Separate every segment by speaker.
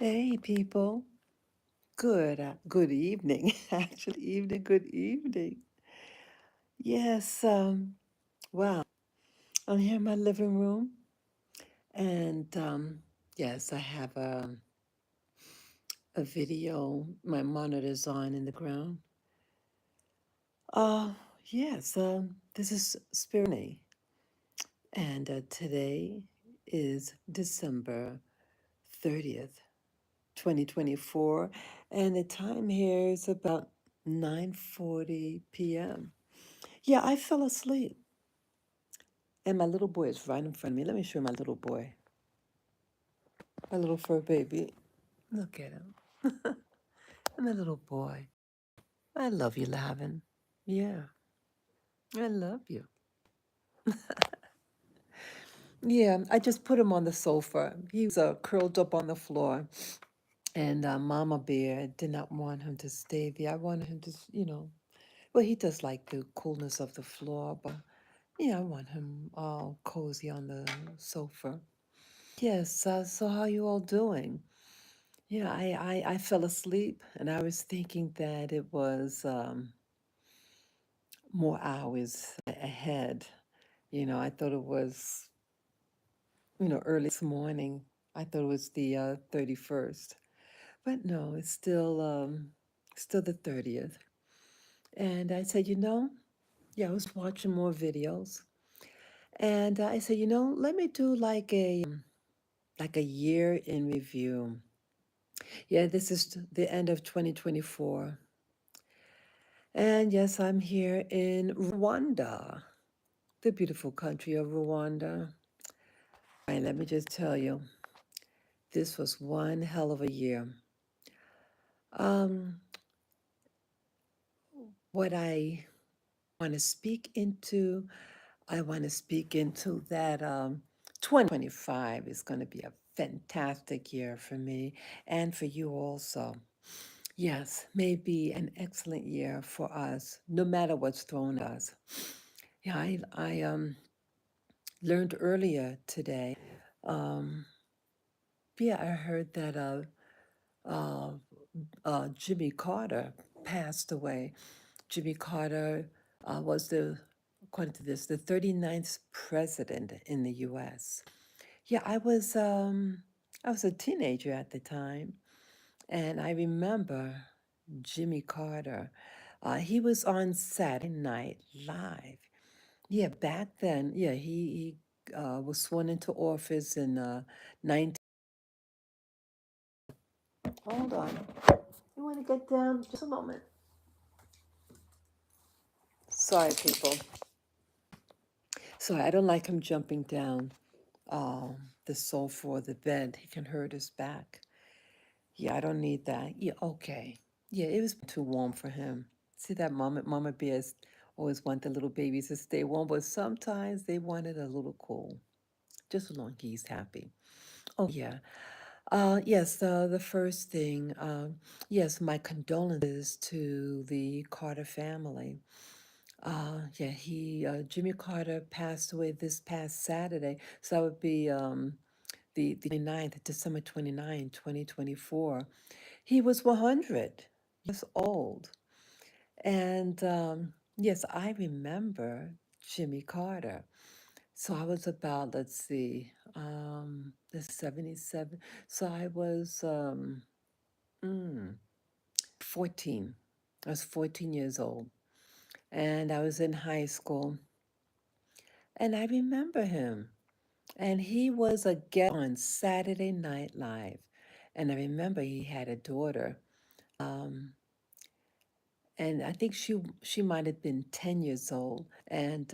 Speaker 1: Hey people, good evening. Actually, good evening. Yes, wow. I'm here in my living room, and yes, I have a video. My monitor's on in the ground. Uh, yes, this is Spirit, and today is December 30th, 2024, and the time here is about 9:40 p.m. Yeah, I fell asleep. And my little boy is right in front of me. Let me show you my little boy, my little fur baby. Look at him. My little boy. I love you, Lavin. Yeah, I love you. Yeah, I just put him on the sofa. He was curled up on the floor. And Mama Bear did not want him to stay there. I wanted him to, well, he does like the coolness of the floor, but yeah, I want him all cozy on the sofa. Yes, so how you all doing? Yeah, I fell asleep and I was thinking that it was more hours ahead. I thought it was, early this morning. I thought it was the 31st. But no, it's still the 30th. And I said, yeah, I was watching more videos. And I said, let me do like a year in review. Yeah, this is the end of 2024. And yes, I'm here in Rwanda, the beautiful country of Rwanda. And let me just tell you, this was one hell of a year. Um, what I want to speak into, I want to speak into that 2025 is going to be a fantastic year for me and for you also. Yes, may be an excellent year for us, no matter what's thrown at us. Yeah, I learned earlier today. Um, yeah, I heard that uh, Jimmy Carter passed away. Jimmy Carter was according to this, the 39th president in the U.S. Yeah, I was a teenager at the time, and I remember Jimmy Carter. He was on Saturday Night Live. Yeah, back then, yeah, he was sworn into office in 19. Hold on. You want to get down just a moment? Sorry, people. Sorry, I don't like him jumping down the sofa or the bed. He can hurt his back. Yeah, I don't need that. Yeah, okay. Yeah, it was too warm for him. See that Mama Bears always want the little babies to stay warm, but sometimes they want it a little cool. Just as long as he's happy. Oh yeah. Yes, the first thing, yes, my condolences to the Carter family. Yeah, Jimmy Carter passed away this past Saturday, so that would be the 29th, December 29, 2024. He was 100 years old. And yes, I remember Jimmy Carter. So I was about, let's see, the 77. So I was mm, 14. I was 14 years old. And I was in high school. And I remember him. And he was a guest on Saturday Night Live. And I remember he had a daughter. Um, and I think she might have been 10 years old. And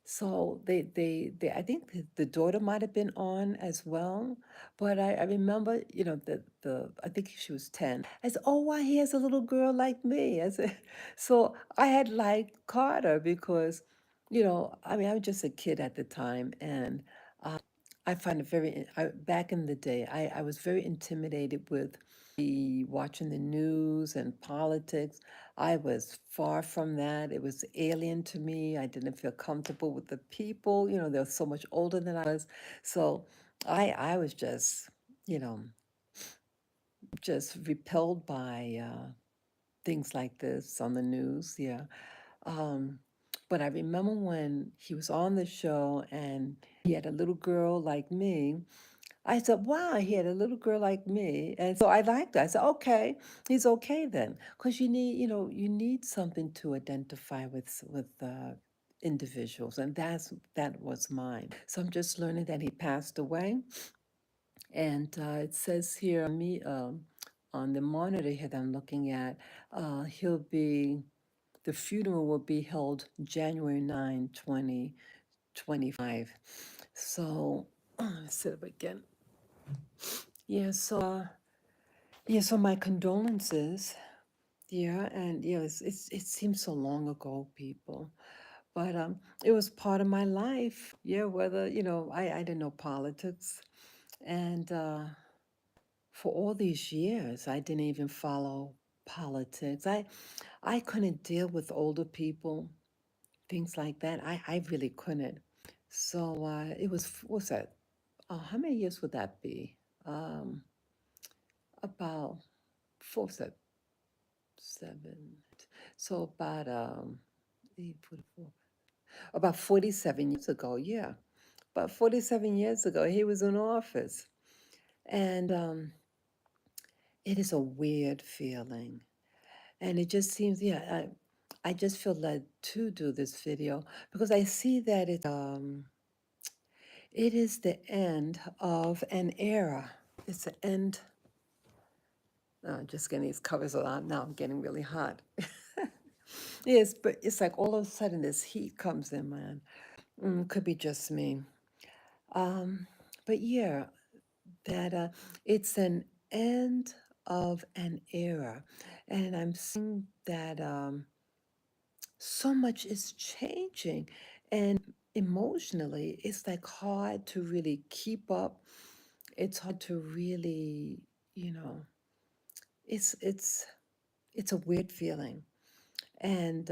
Speaker 1: so they I think the daughter might have been on as well. But I remember, the I think she was 10. I said, oh, why he has a little girl like me? I said, so I had liked Carter because, I mean, I was just a kid at the time, and I find it back in the day, I was very intimidated with watching the news and politics. I was far from that. It was alien to me. I didn't feel comfortable with the people. They're so much older than I was. So I was just, you know, just repelled by things like this on the news. Yeah. Um, but I remember when he was on the show and he had a little girl like me. I said, wow, he had a little girl like me. And so I liked it. I said, okay, he's okay then. Because you need something to identify with individuals. And that was mine. So I'm just learning that he passed away. And it says here on the monitor here that I'm looking at, the funeral will be held January 9, 2025. So, let's sit up again. Yeah, so my condolences. Yeah, and it seems so long ago, people. But it was part of my life. Yeah, whether, I didn't know politics. And for all these years, I didn't even follow politics. I couldn't deal with older people, things like that. I really couldn't. So what's that? How many years would that be? Um, about four, seven. So eight, 44, about 47 years ago. Yeah, about 47 years ago, he was in office, and it is a weird feeling, and it just seems, yeah. I just feel led to do this video because I see that it is the end of an era. It's the end. Just getting these covers a lot now. I'm getting really hot. Yes, but it's like all of a sudden this heat comes in, man. Could be just me. Um, but yeah, that it's an end of an era, and I'm seeing that so much is changing, and emotionally, it's like hard to really keep up. It's hard to really, you know, it's it's it's a weird feeling. And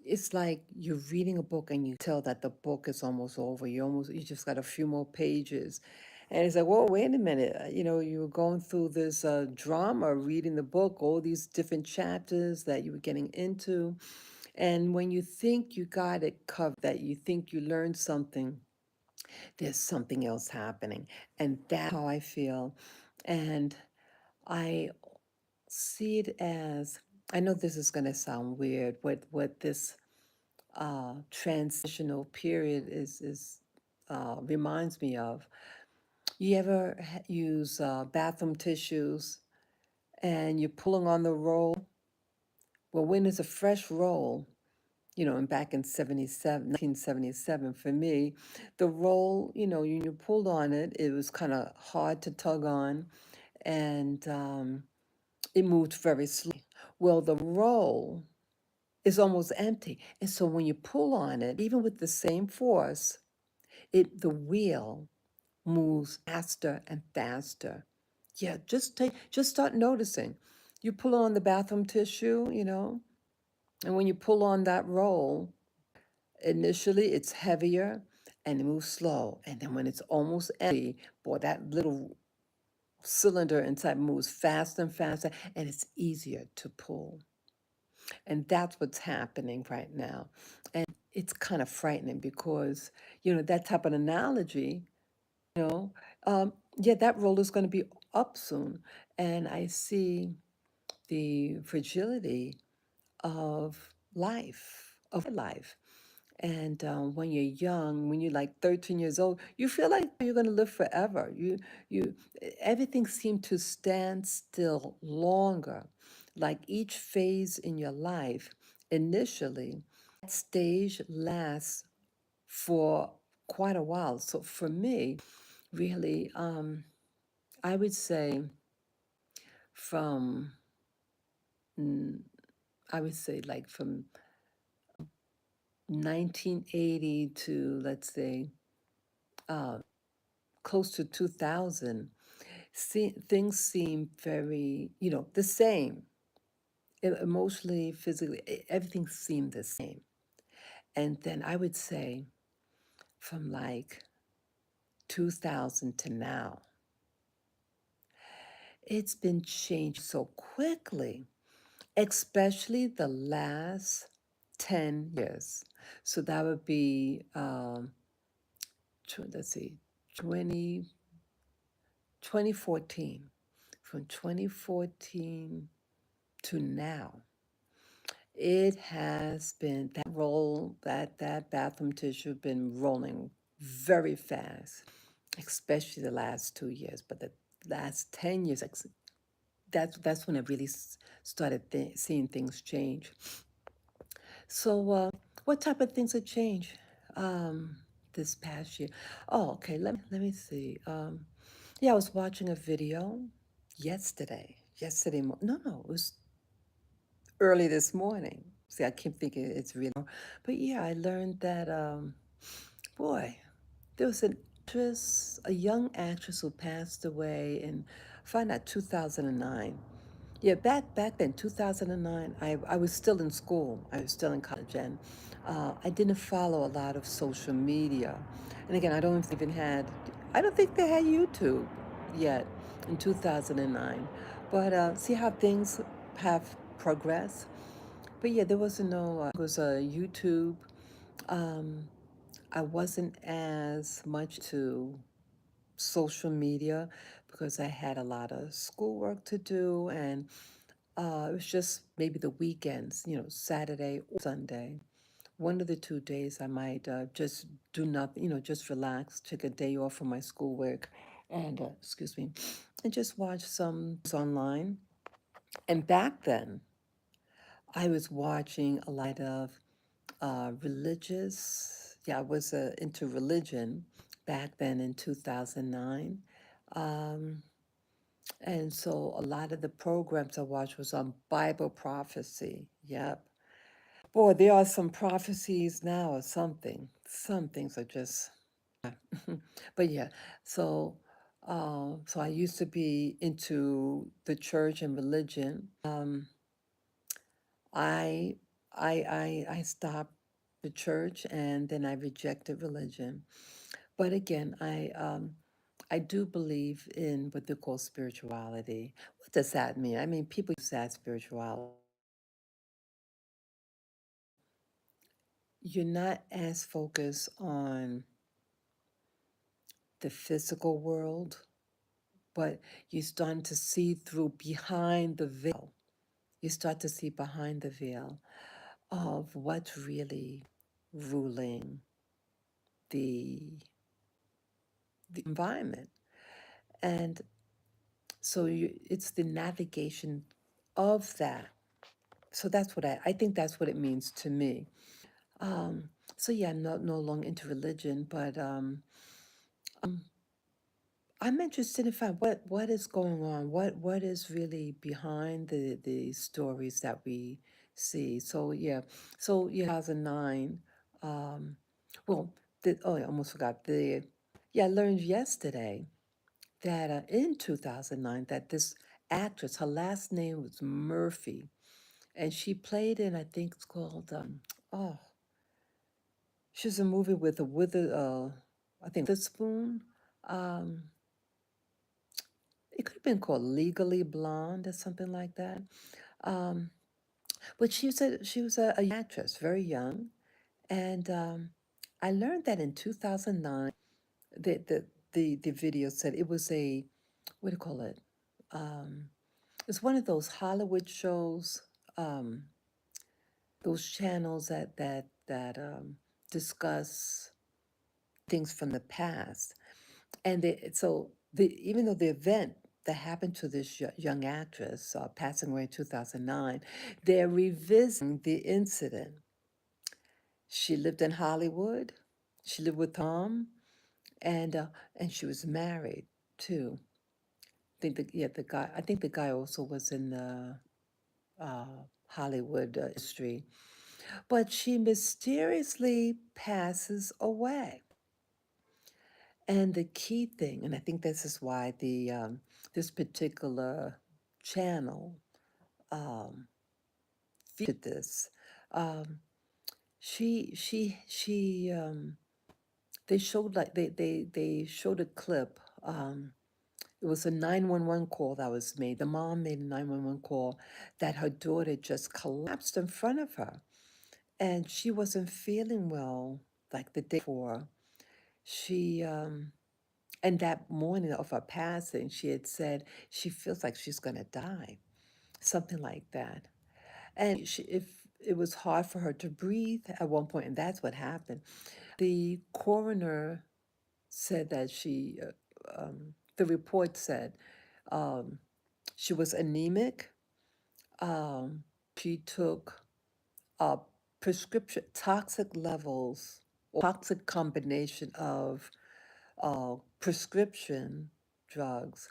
Speaker 1: it's like you're reading a book and you tell that the book is almost over. You just got a few more pages. And it's like, whoa, wait a minute. You were going through this drama, reading the book, all these different chapters that you were getting into. And when you think you got it covered, that you think you learned something, there's something else happening. And that's how I feel. And I see it as, I know this is going to sound weird, what this transitional period is reminds me of. You ever use bathroom tissues and you're pulling on the roll? Well, when it's a fresh roll, and back in 1977, for me, the roll, when you pulled on it, it was kind of hard to tug on, and it moved very slowly. Well, the roll is almost empty. And so when you pull on it, even with the same force, the wheel moves faster and faster. Yeah, just start noticing. You pull on the bathroom tissue, and when you pull on that roll, initially it's heavier and it moves slow. And then when it's almost empty, boy, that little cylinder inside moves faster and faster, and it's easier to pull. And that's what's happening right now. And it's kind of frightening because, that type of analogy, you know, yeah, that roller is going to be up soon. And I see the fragility of life. And when you're young, when you're like 13 years old, you feel like you're going to live forever. Everything seems to stand still longer. Like each phase in your life, initially, that stage lasts for quite a while. So for me, really, I would say from, mm, I would say like from 1980 to, let's say, close to 2000, things seem very, the same. Emotionally, physically, everything seemed the same. And then I would say from like 2000 to now, It's been changed so quickly, especially the last 10 years. So that would be, let's see, 20, 2014. From 2014 to now, it has been that roll, that bathroom tissue been rolling very fast, especially the last 2 years. But the last 10 years, that's when I really started seeing things change. So, what type of things have changed this past year? Oh, okay. Let me see. Yeah, I was watching a video yesterday. No, no, it was early this morning. See, I keep thinking it's really, but yeah, I learned that boy, there was a young actress who passed away in, find out 2009. Yeah, back then, 2009, I was still in school. I was still in college, and I didn't follow a lot of social media. And again, I don't think they had YouTube yet in 2009. But see how things have progressed. But yeah, there was it was a YouTube. Um, I wasn't as much to social media because I had a lot of schoolwork to do, and it was just maybe the weekends, Saturday or Sunday. One of the 2 days I might just do nothing, just relax, take a day off from my schoolwork, and excuse me, and just watch some online. And back then, I was watching a lot of religious. Yeah, I was into religion back then in 2009. Um, and so a lot of the programs I watched was on Bible prophecy. Yep. Boy, there are some prophecies now or something. Some things are just, but yeah. So, so I used to be into the church and religion. I, I stopped the church and then I rejected religion. But again, I do believe in what they call spirituality. What does that mean? I mean, people use that spirituality. You're not as focused on the physical world, but you're starting to see through behind the veil. You start to see behind the veil of what's really ruling the the environment. And so it's the navigation of that. So that's what I think that's what it means to me. Um, so yeah, no longer into religion, but I'm interested in find what is going on, what is really behind the stories that we see. So yeah, so yeah, 2009. Um, well, I almost forgot the. Yeah, I learned yesterday that in 2009 that this actress, her last name was Murphy, and she played in, I think it's called oh, she's a movie with I think Witherspoon. Um, it could have been called Legally Blonde or something like that. Um, but she was a young actress, very young, and I learned that in 2009, the video said it was a, what do you call it? Um, it's one of those Hollywood shows, um, those channels that discuss things from the past. And even though the event that happened to this young actress passing away in 2009, they're revisiting the incident. She lived in Hollywood. She lived with Tom, and she was married too. The guy. I think the guy also was in the Hollywood industry. But she mysteriously passes away. And the key thing, and I think this is why this particular channel um, featured this. Um, she they showed like they showed a clip. it was a 911 call that was made. The mom made a 911 call that her daughter just collapsed in front of her, and she wasn't feeling well like the day before. She and that morning of her passing, she had said she feels like she's going to die, something like that. And if it was hard for her to breathe at one point, and that's what happened. The coroner said that the report said um, she was anemic. Um, she took a prescription toxic levels or toxic combination of prescription drugs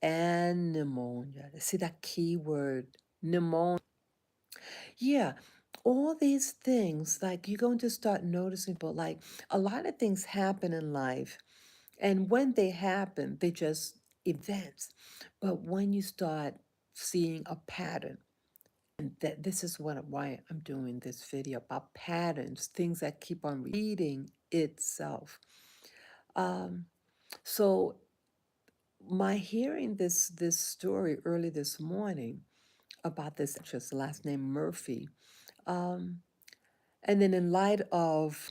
Speaker 1: and pneumonia. See that key word, pneumonia. Yeah, all these things, like you're going to start noticing, but like a lot of things happen in life. And when they happen, they just events. But when you start seeing a pattern, and that this is why I'm doing this video about patterns, things that keep on repeating itself. Um, so my hearing this story early this morning about this actress, last name Murphy, um, and then in light of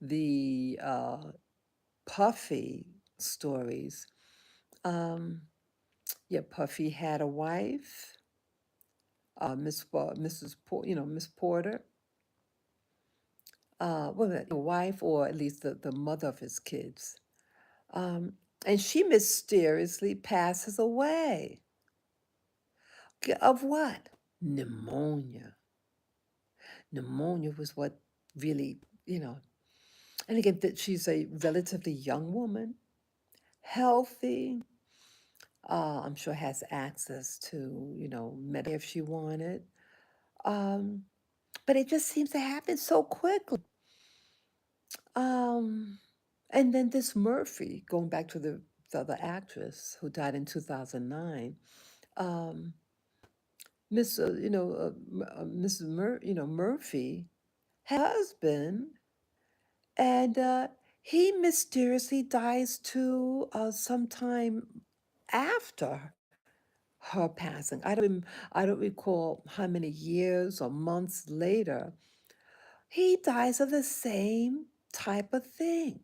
Speaker 1: the Puffy stories, um, yeah, Puffy had a wife, Mrs. Miss Porter, was it a wife or at least the mother of his kids, um, and she mysteriously passes away. Of what? Pneumonia. Pneumonia was what really, and again, that she's a relatively young woman, healthy. I'm sure has access to, Medicare if she wanted. Um, but it just seems to happen so quickly. Um, and then this Murphy, going back to the actress who died in 2009, um, Miss, Mrs. Murphy, had a husband, and he mysteriously dies too sometime after her passing. I don't recall how many years or months later. He dies of the same type of thing.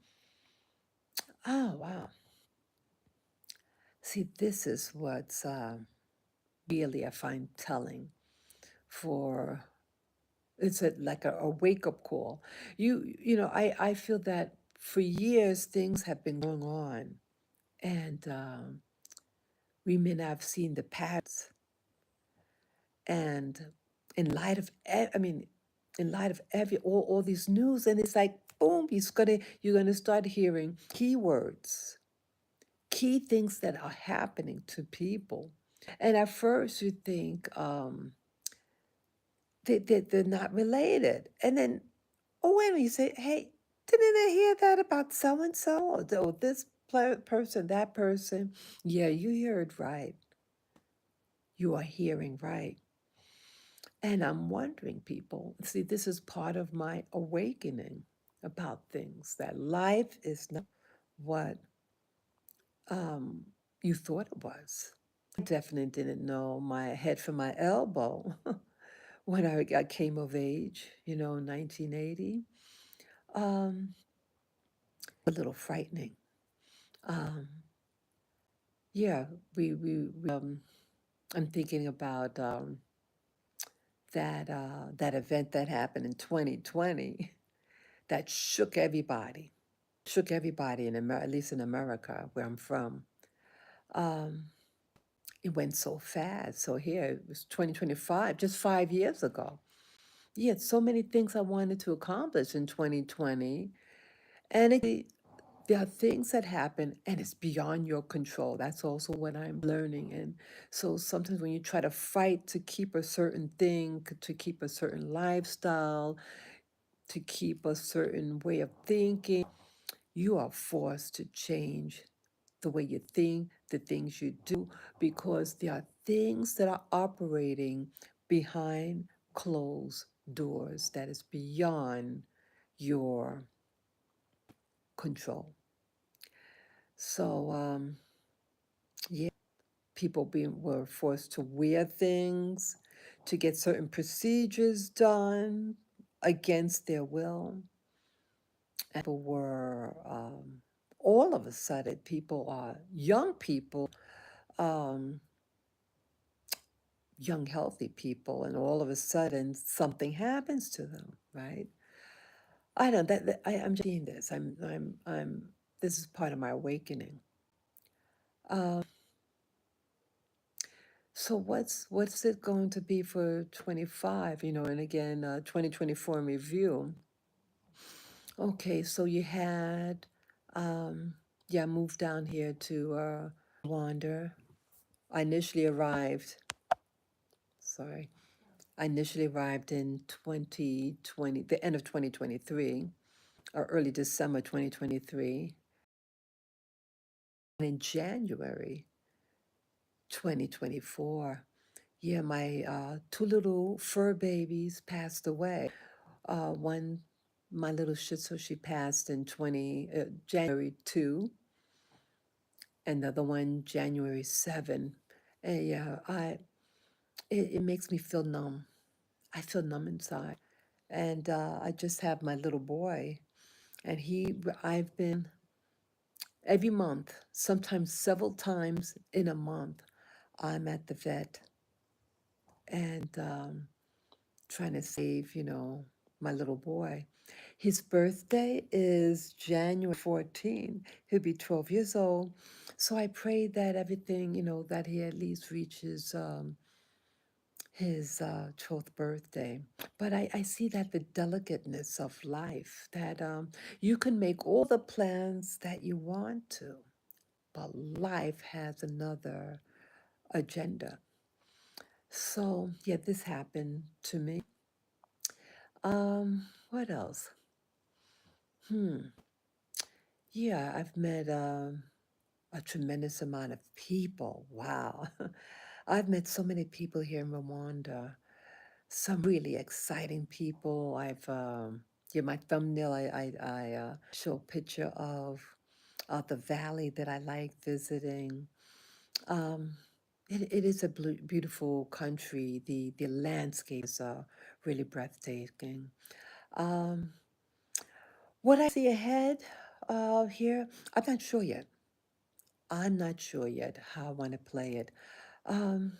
Speaker 1: Oh wow! See, this is what's really I find telling. For it's like a wake up call. I feel that for years things have been going on, and we may not have seen the patterns. And in light of, in light of all these news, and it's like boom, you're gonna start hearing keywords, key things that are happening to people. And at first you think they're not related, and then oh wait a minute, you say, hey, didn't I hear that about so and so or this person, that person? Yeah, you heard right. You are hearing right. And I'm wondering, people, see, this is part of my awakening about things, that life is not what um, you thought it was. I definitely didn't know my head from my elbow when I came of age, 1980. Um, a little frightening. Um, yeah, I'm thinking about that event that happened in 2020 that shook everybody in America, at least in America, where I'm from. Um, it went so fast. So here it was 2025, just 5 years ago. Yeah, so many things I wanted to accomplish in 2020, and there are things that happen and it's beyond your control. That's also what I'm learning. And so sometimes when you try to fight to keep a certain thing, to keep a certain lifestyle, to keep a certain way of thinking, you are forced to change the way you think, the things you do, because there are things that are operating behind closed doors that is beyond your control. So, people were forced to wear things, to get certain procedures done against their will. And people were, all of a sudden, people are young people, um, young healthy people, and all of a sudden something happens to them, right? I don't I'm just seeing this. I'm this is part of my awakening. Um, so what's it going to be for 25? And again, 2024 in review. Okay, so you had, yeah, moved down here to Rwanda. I initially arrived, sorry, I initially arrived in 2020, the end of 2023, or early December 2023. And in January 2024, yeah, my two little fur babies passed away. One, my little Shih Tzu, she passed in January 2, and the other one January 7. And yeah, it makes me feel numb. I feel numb inside. And I just have my little boy, and I've been every month, sometimes several times in a month, I'm at the vet and trying to save, my little boy. His birthday is January 14. He'll be 12 years old. So I pray that everything, that he at least reaches his 12th birthday. But I see that the delicateness of life, that you can make all the plans that you want to, but life has another agenda. So, yeah, this happened to me. What else? Yeah, I've met a tremendous amount of people. Wow. I've met so many people here in Rwanda. Some really exciting people. Yeah, my thumbnail, I show a picture of the valley that I like visiting. Um, it is a beautiful country. The landscape is really breathtaking. Um, what I see ahead here, I'm not sure yet. I'm not sure yet how I want to play it. Um,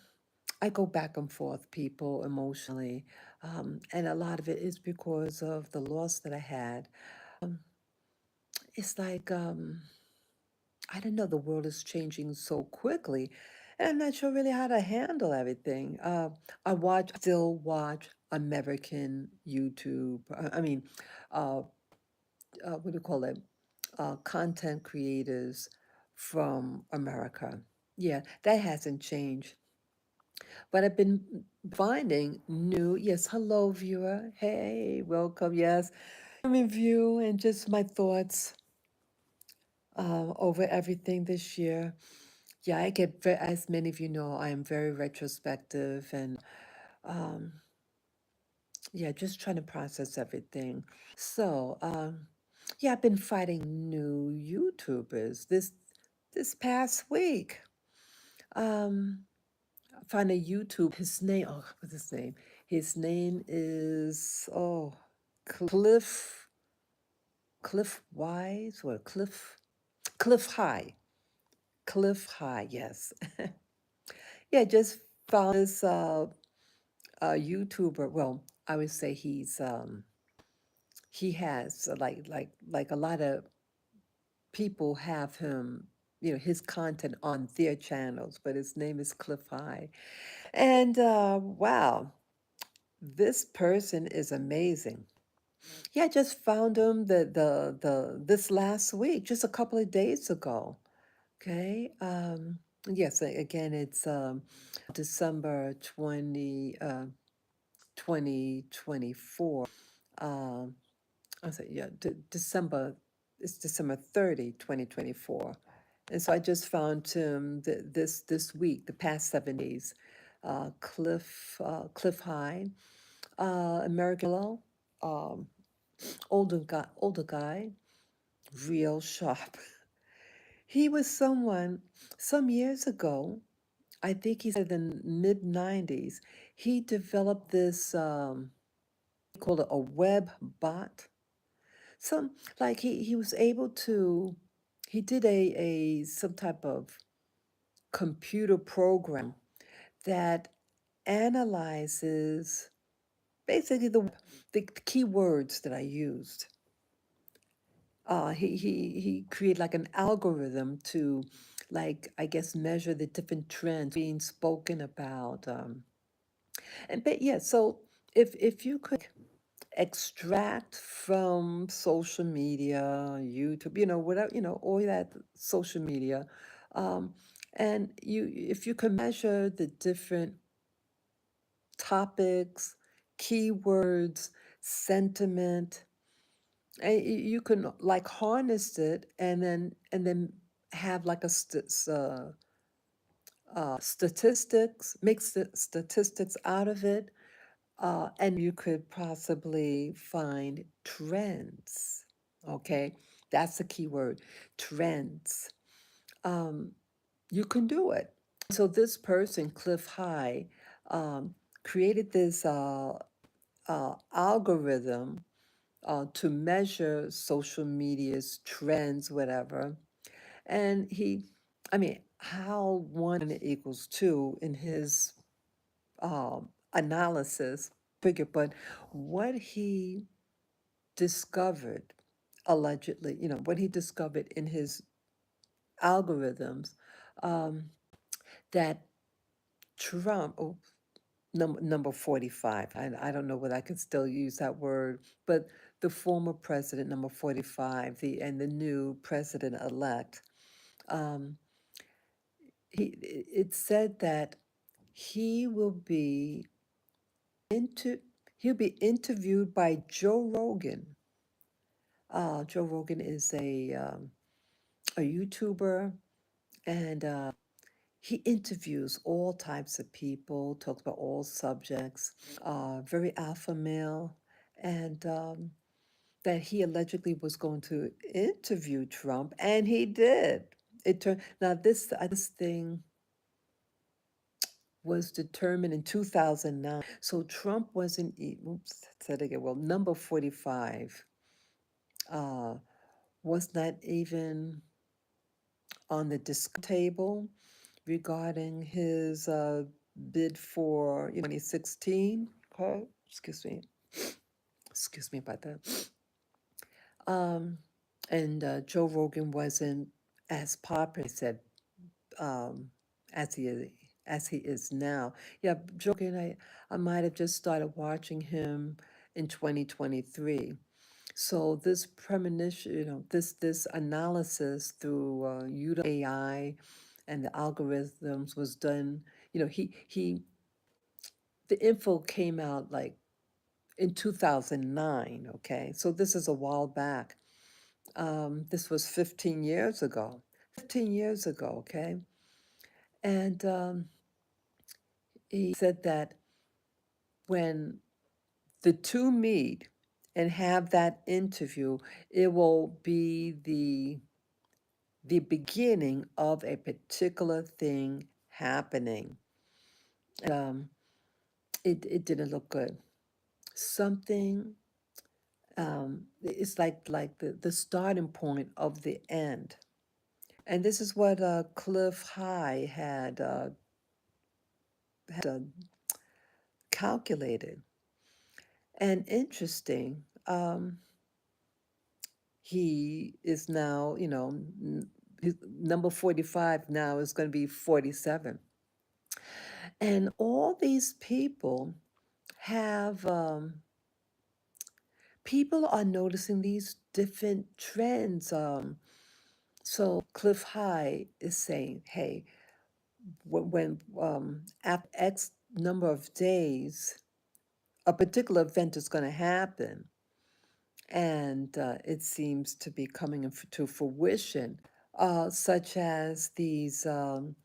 Speaker 1: I go back and forth, people, emotionally, and a lot of it is because of the loss that I had. Um, it's like, I don't know, the world is changing so quickly, and I'm not sure really how to handle everything. Still watch American YouTube. I mean, uh, what do you call it? Content creators from America. Yeah, that hasn't changed. But I've been finding yes, hello, viewer. Hey, welcome. Yes, I'm in view and just my thoughts over everything this year. Yeah, as many of you know, I am very retrospective and um, yeah, just trying to process everything. So, yeah, I've been fighting new YouTubers this past week. Um, I found a YouTube. His name. Oh, what's his name? His name is Cliff Wise or Cliff High. Cliff High. Yes. Yeah, just found this YouTuber. Well, I would say he has like a lot of people have him, his content on their channels, but his name is Cliff High. And wow, this person is amazing. Yeah, I just found him this last week, just a couple of days ago. Okay. Yes, again, it's December 2024. Um, I say, yeah, December, it's December 30, 2024. And so I just found him this week, the past 7 days. Cliff High, American Hello, um, older guy, real sharp. He was someone some years ago. I think he said in the mid 90s, he developed this, he called it a web bot. Some, like he was able to, he did some type of computer program that analyzes basically the keywords that I used. He created like an algorithm to, like, I guess, measure the different trends being spoken about. But yeah, so if you could extract from social media, YouTube, whatever, all that social media, um, and if you can measure the different topics, keywords, sentiment, and you can like harness it and then have like a statistics, make statistics out of it, and you could possibly find trends. Okay, that's the key word, trends. Um, you can do it. So this person, Cliff High, um, created this algorithm to measure social media's trends, whatever. And I mean, how one equals two in his analysis figure, but what he discovered, allegedly, what he discovered in his algorithms, um, that Trump, number 45, I don't know whether I can still use that word, but the former president, number 45, and the new president-elect, um, it said that he will be into he'll be interviewed by Joe Rogan. Joe Rogan is a YouTuber, and he interviews all types of people, talks about all subjects, very alpha male, and that he allegedly was going to interview Trump, and he did. It turned now this thing was determined in 2009. So Trump wasn't, oops, said again, well, number 45 was not even on the table regarding his bid for 2016. Okay, excuse me about that. And Joe Rogan wasn't as popular, he said, um, as he is now. Yeah, Joe Rogan, I might have just started watching him in 2023. So this premonition, this analysis through AI and the algorithms was done. The info came out like in 2009. Okay, so this is a while back. This was 15 years ago. 15 years ago. Okay, and he said that when the two meet and have that interview, it will be the beginning of a particular thing happening. It didn't look good. Something, it's like the starting point of the end. And this is what Cliff High had uh, calculated. And interesting, he is now, number 45 now is going to be 47. And all these people have, people are noticing these different trends. So Cliff High is saying, hey, when after X number of days, a particular event is going to happen, and it seems to be coming to fruition, such as these UFO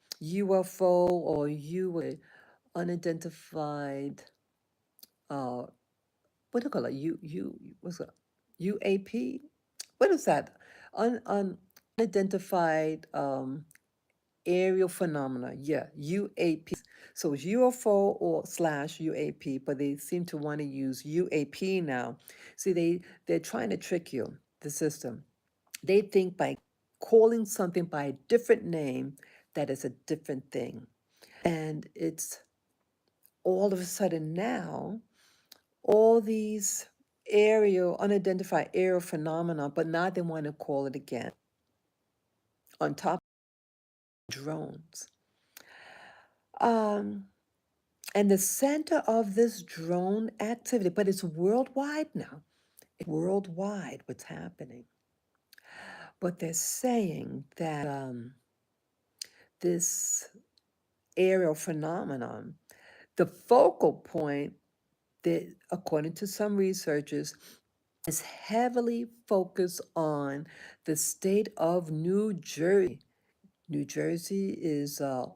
Speaker 1: or unidentified, what do you call it? What's it? UAP? What is that? Unidentified aerial phenomena. Yeah, UAP. So it's UFO or slash UAP, but they seem to want to use UAP now. See, they're trying to trick you, the system. They think by calling something by a different name that is a different thing. And it's all of a sudden now, all these unidentified aerial phenomena, but now they want to call it again on top of drones. And the center of this drone activity, but it's worldwide now. It's worldwide what's happening. But they're saying that this aerial phenomenon, the focal point, that according to some researchers, is heavily focused on the state of New Jersey. New Jersey is a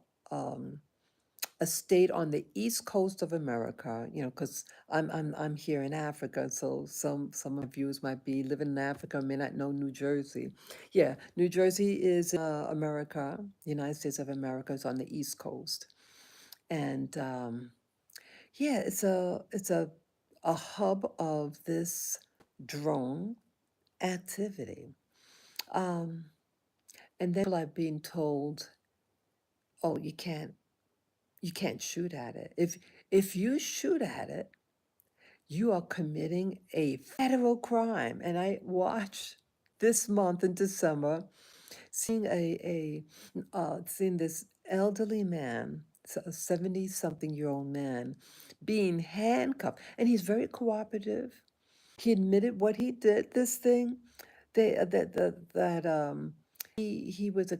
Speaker 1: state on the east coast of America, because I'm here in Africa, so some of my viewers might be living in Africa, may not know New Jersey. Yeah, New Jersey is America, United States of America is on the east coast, and yeah, it's a hub of this drone activity, um, and then like being told, oh, you can't shoot at it. If you shoot at it, you are committing a federal crime. And I watched this month in December, seeing this elderly man, a 70-something-year-old man, being handcuffed, and he's very cooperative. He admitted what he did. This thing, they that he was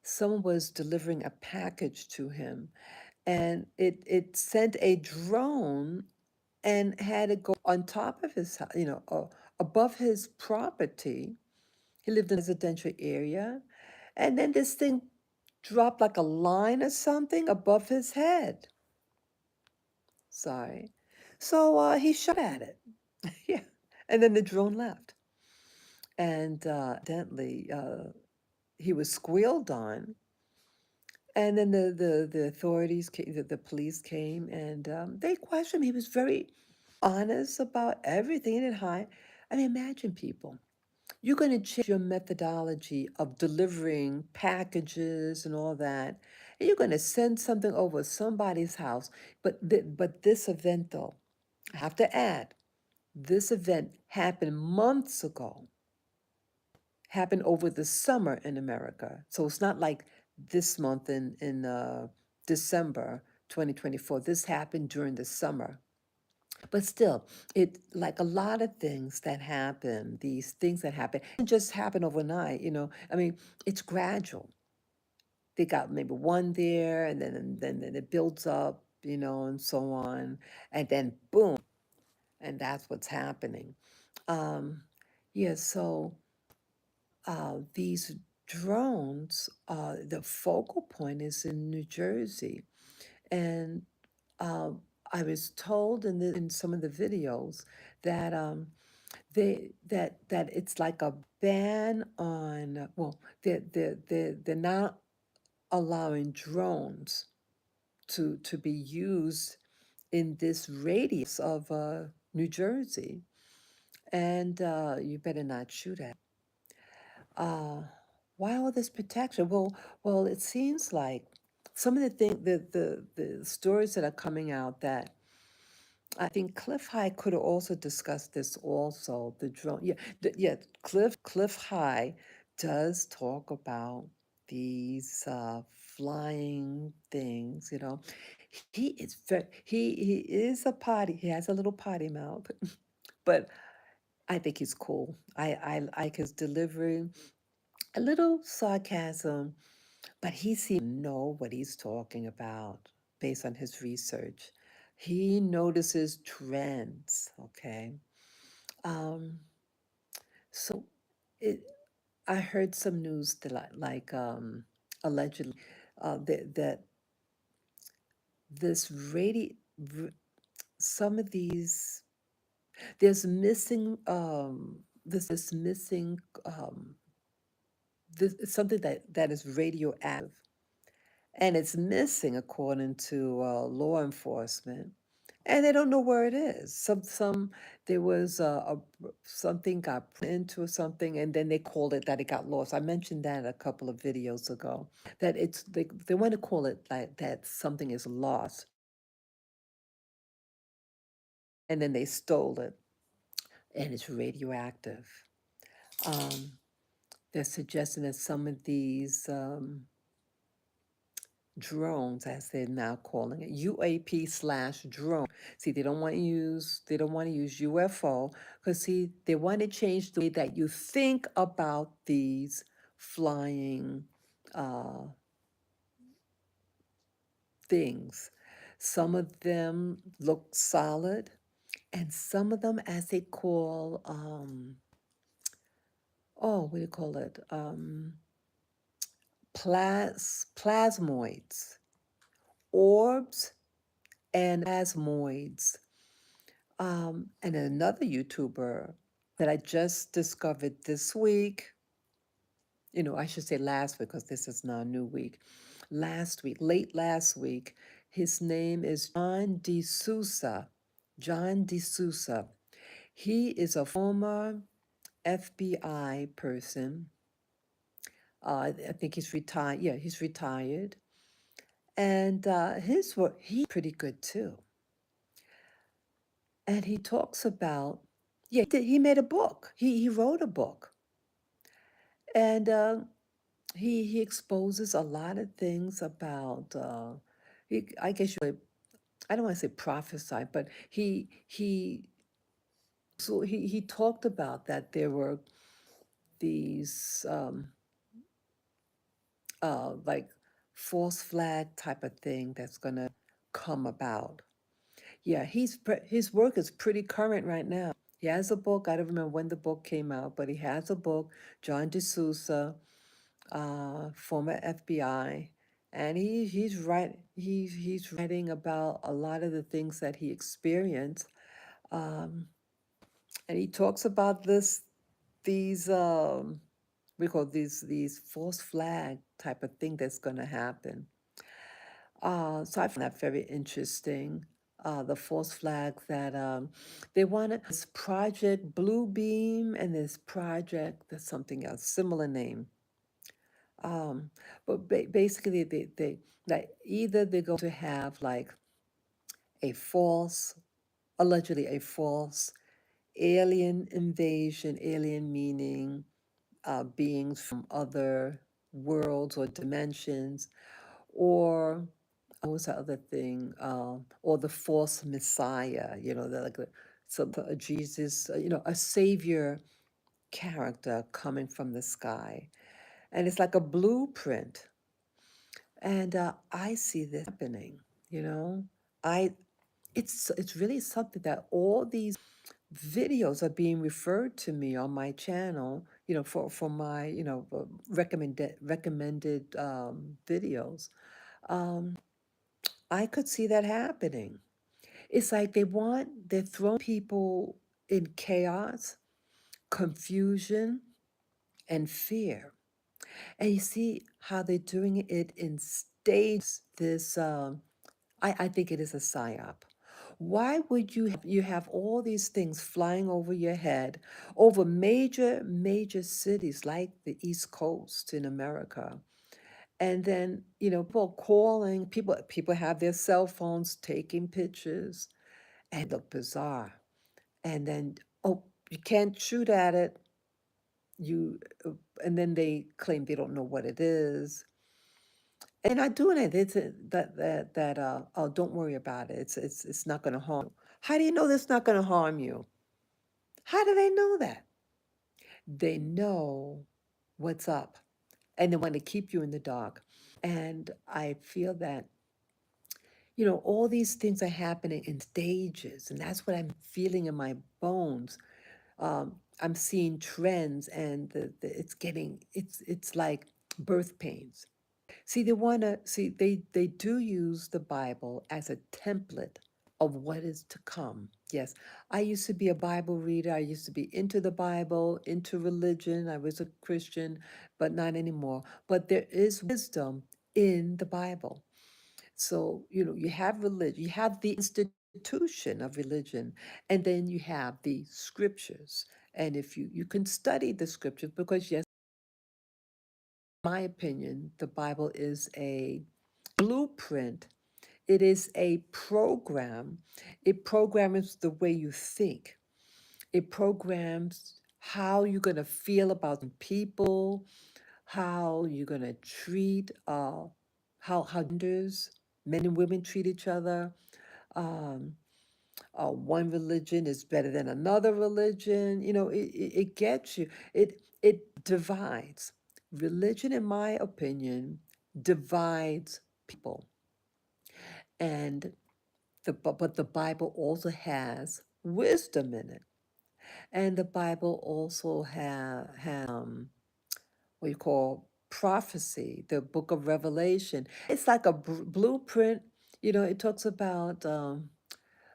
Speaker 1: someone was delivering a package to him, and it sent a drone and had it go on top of his above his property. He lived in a residential area, and then this thing dropped like a line or something above his head. Sorry. So he shot at it. Yeah. And then the drone left. And evidently, he was squealed on. And then the authorities came, the police came, and they questioned him. He was very honest about everything. He didn't hide. I mean, imagine people. You're going to change your methodology of delivering packages and all that, and you're going to send something over somebody's house. But this event, though, I have to add, this event happened months ago, happened over the summer in America. So it's not like this month in December 2024. This happened during the summer. But still, it like a lot of things that happen, these things that happen, it just happen overnight. I mean, it's gradual. They got maybe one there, and then it builds up, and so on, and then boom, and that's what's happening. Yeah, so these drones, the focal point is in New Jersey, and I was told in some of the videos that that it's like a ban on, well, they're not allowing drones to be used in this radius of New Jersey, and you better not shoot at. Uh, why all this protection? Well, it seems like some of the stories that are coming out, that I think Cliff High could have also discussed this also, the drone. Yeah, yeah, Cliff High does talk about these flying things. He is a potty. He has a little potty mouth, but I think he's cool. I like his delivery, a little sarcasm, but he seems to know what he's talking about based on his research. He notices trends, okay? Um, so it, I heard some news that allegedly that this some of these, there's missing this missing this is something that is radioactive, and it's missing according to law enforcement, and they don't know where it is. Some there was something got put into something, and then they called it that it got lost. I mentioned that a couple of videos ago. That they want to call it like that something is lost, and then they stole it, and it's radioactive. Um, they're suggesting that some of these drones, as they're now calling it, UAP slash drone. See, they don't want to use UFO because see, they want to change the way that you think about these flying uh, things. Some of them look solid, and some of them, as they call, what do you call it? Plasmoids, orbs, and plasmoids. And another YouTuber that I just discovered this week, I should say last week because this is now a new week. Last week, late last week, his name is John D'Souza. John D'Souza. He is a former FBI person. I think he's retired. Yeah, he's retired. And his work, he's pretty good too. And he talks about, yeah, he made a book. He wrote a book. And he exposes a lot of things about, I guess I don't want to say prophesy, but he talked about that there were these like false flag type of thing that's gonna come about. Yeah, his work is pretty current right now. He has a book. I don't remember when the book came out, but he has a book. John D'Souza, former FBI, and he's writing about a lot of the things that he experienced, um, and he talks about these we call these false flag type of thing that's going to happen. So I find that very interesting. The false flag that they wanted this project Blue Beam and this project that's something else, similar name. Um, but basically, they like either they're going to have like a false, allegedly a false alien invasion, alien meaning beings from other worlds or dimensions, or what was the other thing? Or the false Messiah, a Jesus, a savior character coming from the sky. And it's like a blueprint. And I see this happening, you know. I it's really something that all these videos are being referred to me on my channel, for my, recommended videos. Um, I could see that happening. It's like they're throwing people in chaos, confusion, and fear. And you see how they're doing it in stages. I think it is a psyop. Why would you have all these things flying over your head over major cities like the East Coast in America? And then, people calling, people have their cell phones taking pictures and look bizarre. And then, oh, you can't shoot at it. You and then they claim they don't know what it is. And not doing it. It's oh, don't worry about it. It's not going to harm you. How do you know that's not going to harm you? How do they know that? They know what's up, and they want to keep you in the dark. And I feel that all these things are happening in stages, and that's what I'm feeling in my bones. I'm seeing trends, and it's like birth pains. See, they do use the Bible as a template of what is to come. Yes, I used to be a Bible reader. I used to be into the Bible, into religion. I was a Christian, but not anymore. But there is wisdom in the Bible. So, you have religion, you have the institution of religion, and then you have the scriptures. And if you can study the scriptures, because yes, in my opinion, the Bible is a blueprint. It is a program. It programs the way you think. It programs how you're going to feel about people, how you're going to treat how genders, men and women treat each other. Um, one religion is better than another religion. It gets you. It divides. Religion, in my opinion, divides people. And but the Bible also has wisdom in it. And the Bible also has what you call prophecy, the book of Revelation. It's like a blueprint. It talks about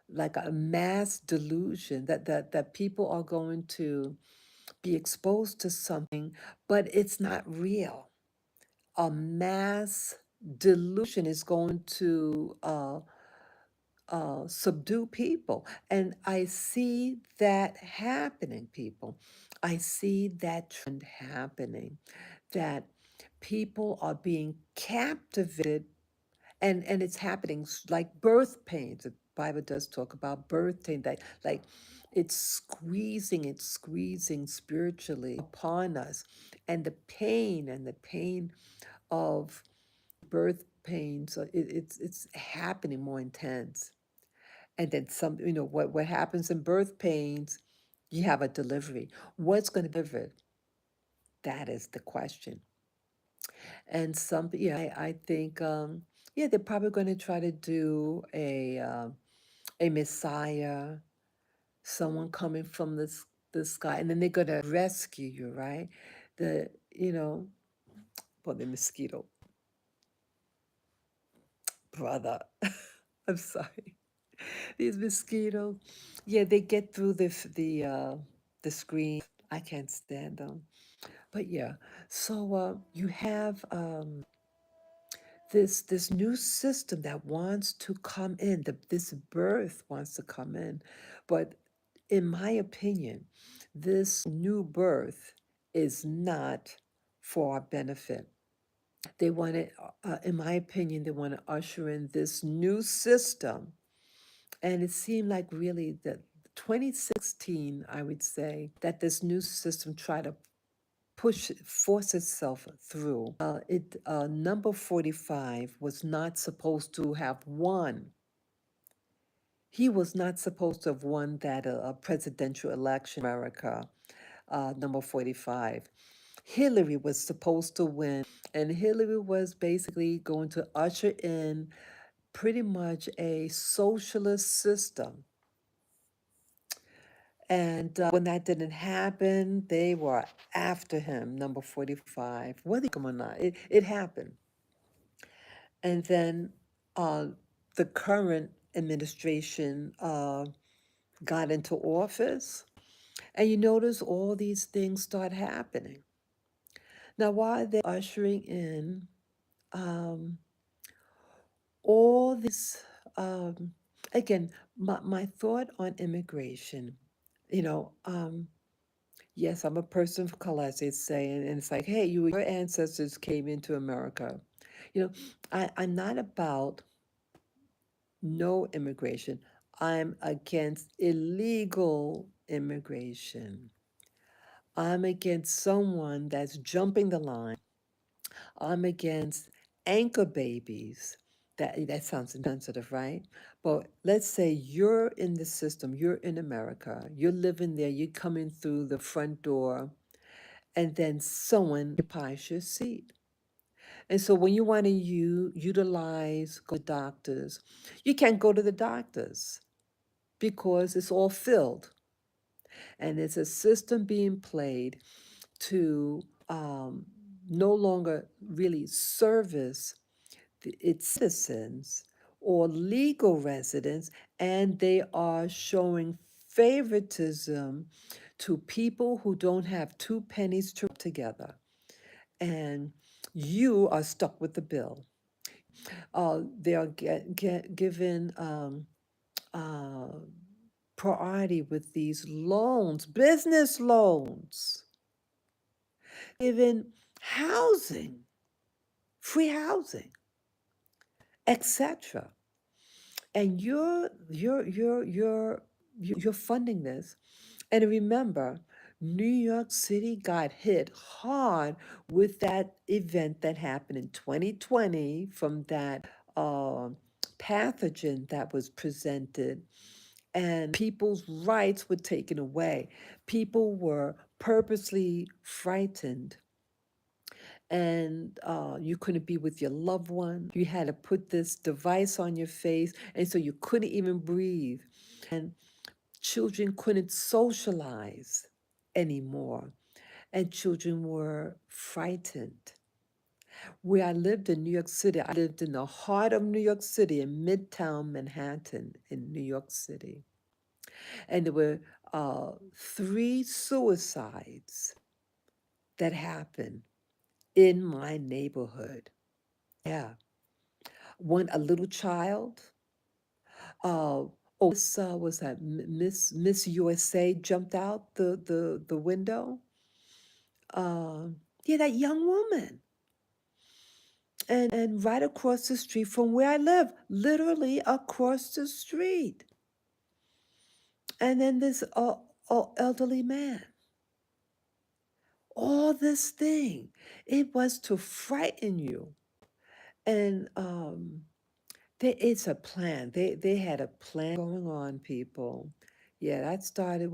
Speaker 1: like a mass delusion that people are going to be exposed to something, but it's not real. A mass delusion is going to subdue people. And I see that happening, people. I see that trend happening, that people are being captivated, and it's happening like birth pains. The Bible does talk about birth pain, that like it's squeezing spiritually upon us. And the pain of birth pains, it's happening more intense. And then some, what happens in birth pains, you have a delivery. What's going to be delivered? That is the question. And yeah, I think, yeah, they're probably going to try to do a Messiah, someone coming from the sky, and then they're going to rescue you, right? The, well, the mosquito, brother. I'm sorry. These mosquitoes, yeah, they get through the screen. I can't stand them. But yeah, so you have this new system that wants to come in. This birth wants to come in, but in my opinion, this new birth is not for our benefit. They want to, in my opinion, they want to usher in this new system. And it seemed like really that 2016, I would say, that this new system tried to force itself through. Number 45 was not supposed to have won. He was not supposed to have won that presidential election in America, number 45. Hillary was supposed to win, and Hillary was basically going to usher in pretty much a socialist system. And when that didn't happen, they were after him, number 45, whether you come or not. It happened. And then uh, the current administration got into office, and you notice all these things start happening. Now, why they're ushering in um, all this, again, my thought on immigration, you know, yes, I'm a person of color, as they say, and it's like, hey, your ancestors came into America. I'm not about no immigration. I'm against illegal immigration. I'm against someone that's jumping the line. I'm against anchor babies. That sounds insensitive, right? But let's say you're in the system, you're in America, you're living there, you're coming through the front door, and then someone occupies your seat. And so when you want to utilize go to doctors, you can't go to the doctors because it's all filled. And it's a system being played to no longer really service its citizens or legal residents, and they are showing favoritism to people who don't have two pennies to rub together. And you are stuck with the bill. They are given uh, priority with these loans, business loans, given housing, free housing, etc. And you're funding this. And remember, New York City got hit hard with that event that happened in 2020 from that uh, pathogen that was presented, and people's rights were taken away. People were purposely frightened, and you couldn't be with your loved one. You had to put this device on your face, and so you couldn't even breathe. And children couldn't socialize anymore, and children were frightened. Where I lived in New York City, I lived in the heart of New York City, in Midtown Manhattan, in New York City. And there were 3 suicides that happened in my neighborhood. Yeah. One, a little child. This was that Miss USA jumped out the window. Yeah, that young woman. And right across the street from where I live, literally across the street. And then this elderly man. All this thing, it was to frighten you. And it's a plan. They had a plan going on, people. Yeah, that started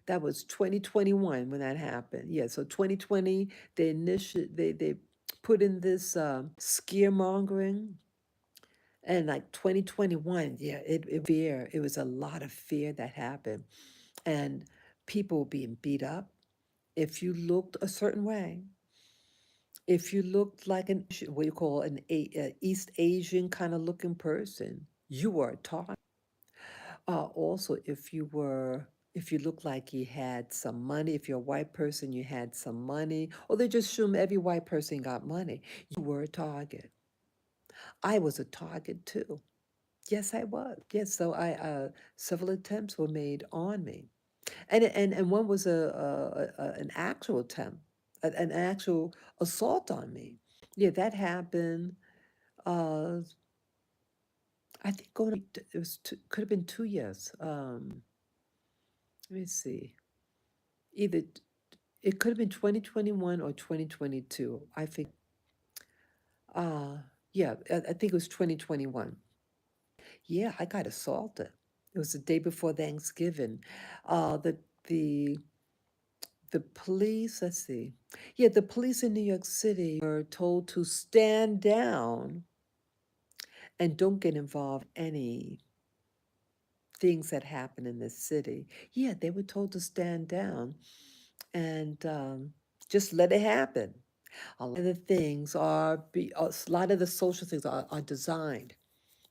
Speaker 1: that was 2021 when that happened. Yeah, so 2020 they put in this scaremongering, and like 2021, yeah, fear. It was a lot of fear that happened, and people being beat up if you looked a certain way. If you looked like what you call East Asian kind of looking person, you were a target. Also, if you looked like you had some money, if you're a white person, you had some money, or they just assume every white person got money, you were a target. I was a target too. Yes, I was. Yes, so several attempts were made on me, and one was an actual attempt, an actual assault on me. Yeah, that happened. Uh, I think it was could have been 2 years. Let me see. Either it could have been 2021 or 2022. I think. Uh, yeah, I think it was 2021. Yeah, I got assaulted. It was the day before Thanksgiving. The the the police, let's see. Yeah, the police in New York City were told to stand down and don't get involved in any things that happen in this city. Yeah, they were told to stand down and just let it happen. A lot of the things a lot of the social things are designed.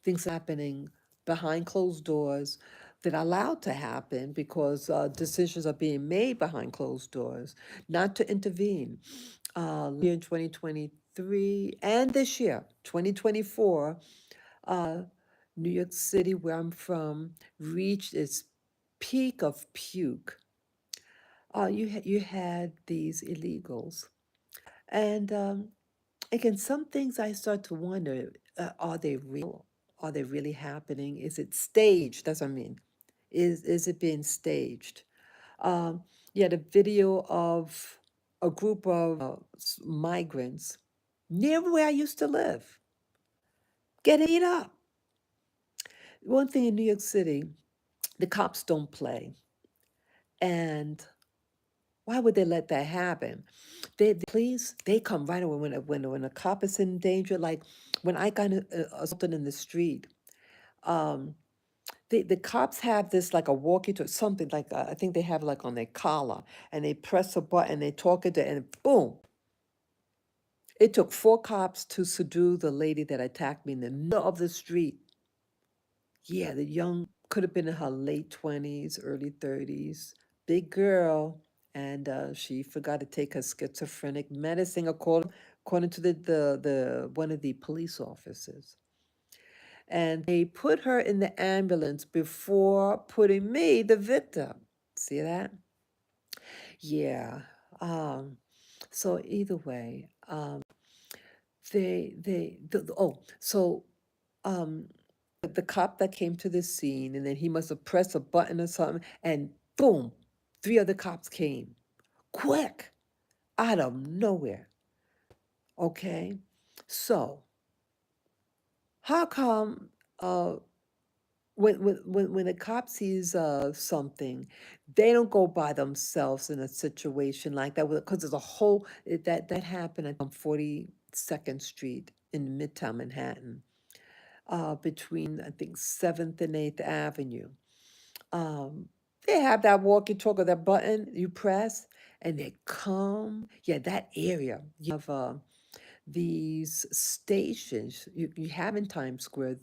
Speaker 1: Things happening behind closed doors that are allowed to happen because decisions are being made behind closed doors, not to intervene. Here in 2023 and this year, 2024, New York City, where I'm from, reached its peak of puke. You had these illegals, and again, some things I start to wonder: are they real? Are they really happening? Is it staged? That's what I mean. Is it being staged? Um, yeah, the video of a group of migrants near where I used to live getting beat up. One thing in New York City, the cops don't play. And why would they let that happen? The police, they come right away when a cop is in danger. Like when I got assaulted in the street, um, the cops have this like a walkie to something like I think they have like on their collar, and they press a button, they talk it, and boom. It took 4 cops to subdue the lady that attacked me in the middle of the street. Yeah, the young could have been in her late 20s, early 30s, big girl, and she forgot to take her schizophrenic medicine, according to the one of the police officers. And they put her in the ambulance before putting me, the victim. See that? Yeah. Um, so either way, so um, the cop that came to the scene, and then he must have pressed a button or something, and boom, three other cops came, quick, out of nowhere. Okay, so how come uh when a cop sees something, they don't go by themselves in a situation like that? Because there's a whole that happened on 42nd Street in Midtown Manhattan, between I think 7th and 8th Avenue. Um, they have that walkie-talkie, that button you press, and they come. Yeah, that area. You have these stations you have in Times Square.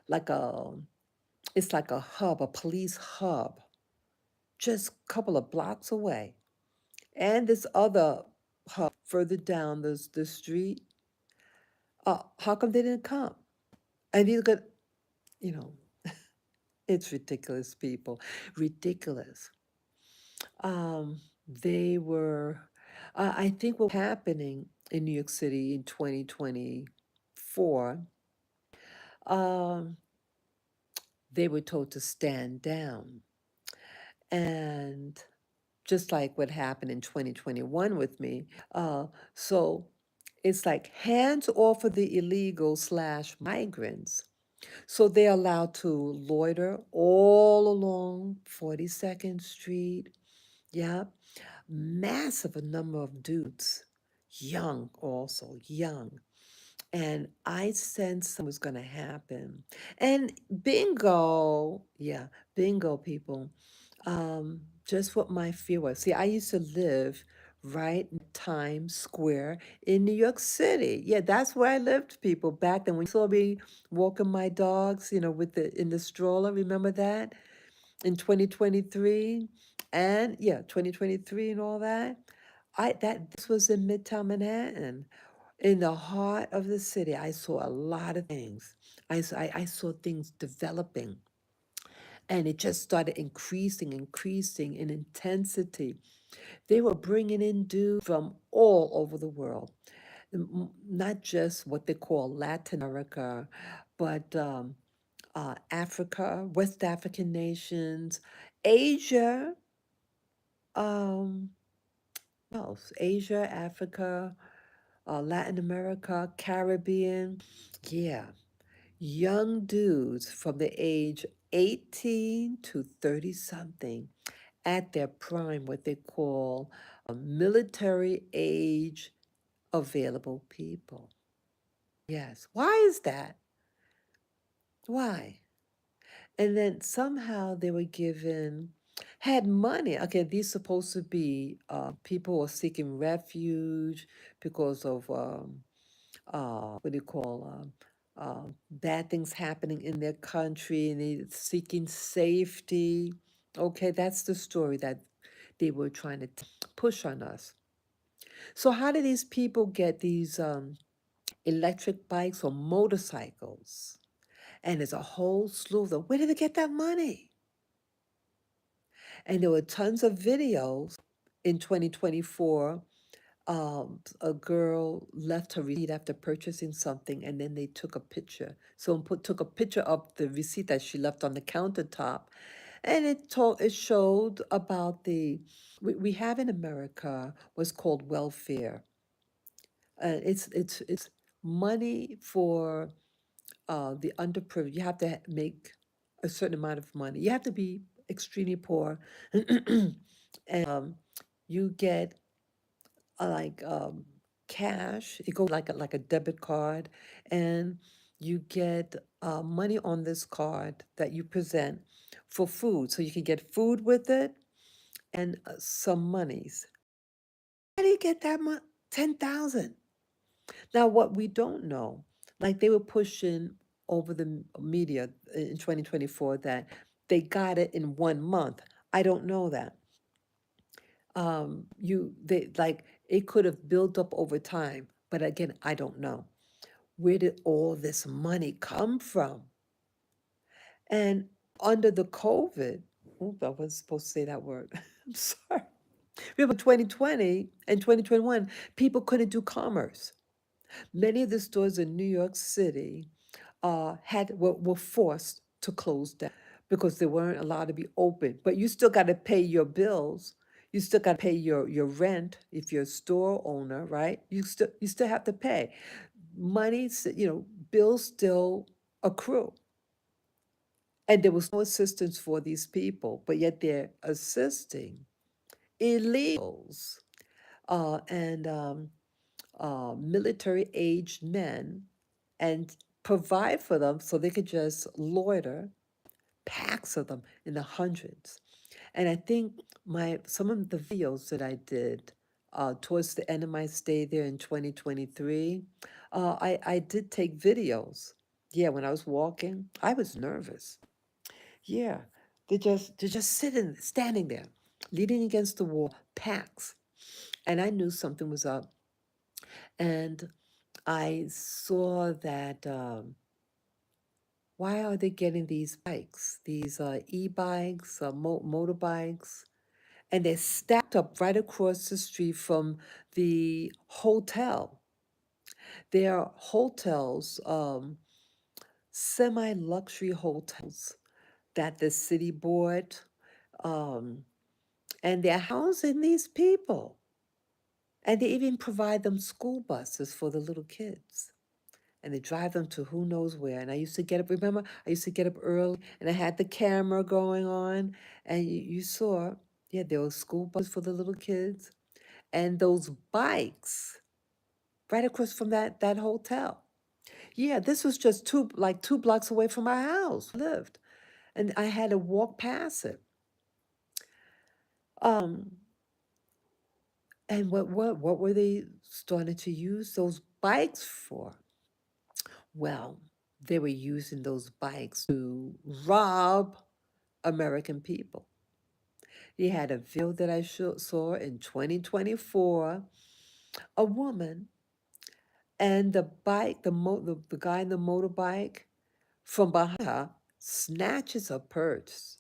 Speaker 1: Like a it's like a hub, a police hub, just a couple of blocks away, and this other hub further down the street. How come they didn't come? And these good, you know, it's ridiculous, people, ridiculous. They were, I think what was happening in New York City in 2024, um, they were told to stand down. And just like what happened in 2021 with me. So it's like hands off of the illegal slash migrants. So they're allowed to loiter all along 42nd Street. Yeah, massive a number of dudes, young also, young. And I sensed something was going to happen. And bingo, yeah, bingo, people. Just what my fear was. See, I used to live right in Times Square in New York City. Yeah, that's where I lived, people. Back then, when you saw me walking my dogs, with in the stroller, remember that? In 2023, and yeah, 2023 and all that. This was in Midtown Manhattan, in the heart of the city. I saw a lot of things. I saw things developing, and it just started increasing in intensity. They were bringing in dudes from all over the world, not just what they call Latin America, but Africa, West African nations, Asia, um, what else? Asia, Africa, Latin America, Caribbean. Yeah, young dudes from the age 18 to 30 something at their prime, what they call a military age available people. Yes. Why is that? Why? And then somehow they were given, had money. Okay, these supposed to be people who are seeking refuge because of what do you call bad things happening in their country, and they seeking safety. Okay, that's the story that they were trying to push on us. So how do these people get these electric bikes or motorcycles? And there's a whole slew of them. Where did they get that money? And there were tons of videos in 2024. A girl left her receipt after purchasing something, and then they took a picture. Someone took a picture of the receipt that she left on the countertop, and it showed about we have in America what's called welfare. It's money for the underprivileged. You have to make a certain amount of money. You have to be extremely poor, and you get like cash. It goes like a debit card, and you get money on this card that you present for food. So you can get food with it and some monies. How do you get that much? 10,000. Now, what we don't know, like they were pushing. over the media in 2024 that they got it in 1 month. I don't know that. They like it could have built up over time, but again, I don't know. Where did all this money come from? And under the COVID, oops, I wasn't supposed to say that word. I'm sorry. Remember 2020 and 2021, people couldn't do commerce. Many of the stores in New York City were forced to close down because they weren't allowed to be open. But you still got to pay your bills. You still got to pay your rent if you're a store owner, right? You still have to pay. Bills still accrue. And there was no assistance for these people, but yet they're assisting illegals and military aged men and provide for them so they could just loiter, packs of them in the hundreds. And I think some of the videos that I did towards the end of my stay there in 2023, I did take videos. Yeah, when I was walking, I was nervous. Yeah, they're just standing there, leaning against the wall, packs. And I knew something was up. And I saw that why are they getting these bikes, these e-bikes, motorbikes, and they're stacked up right across the street from the hotel. They are hotels, semi-luxury hotels that the city bought, um, and they're housing these people. And they even provide them school buses for the little kids. And they drive them to who knows where. And I used to get up, remember, I used to get up early and I had the camera going on. And you saw, yeah, there were school buses for the little kids and those bikes right across from that hotel. Yeah, this was just like 2 blocks away from my house, where I lived. And I had to walk past it. Um, and what were they starting to use those bikes for? Well, they were using those bikes to rob American people. He had a video that I saw in 2024, a woman and the bike, the guy in the motorbike from behind her snatches her purse.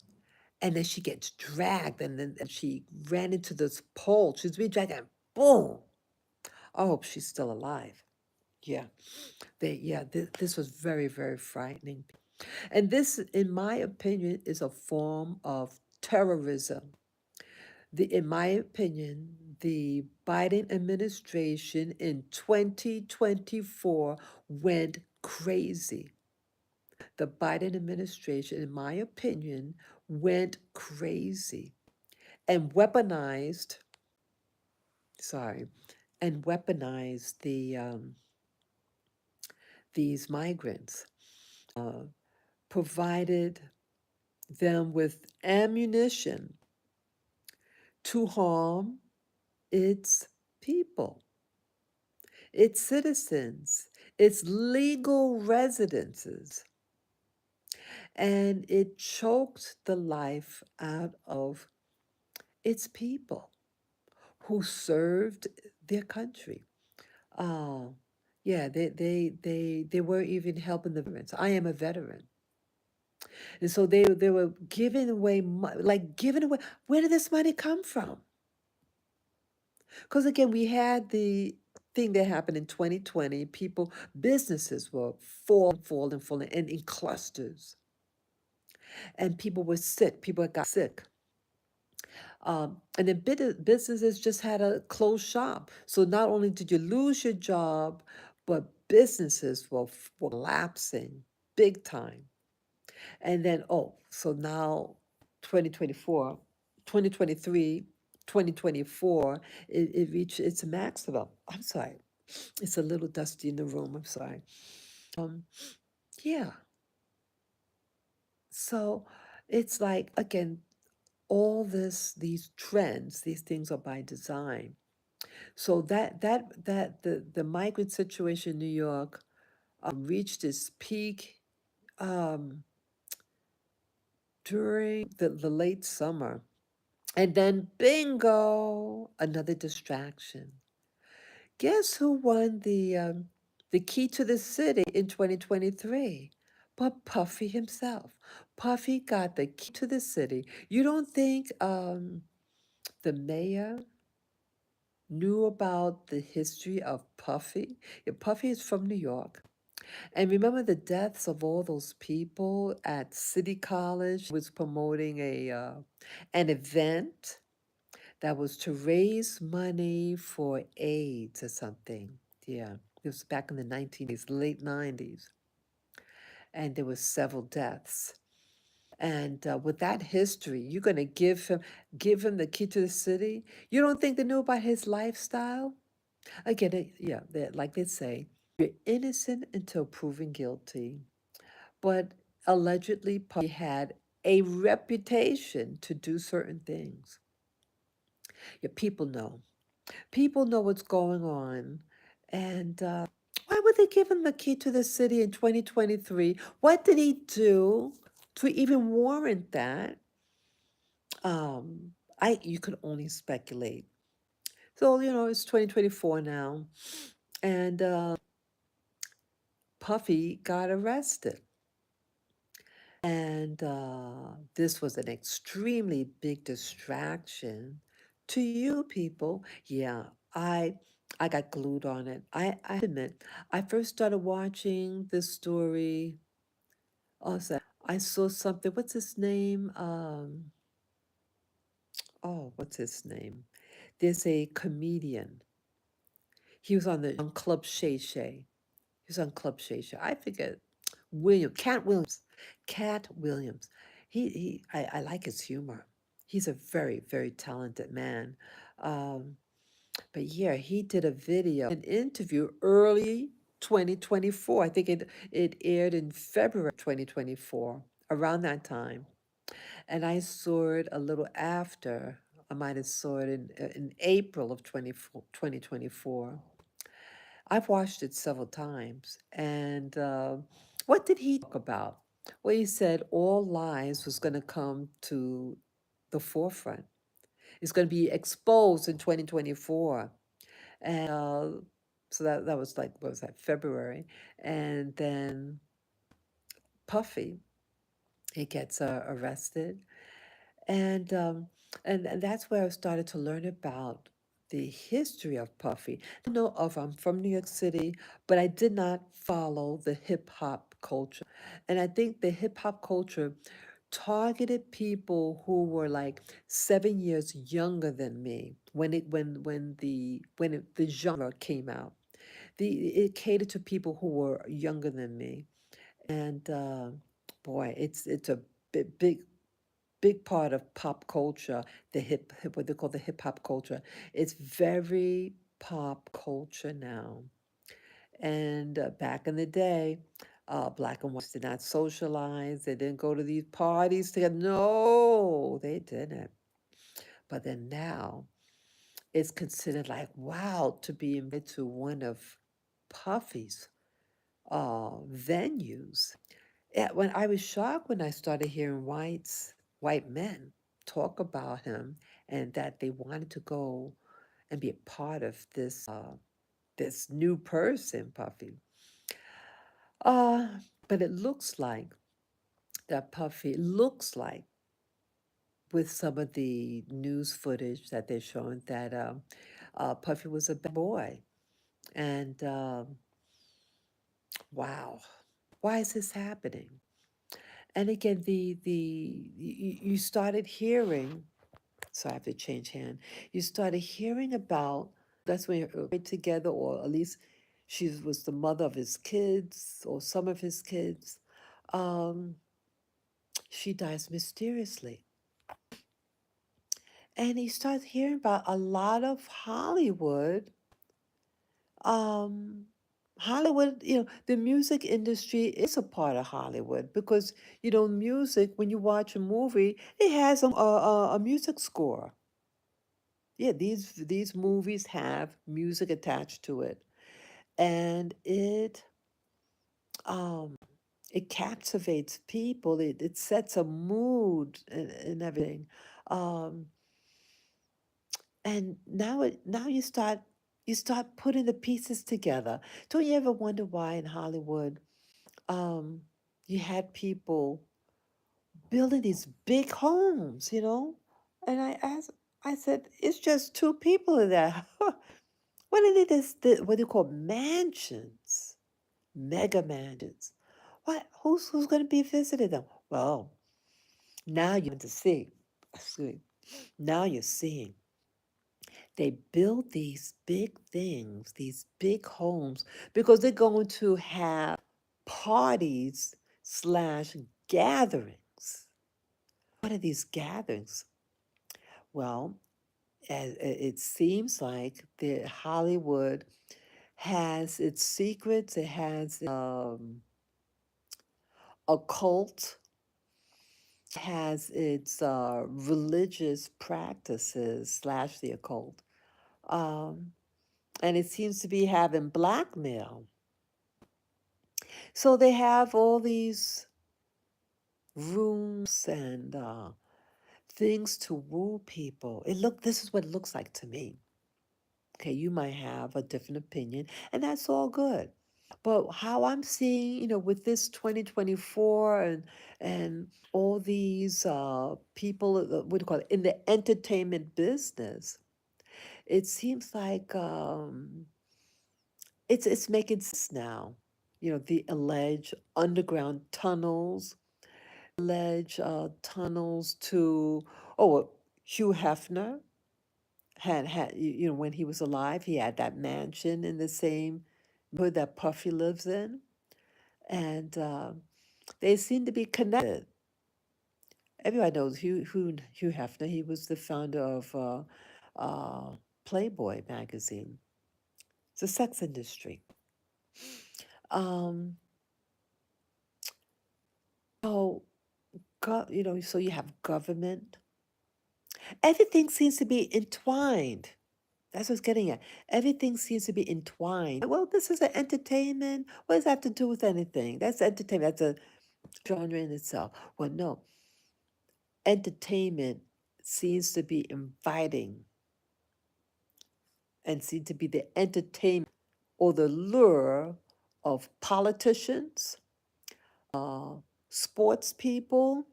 Speaker 1: And then she gets dragged, and then she ran into this pole. She's being dragged, and boom! I hope she's still alive. Yeah, this was very, very frightening. And this, in my opinion, is a form of terrorism. In my opinion, the Biden administration in 2024 went crazy. The Biden administration, in my opinion, went crazy and sorry, weaponized these migrants, provided them with ammunition to harm its people, its citizens, its legal residences, and it choked the life out of its people who served their country. Uh, yeah, they were even helping the veterans. I am a veteran. And so they were giving away, like giving away. Where did this money come from? Because again, we had the thing that happened in 2020. Businesses were falling, and in clusters. And people were sick. People got sick. And then businesses just had to close shop. So not only did you lose your job, but businesses were collapsing big time. And then, so now 2024, 2023, 2024, it reached its maximum. I'm sorry. It's a little dusty in the room. I'm sorry. Um, yeah. So it's like, again, all these trends, these things are by design. So the migrant situation in New York reached its peak um, during the late summer. And then bingo, another distraction. Guess who won the key to the city in 2023? But Puffy himself. Puffy got the key to the city. You don't think the mayor knew about the history of Puffy? Yeah, Puffy is from New York. And remember the deaths of all those people at City College was promoting an event that was to raise money for AIDS or something. Yeah, it was back in the 1980s, late 90s, and there were several deaths. And with that history, you're going to give him the key to the city. You don't think they knew about his lifestyle? Again, yeah, like they say, you're innocent until proven guilty. But allegedly, Puffy had a reputation to do certain things. Yeah, people know. People know what's going on. And why would they give him the key to the city in 2023? What did he do to even warrant that? You could only speculate. So, it's 2024 now. And Puffy got arrested. And this was an extremely big distraction to you people. Yeah, I I got glued on it. I admit, I first started watching this story. Also, I saw something. What's his name? What's his name? There's a comedian. He was on Club Shay Shay. He was on Club Shay Shay. I forget. Cat Williams. Cat Williams. I like his humor. He's a very, very talented man. Um, but yeah, he did a video, an interview early 2024. I think it aired in February 2024, around that time. And I saw it a little after. I might have saw it in April of 2024. I've watched it several times. And what did he talk about? Well, he said all lies was going to come to the forefront. It's going to be exposed in 2024. And so that was like, what was that, February? And then Puffy, he gets arrested. And, um, and that's where I started to learn about the history of Puffy. I know I'm from New York City, but I did not follow the hip hop culture. And I think the hip hop culture targeted people who were like 7 years younger than me when the genre came out. It catered to people who were younger than me. And boy, it's a big big part of pop culture, what they call the hip hop culture. It's very pop culture now. And back in the day, black and whites did not socialize. They didn't go to these parties together. No, they didn't. But then now, it's considered like, wow, to be invited to one of Puffy's venues. Yeah, when I was shocked when I started hearing white men talk about him and that they wanted to go and be a part of this new person, Puffy. Uh, but it looks like that Puffy looks like with some of the news footage that they're showing that Puffy was a bad boy. And wow, why is this happening? And again, you started hearing. So I have to change hand. You started hearing about that's when you're together, or at least she was the mother of his kids or some of his kids. Um, she dies mysteriously. And you start hearing about a lot of Hollywood. Um, Hollywood, the music industry is a part of Hollywood because, music, when you watch a movie, it has a music score. Yeah, these movies have music attached to it, and it um It captivates people. It sets a mood and everything. Um, and now you start putting the pieces together. Don't you ever wonder why in Hollywood um, you had people building these big homes, you know? And I said, it's just two people in there. What are they what do you call mansions? Mega mansions. Who's going to be visiting them? Well, now you're to see. Excuse me. Now you're seeing they build these big things, these big homes, because they're going to have parties slash gatherings. What are these gatherings? Well, it seems like the Hollywood has its secrets. It has occult, has its religious practices slash the occult, um, and it seems to be having blackmail. So they have all these rooms and things to woo people. This is what it looks like to me. Okay, you might have a different opinion, and that's all good. But how I'm seeing, with this 2024 and all these people, what do you call it, in the entertainment business, it seems like it's making sense now. The alleged underground tunnels, alleged tunnels to Hugh Hefner had when he was alive, he had that mansion in the same neighborhood that Puffy lives in, and they seem to be connected. Everybody knows Hugh Hefner. He was the founder of Playboy magazine. It's a sex industry. Um, so, so you have government. Everything seems to be entwined. That's what it's getting at. Everything seems to be entwined. Well, this is an entertainment. What does that have to do with anything? That's entertainment. That's a genre in itself. Well, no. Entertainment seems to be inviting and seem to be the entertainment or the lure of politicians, uh, sports people,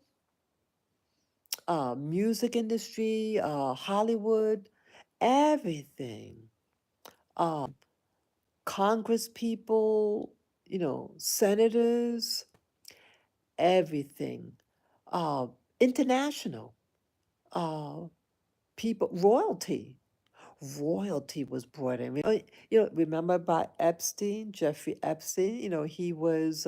Speaker 1: music industry, Hollywood, everything. Congress people, senators, everything. Uh, International people, royalty was brought in. Remember about Epstein, Jeffrey Epstein? He was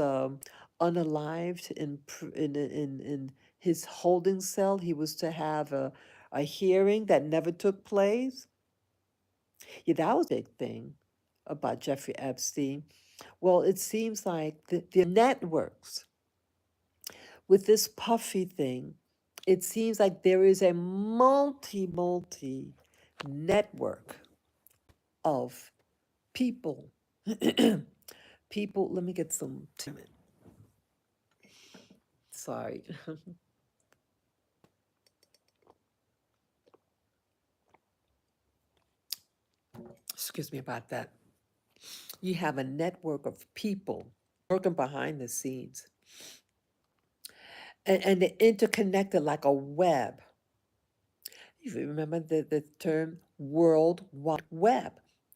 Speaker 1: unalived in his holding cell. He was to have a hearing that never took place. Yeah, that was a big thing about Jeffrey Epstein. Well, it seems like the networks with this Puffy thing, it seems like there is a multi network of people. People, let me get some timid. Sorry. Excuse me about that. You have a network of people working behind the scenes. And they're interconnected like a web. You remember the term World Wide Web?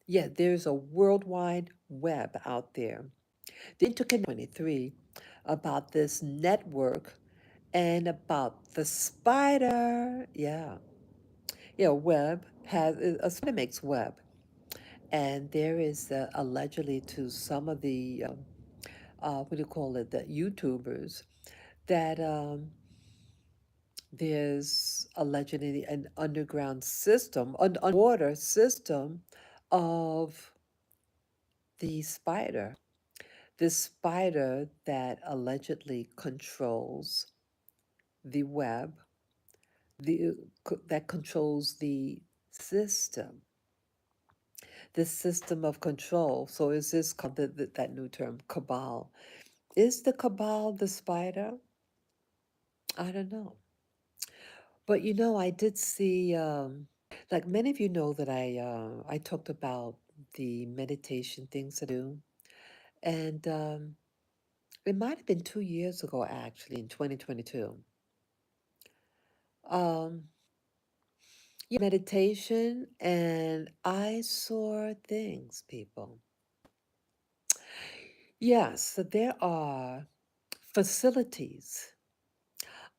Speaker 1: Yeah, there's a World Wide Web out there. The Interconnect 23 about this network and about the spider. Yeah. Web has a spider makes web. And there is allegedly to some of the, what do you call it, the YouTubers, that there's allegedly an underground system, an underwater system of the spider. This spider that allegedly controls the web, that controls system, the system of control. So is this called that new term, cabal? Is the cabal the spider? I don't know. But I did see, like many of you know that I talked about the meditation things to do, and it might have been 2 years ago, actually, in 2022. Um, yeah, meditation, and I saw things, people. Yes, so there are facilities.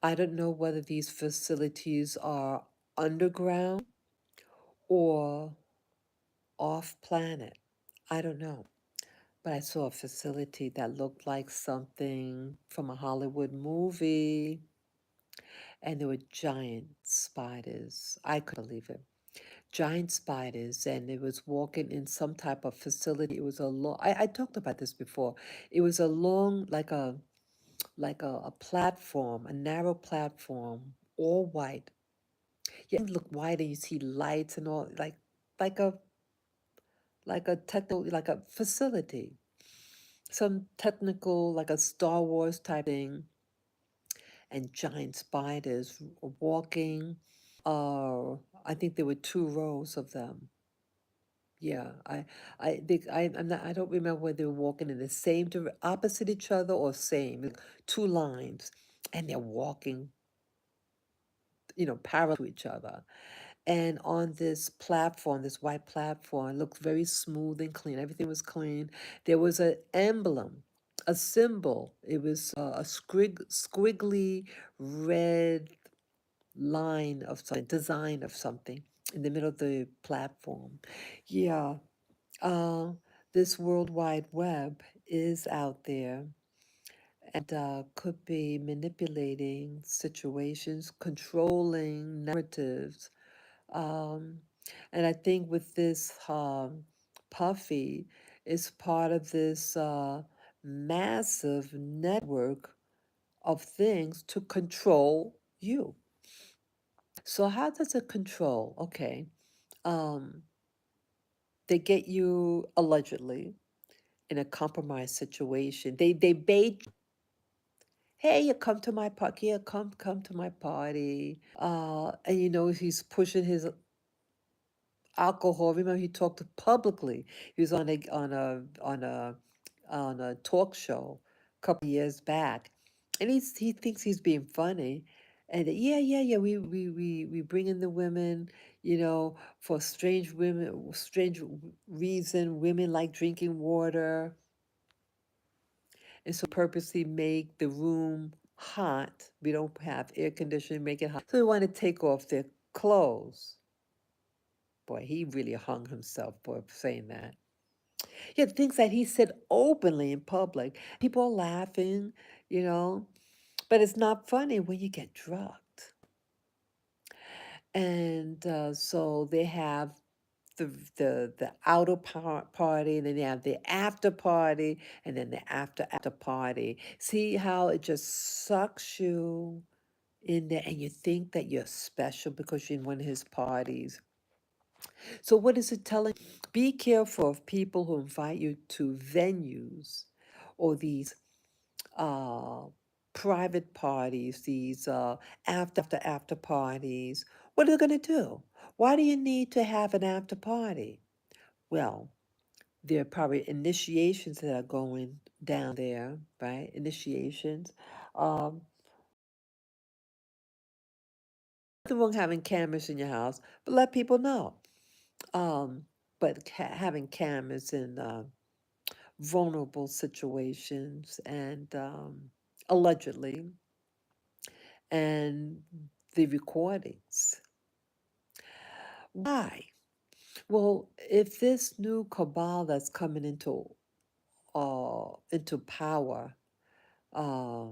Speaker 1: I don't know whether these facilities are underground or off planet. I don't know. But I saw a facility that looked like something from a Hollywood movie, and there were giant spiders. I couldn't believe it. Giant spiders, and it was walking in some type of facility. It was a long, I talked about this before. It was a long, like a platform, a narrow platform, all white. Yeah, it looked white, and you see lights and all, like a technical, like a facility, some technical, like a Star Wars type thing, and giant spiders walking. I think there were 2 rows of them. Yeah, I'm not, I don't remember whether they were walking in the same opposite each other or same, 2 lines, and they're walking, parallel to each other. And on this platform, this white platform, it looked very smooth and clean. Everything was clean. There was an emblem, a symbol. It was a squiggly red line of something, design of something in the middle of the platform. Yeah, uh, this World Wide Web is out there and could be manipulating situations, controlling narratives. um, and I think with this Puffy is part of this massive network of things to control you. So how does it control? Okay. Um, they get you allegedly in a compromised situation. They bait, hey, you come to my party. Yeah, come to my party. And he's pushing his alcohol. Remember, he talked publicly. He was on a talk show a couple years back, and he thinks he's being funny. And yeah. We bring in the women, for strange reason. Women like drinking water, and so purposely make the room hot. We don't have air conditioning, make it hot. So we want to take off their clothes. Boy, he really hung himself for saying that. Yeah, things that he said openly in public. People are laughing, you know, but it's not funny when you get drugged. And so they have the outer party, and then they have the after party, and then the after party. See how it just sucks you in there, and you think that you're special because you're in one of his parties. So what is it telling? Be careful of people who invite you to venues or these uh, private parties, these after parties. What are they going to do? Why do you need to have an after party? Well, there are probably initiations that are going down there, right? Initiations. Um, Nothing wrong having cameras in your house, but let people know. Um, but having cameras in vulnerable situations and allegedly, and the recordings. Why? Well, if this new cabal that's coming into power, uh,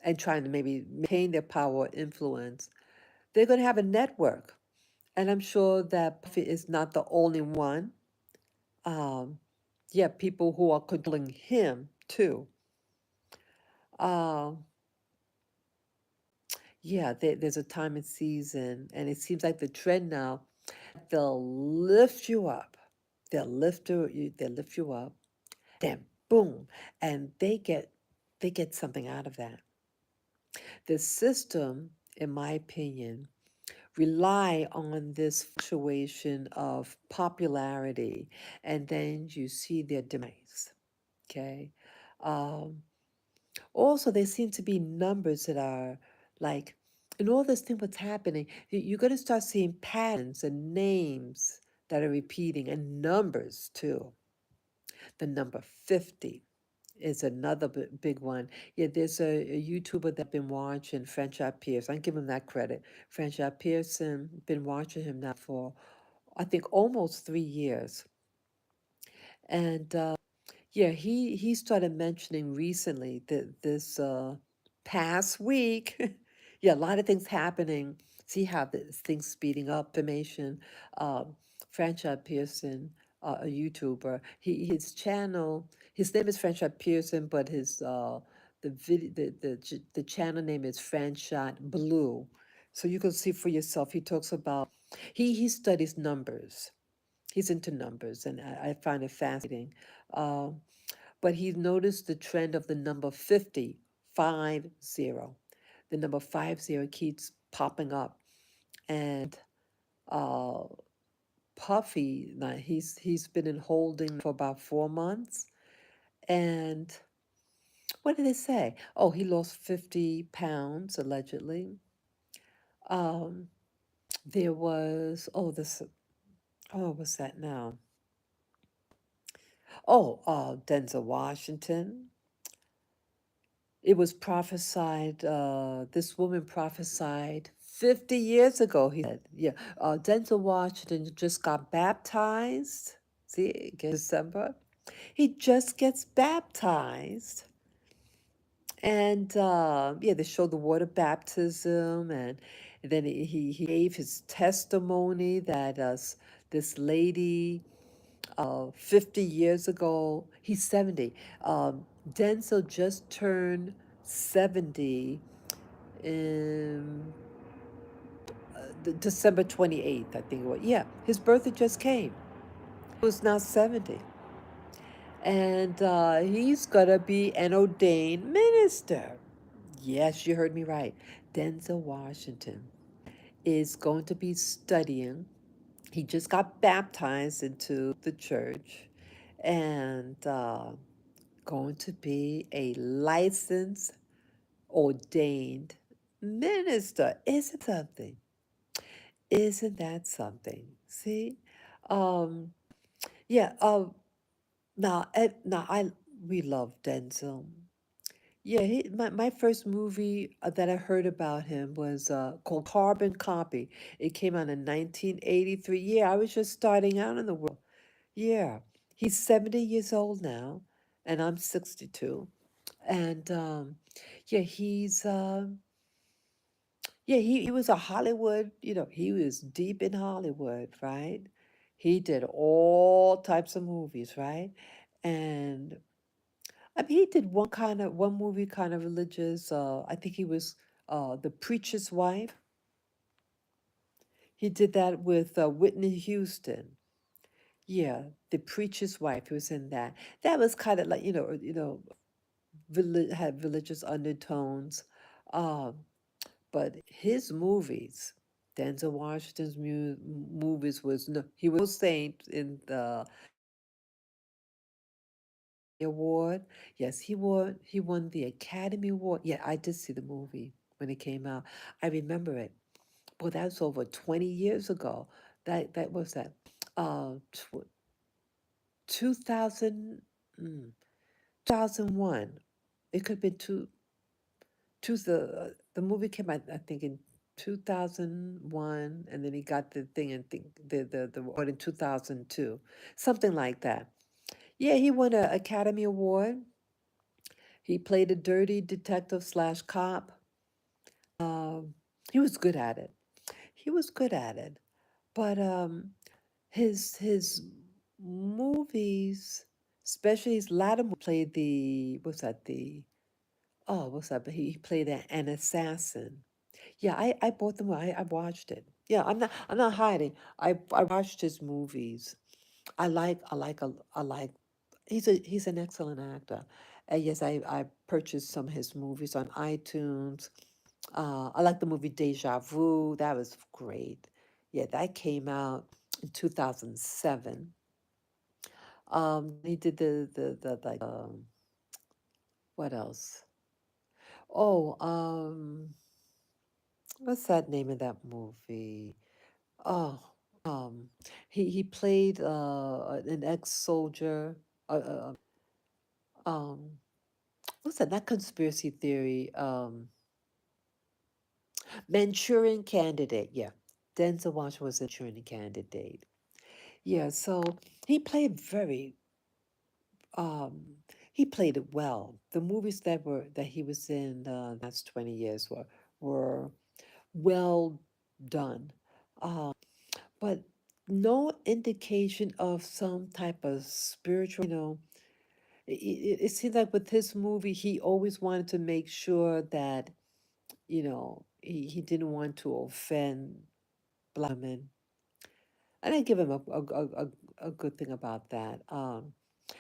Speaker 1: and trying to maybe maintain their power or influence, they're going to have a network. And I'm sure that Buffy is not the only one. Um, yeah, people who are controlling him too. Um, yeah, there's a time and season, and it seems like the trend now, they'll lift you up. They'll lift you up, then boom, and they get they get something out of that. The system, in my opinion, rely on this fluctuation of popularity, and then you see their demise. Okay. Um, Also, there seem to be numbers that are like, in all this thing what's happening, you're going to start seeing patterns and names that are repeating, and numbers too. The number 50 is another big one. Yeah, there's a YouTuber that I've been watching, Franchot Pierce. I give him that credit. Franchot Pearson, been watching him now for, I think, almost 3 years. And yeah, he started mentioning recently that this past week, yeah, a lot of things happening. See how this things speeding up. Information. Franchot Pearson, a YouTuber. His channel. His name is Franchot Pearson, but his the channel name is Franchot Blue. So you can see for yourself. He talks about he studies numbers. He's into numbers, and I find it fascinating. Um, but he noticed the trend of the number 50, 50. The number 50 keeps popping up. And uh, Puffy, now he's been in holding for about 4 months. And what did they say? Oh, he lost 50 pounds allegedly. Um, there was, what's that now? Oh, Denzel Washington. It was prophesied, this woman prophesied 50 years ago, he said. Yeah, Denzel Washington just got baptized. See, again, December. He just gets baptized. And yeah, they showed the water baptism, and then he gave his testimony that this lady 50 years ago. He's 70. Denzel just turned 70 in December 28th, I think it was. Yeah, his birthday just came. He was now 70. And he's going to be an ordained minister. Yes, you heard me right. Denzel Washington is going to be studying. He just got baptized into the church, and going to be a licensed, ordained minister. Isn't something? Isn't that something? See? Um, yeah, now I we love Denzel. Yeah, my first movie that I heard about him was called Carbon Copy. It came out in 1983. Yeah, I was just starting out in the world. Yeah, he's 70 years old now, and I'm 62. And yeah, he was a Hollywood, he was deep in Hollywood, right? He did all types of movies, right? And I mean, he did one movie kind of religious. I think he was The Preacher's Wife. He did that with Whitney Houston. Yeah, The Preacher's Wife. He was in that. That was kind of like had religious undertones. Um, but his movies, Denzel Washington's movies was no, he was no saint in the award. Yes, he won the Academy Award. Yeah, I did see the movie when it came out. I remember it. Well, that's over 20 years ago. That was that. 2000, 2001. It could have been the movie came out, I think, in 2001, and then he got the thing and think the award in 2002, something like that. Yeah, he won an Academy Award. He played a dirty detective slash cop. Um, he was good at it. He was good at it. But his movies, especially his latter played the what's that the what's that? But he played an assassin. Yeah, I bought them. I watched it. Yeah, I'm not hiding. I watched his movies. I like. He's an excellent actor, And yes, I purchased some of his movies on iTunes. I like the movie Deja Vu. That was great. Yeah, that came out in 2007. He did the like what else? Oh, what's that name of that movie? Oh, he played an ex-soldier. Um, what's that? Not conspiracy theory. Manchurian Candidate. Yeah, Denzel Washington was a Manchurian Candidate. Yeah, so he played very. Um, he played it well. The movies that he was in that's 20 years were well done. But no indication of some type of spiritual, it seems like with his movie, he always wanted to make sure that, he didn't want to offend black women. And I give him a good thing about that.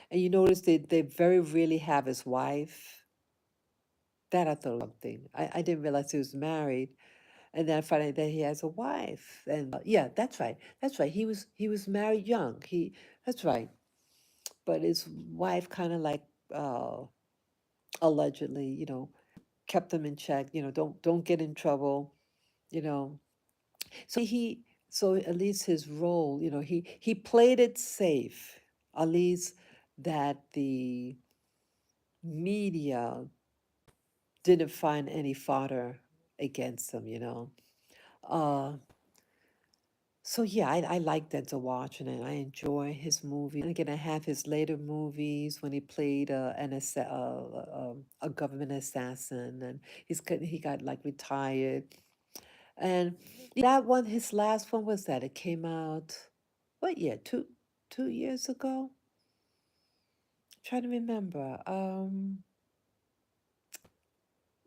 Speaker 1: And you notice they very rarely have his wife. That I thought was something. I didn't realize he was married. And then I find out that he has a wife. And yeah, that's right. That's right. He was married young. That's right. But his wife kind of like uh allegedly, kept him in check, don't get in trouble, you know. So at least his role, he played it safe. At least that the media didn't find any fodder against him. Uh So yeah, I like Denzel Washington, and I enjoy his movies. And again, I have his later movies when he played a government assassin, and he got like retired. And that one, his last one was that it came out, what year? Two years ago. Trying to remember.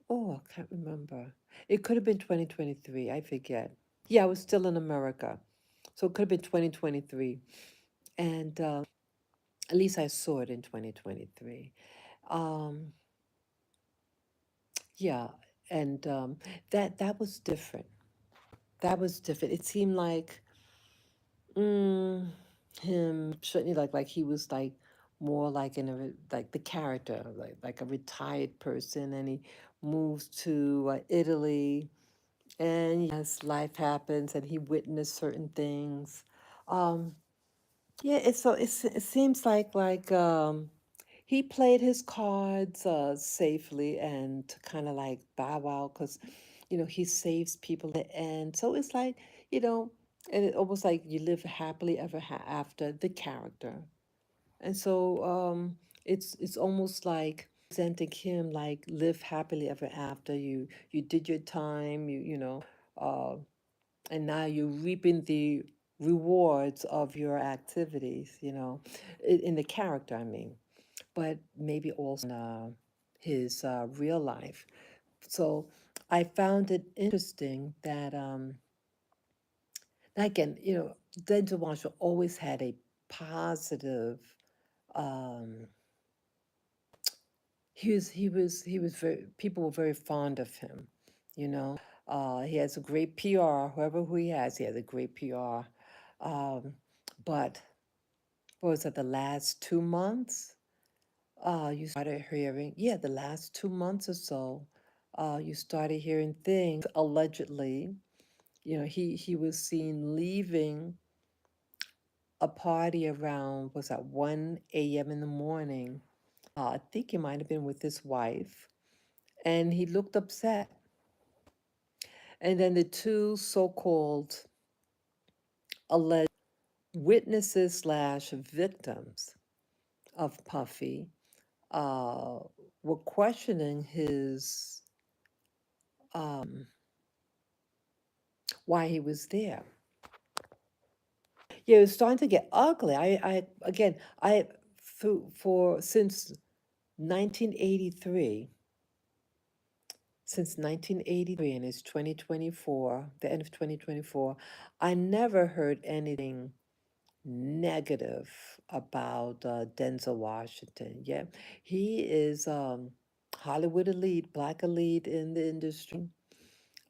Speaker 1: Oh, I can't remember. It could have been 2023. I forget. Yeah, I was still in America, so it could have been 2023. And at least I saw it in 2023. Um, yeah, and that was different. That was different. It seemed like mm, him certainly like he was like more like like the character like a retired person, and he moves to Italy, and yes, life happens, and he witnessed certain things. Um, yeah, it seems like he played his cards safely and to kind of like bow out because he saves people at the end. So it's like you know, and it almost like you live happily ever after the character. And so it's almost like presenting him like live happily ever after. You did your time. Uh, and now you're reaping the rewards of your activities, in the character, I mean, but maybe also in his real life. So I found it interesting that, again, Denzel Washington always had a positive. Um, he was very. People were very fond of him, you know. He has a great PR. Whoever he has a great PR. Um, but what was it, the last 2 months? You started hearing, yeah, the last 2 months or so, you started hearing things allegedly. He was seen leaving a party around, was that 1 a.m. in the morning? I think he might have been with his wife, and he looked upset. And then the two so-called alleged witnesses slash victims of Puffy uh, were questioning his why he was there. Yeah, it was starting to get ugly. I again, I for since 1983, since 1983, and it's 2024, the end of 2024, I never heard anything negative about Denzel Washington. Yeah, he is Hollywood elite, black elite in the industry.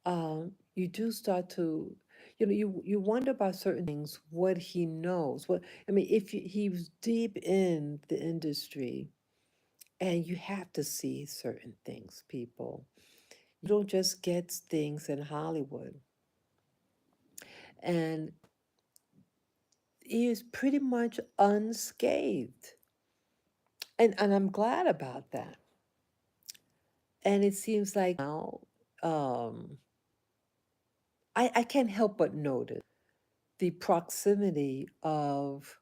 Speaker 1: You do start to, you wonder about certain things, what he knows. What I mean, if he was deep in the industry, and you have to see certain things, people. You don't just get things in Hollywood. And he is pretty much unscathed. And I'm glad about that. And it seems like now, um, I can't help but notice the proximity of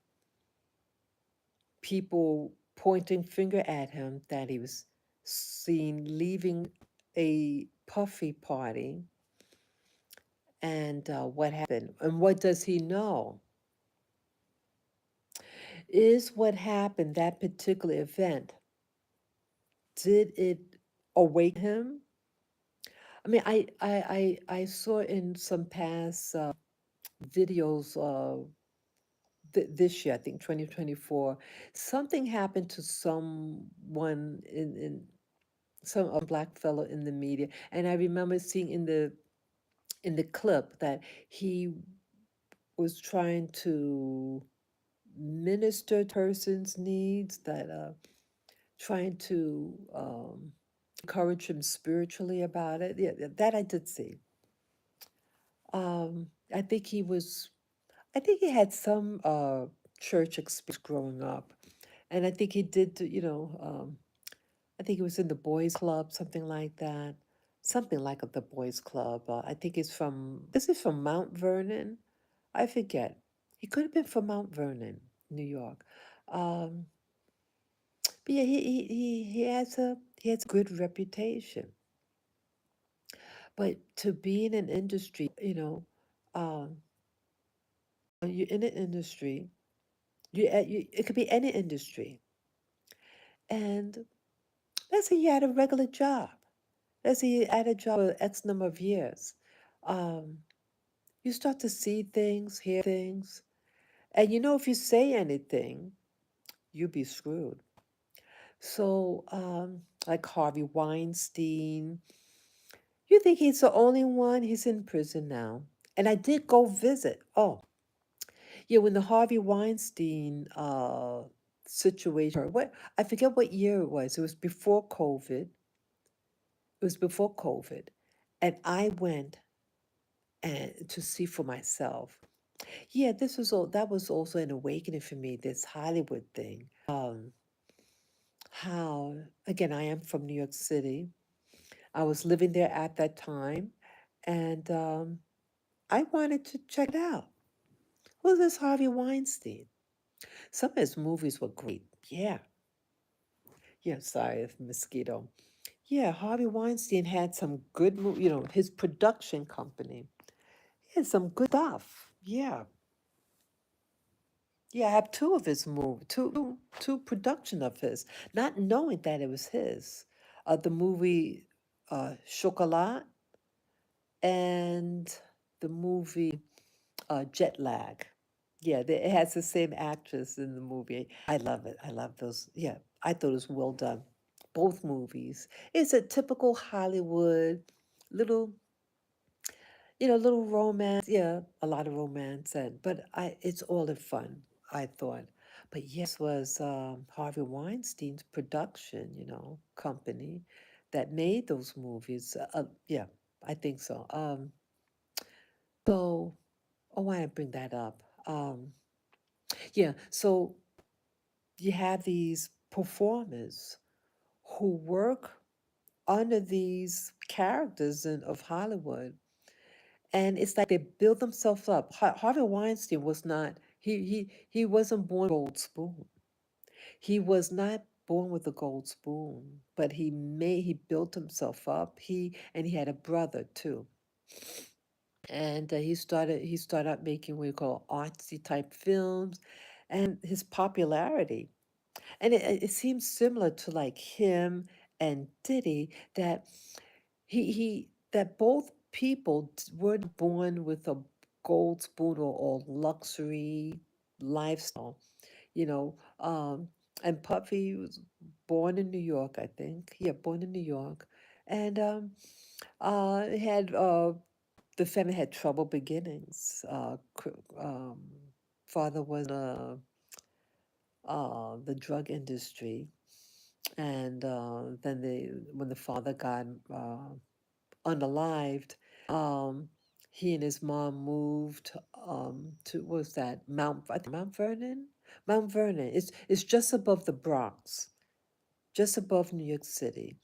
Speaker 1: people pointing finger at him that he was seen leaving a puffy party. And what happened? And what does he know? Is what happened, that particular event, did it awaken him? I mean, I saw in some past videos this year, I think 2024, something happened to someone in some a black fellow in the media, and I remember seeing in the clip that he was trying to minister to person's needs, that trying to encourage him spiritually about it. Yeah, that I did see. I think he was, I think he had some church experience growing up. And I think he did, I think he was in the boys' club, something like that. Something like the boys' club. I think he's from, this is from Mount Vernon. I forget. He could have been from Mount Vernon, New York. Um, but yeah, he has a good reputation. But to be in an industry, um, you're in an industry, it could be any industry. And let's say you had a regular job. Let's say you had a job for X number of years. Um, you start to see things, hear things. And if you say anything, you'll be screwed. So, like Harvey Weinstein, you think he's the only one? He's in prison now. And I did go visit. Oh, yeah, when the Harvey Weinstein situation, what I forget what year it was. It was before COVID. It was before COVID, and I went and to see for myself. Yeah, this was all. That was also an awakening for me. This Hollywood thing. How again? I am from New York City. I was living there at that time, and I wanted to check it out. Who's this Harvey Weinstein? Some of his movies were great. Yeah, yeah. Sorry, mosquito. Yeah, Harvey Weinstein had some good, his production company. He had some good stuff. Yeah, yeah. I have two of his movies, two production of his, not knowing that it was his. The movie Chocolat and the movie Jet Lag. Yeah, it has the same actress in the movie. I love it. I love those. Yeah, I thought it was well done. Both movies. It's a typical Hollywood little, little romance. Yeah, a lot of romance, it's all in fun. I thought, but yes, was Harvey Weinstein's production, company that made those movies. Yeah, I think so. So, oh, why I bring that up? Yeah, so you have these performers who work under these characters of Hollywood, and it's like they build themselves up. Harvey Weinstein was not he wasn't born with a gold spoon. He was not born with a gold spoon, but he built himself up. He had a brother too, and he started out making what we call artsy type films, and his popularity. And it seems similar to like him and Diddy, that that both people weren't born with a gold spoon or luxury. lifestyle, you know. And Puffy was born in New York, I think. Yeah, born in New York, and had the family had trouble beginnings. Father was the drug industry, and then when the father got unalived, um, he and his mom moved to what was that I think Mount Vernon? Mount Vernon. It's just above the Bronx, just above New York City.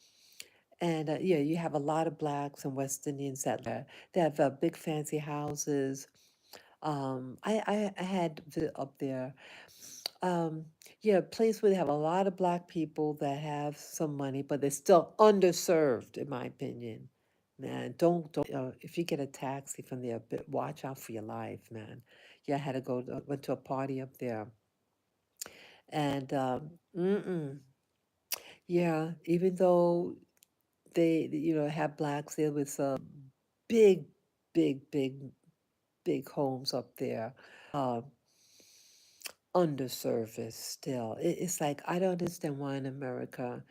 Speaker 1: And yeah, you have a lot of blacks and West Indians that live there. They have big fancy houses. I had up there. Um, yeah, a place where they have a lot of black people that have some money, but they're still underserved, in my opinion. Man, don't. If you get a taxi from there, watch out for your life, man. Yeah, I had to went to a party up there, and yeah, even though they, have blacks there with some big, big, big, big homes up there. Uh, Underserviced still. It's like I don't understand why in America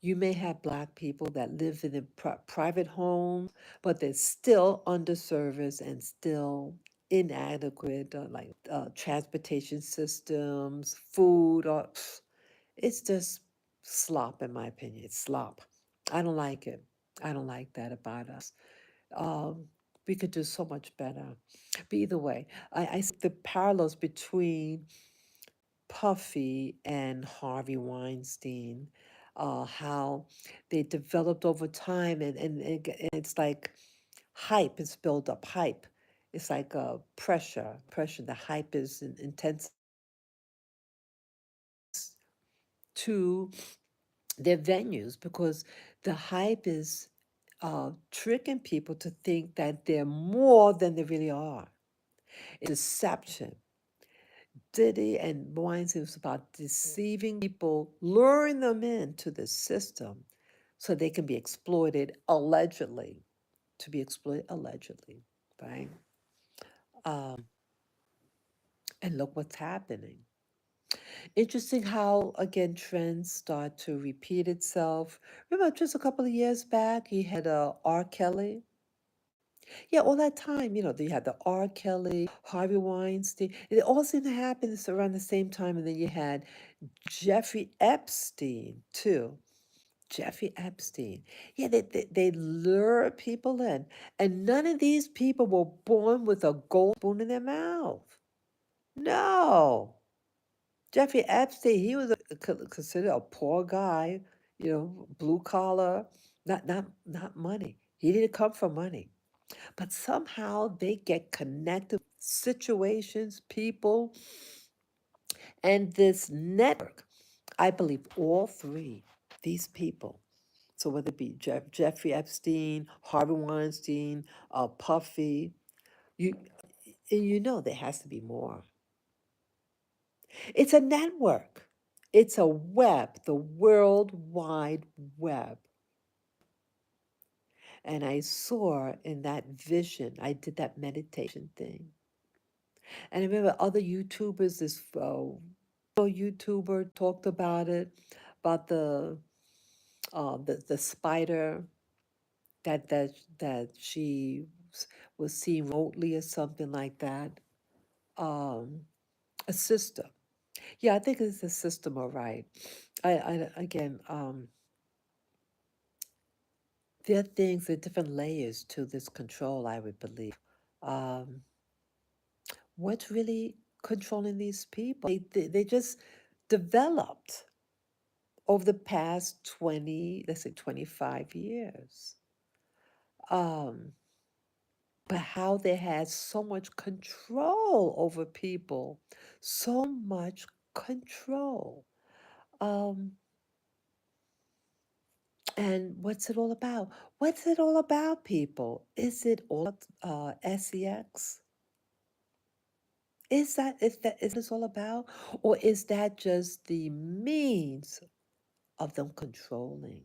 Speaker 1: you may have black people that live in a private home, but they're still underserviced and still inadequate, like transportation systems, food. It's just slop, in my opinion. It's slop. I don't like it. I don't like that about us. Um, we could do so much better. But either way, I see the parallels between Puffy and Harvey Weinstein, how they developed over time, and it's like hype is built up, hype. It's like pressure. The hype is intense to their venues because the hype is tricking people to think that they're more than they really are. It's deception. Diddy and Weinstein was about deceiving people, luring them into the system so they can be exploited allegedly, to be exploited allegedly, right? Um, and look what's happening. Interesting how, again, trends start to repeat itself. Remember, just a couple of years back, you had R. Kelly. Yeah, all that time, you had the R. Kelly, Harvey Weinstein. It all seemed to happen around the same time, and then you had Jeffrey Epstein, too. Jeffrey Epstein. Yeah, they lure people in. And none of these people were born with a gold spoon in their mouth. No. Jeffrey Epstein, he was considered a poor guy, blue collar, not money. He didn't come from money. But somehow they get connected with situations, people, and this network. I believe all three, these people. So whether it be Jeffrey Epstein, Harvey Weinstein, Puffy, you and there has to be more. It's a network. It's a web, the World Wide Web. And I saw in that vision, I did that meditation thing. And I remember other YouTubers, this YouTuber talked about it, about the spider that she was seeing remotely or something like that. Um, a system. Yeah, I think it's a system, all right. I again, there are things, there are different layers to this control, I would believe. Um, what's really controlling these people? They just developed over the past 20, let's say 25 years. Um, but how they had so much control over people, so much control. Um, and what's it all about? What's it all about, people? Is it all sex? Is this all about, or is that just the means of them controlling?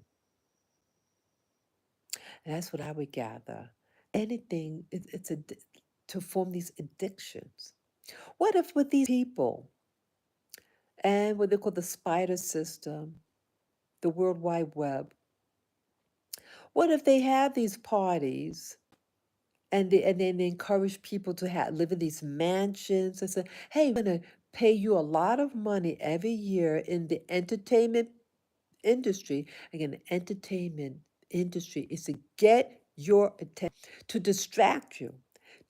Speaker 1: And that's what I would gather. Anything, to form these addictions. What if with these people and what they call the spider system, the World Wide Web, what if they have these parties and then they encourage people to live in these mansions and say, hey, we're going to pay you a lot of money every year in the entertainment industry. Again, the entertainment industry is to get your attention, to distract you,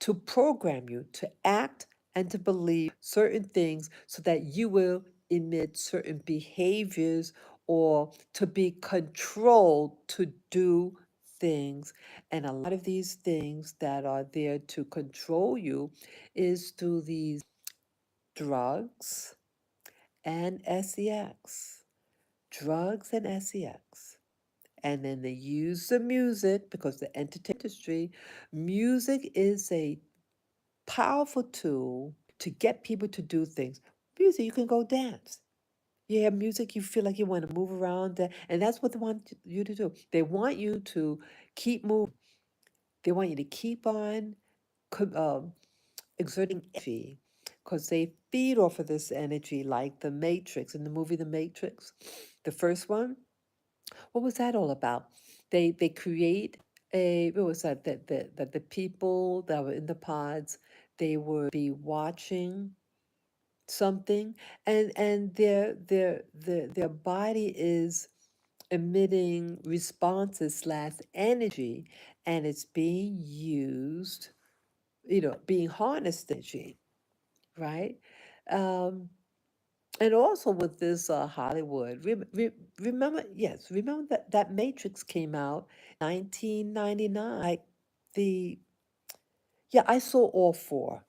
Speaker 1: to program you, to act and to believe certain things so that you will emit certain behaviors or to be controlled to do things. And a lot of these things that are there to control you is through these drugs and sex. Drugs and sex. And then they use the music because the entertainment industry, music is a powerful tool to get people to do things. Music, you can go dance. You have music, you feel like you want to move around, and that's what they want you to do. They want you to keep moving. They want you to keep on exerting energy because they feed off of this energy, like the Matrix in the movie The Matrix, the first one. What was that all about? They create a what was that that the people that were in the pods, they would be watching something, and their body is emitting responses slash energy, and it's being used, being harnessed energy, right? Um, and also with this Hollywood, remember, yes, remember that Matrix came out 1999. Like the, yeah, I saw all four.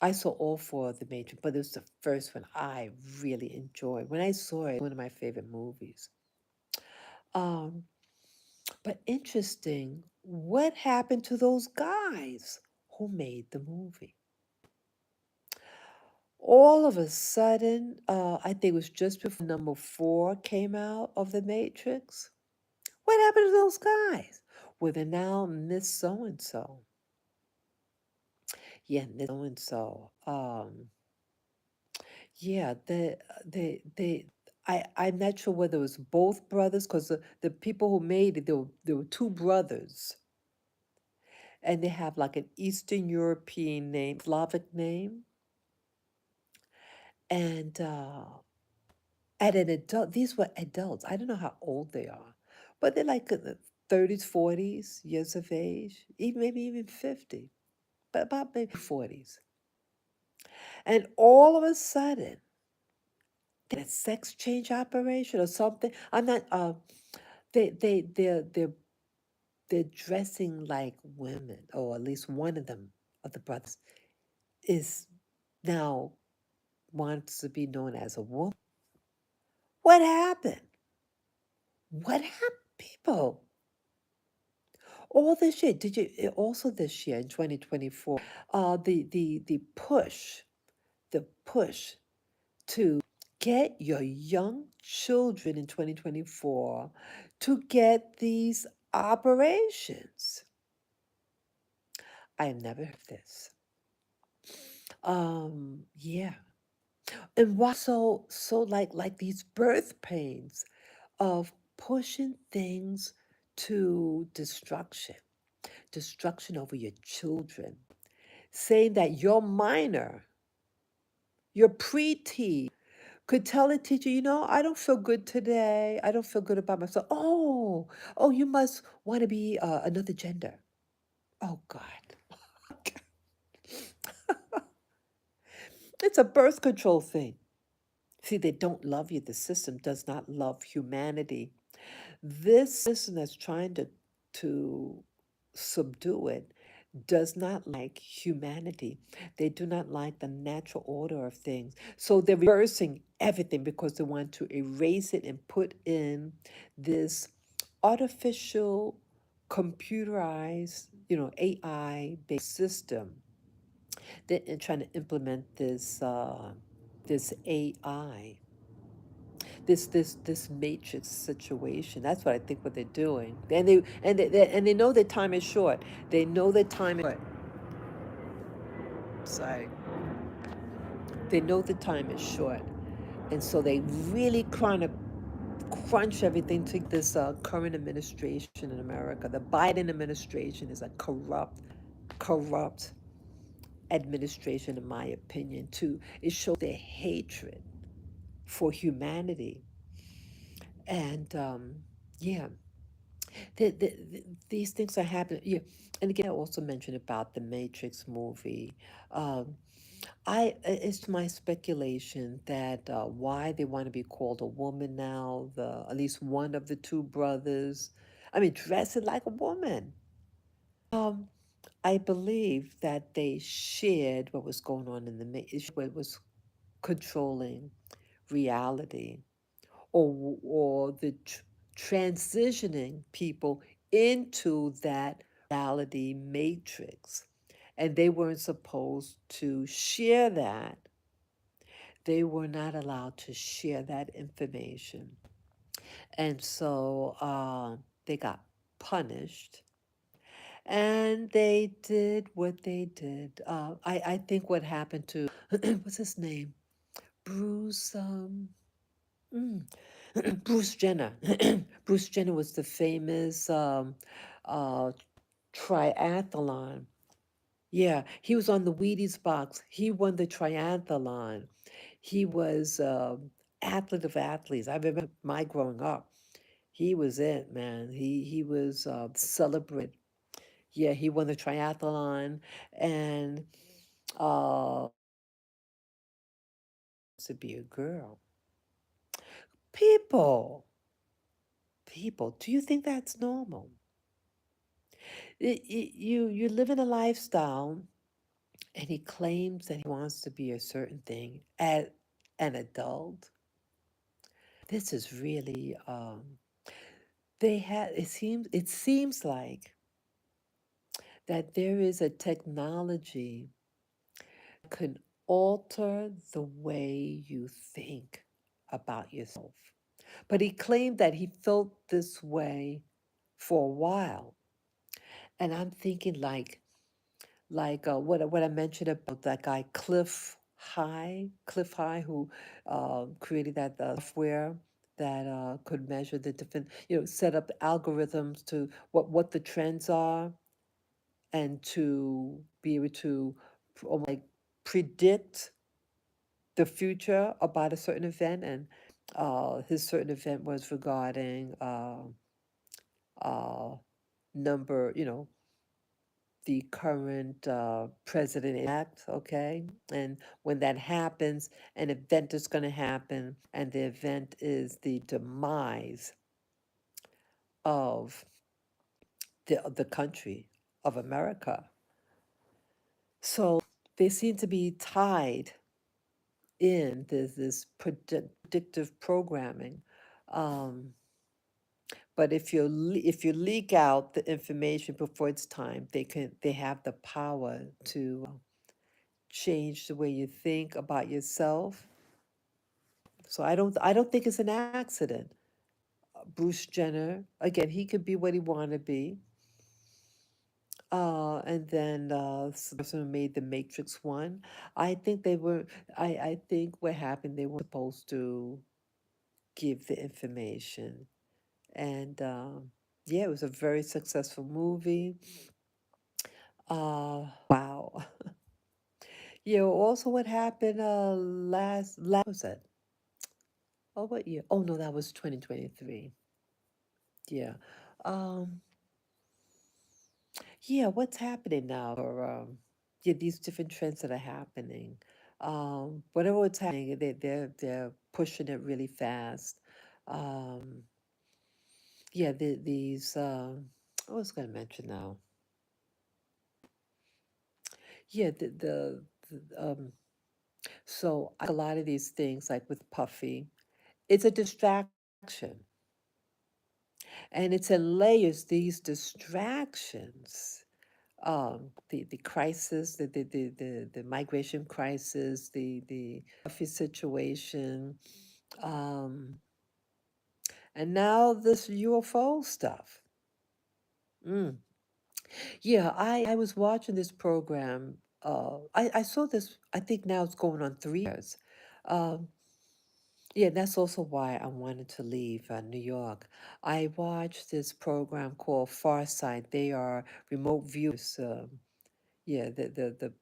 Speaker 1: I saw all four of the Matrix, but it was the first one I really enjoyed. When I saw it, one of my favorite movies. Um, but interesting, what happened to those guys who made the movie? All of a sudden, I think it was just before number four came out of The Matrix. What happened to those guys? Well, they're now Miss So and so. Yeah, Miss So and so. Yeah, I'm not sure whether it was both brothers because the people who made it, there were two brothers, and they have like an Eastern European name, Slavic name, and at an adult, these were adults. I don't know how old they are, but they're like in the 30s, 40s years of age, even maybe even 50, but about maybe 40s. And all of a sudden, a sex change operation or something. I'm not. They're dressing like women, or at least one of them of the brothers is now wants to be known as a woman. What happened? What happened, people? All this year, did you also this year in 2024, the push to get your young children in 2024 to get these operations. I have never heard of this. Yeah. And why so like these birth pains of pushing things to destruction over your children, saying that your minor, your preteen, could tell a teacher, I don't feel good today. I don't feel good about myself. Oh, you must want to be another gender. Oh, God. It's a birth control thing. See, they don't love you. The system does not love humanity. This system that's trying to subdue it does not like humanity. They do not like the natural order of things. So they're reversing everything because they want to erase it and put in this artificial, computerized, AI-based system. They're trying to implement this AI, this matrix situation. That's what I think what they're doing. And they know their time is short. They know their time is short. Sorry. They know the time is short, and so they really trying to crunch everything to this current administration in America. The Biden administration is a corrupt administration, in my opinion. Too, it shows their hatred for humanity, and yeah, these things are happening. Yeah, and again, I also mentioned about the Matrix movie. Um, it's my speculation that why they want to be called a woman now. The at least one of the two brothers, I mean, dressing like a woman. Um, I believe that they shared what was going on in the what was controlling reality, or the transitioning people into that reality matrix, and they weren't supposed to share that. They were not allowed to share that information. And so they got punished and they did what they did. I think what happened to, what's his name? Bruce, mm, Bruce Jenner. Bruce Jenner was the famous uh, triathlon. Yeah, he was on the Wheaties box. He won the triathlon. He was athlete of athletes. I remember my growing up. He was it, man. He was celebrated. Yeah, he won the triathlon, and uh, to be a girl. People, people, do you think that's normal? You live in a lifestyle, and he claims that he wants to be a certain thing as an adult. This is really they had it seems like that there is a technology that could alter the way you think about yourself. But he claimed that he felt this way for a while. And I'm thinking what I mentioned about that guy Cliff High, who created that software that could measure the different, set up algorithms to what the trends are, and to be able to like predict the future about a certain event. And his certain event was regarding uh, number, the current president-elect, okay? And when that happens, an event is going to happen, and the event is the demise of the country of America. So they seem to be tied in this predictive programming. Um, but if you leak out the information before it's time, they have the power to change the way you think about yourself. So I don't think it's an accident. Bruce Jenner, again, he could be what he want to be. And then the person who made the Matrix one, I think they were. I think what happened, they were supposed to give the information, and yeah, it was a very successful movie. Wow. Yeah. Also, what happened last was it? Oh, what year? Oh no, that was 2023. Yeah. Um, yeah, what's happening now? Or yeah, these different trends that are happening. Whatever what's happening, they're pushing it really fast. Um, yeah, these I was gonna mention now. Yeah, so a lot of these things, like with Puffy, it's a distraction. And it's in layers, these distractions, the crisis, the migration crisis, the Buffy situation, um, and now this UFO stuff. Mm. Yeah, I was watching this program. I saw this, I think now it's going on 3 years. Um, yeah, that's also why I wanted to leave New York. I watched this program called Farsight. They are remote viewers. Yeah, the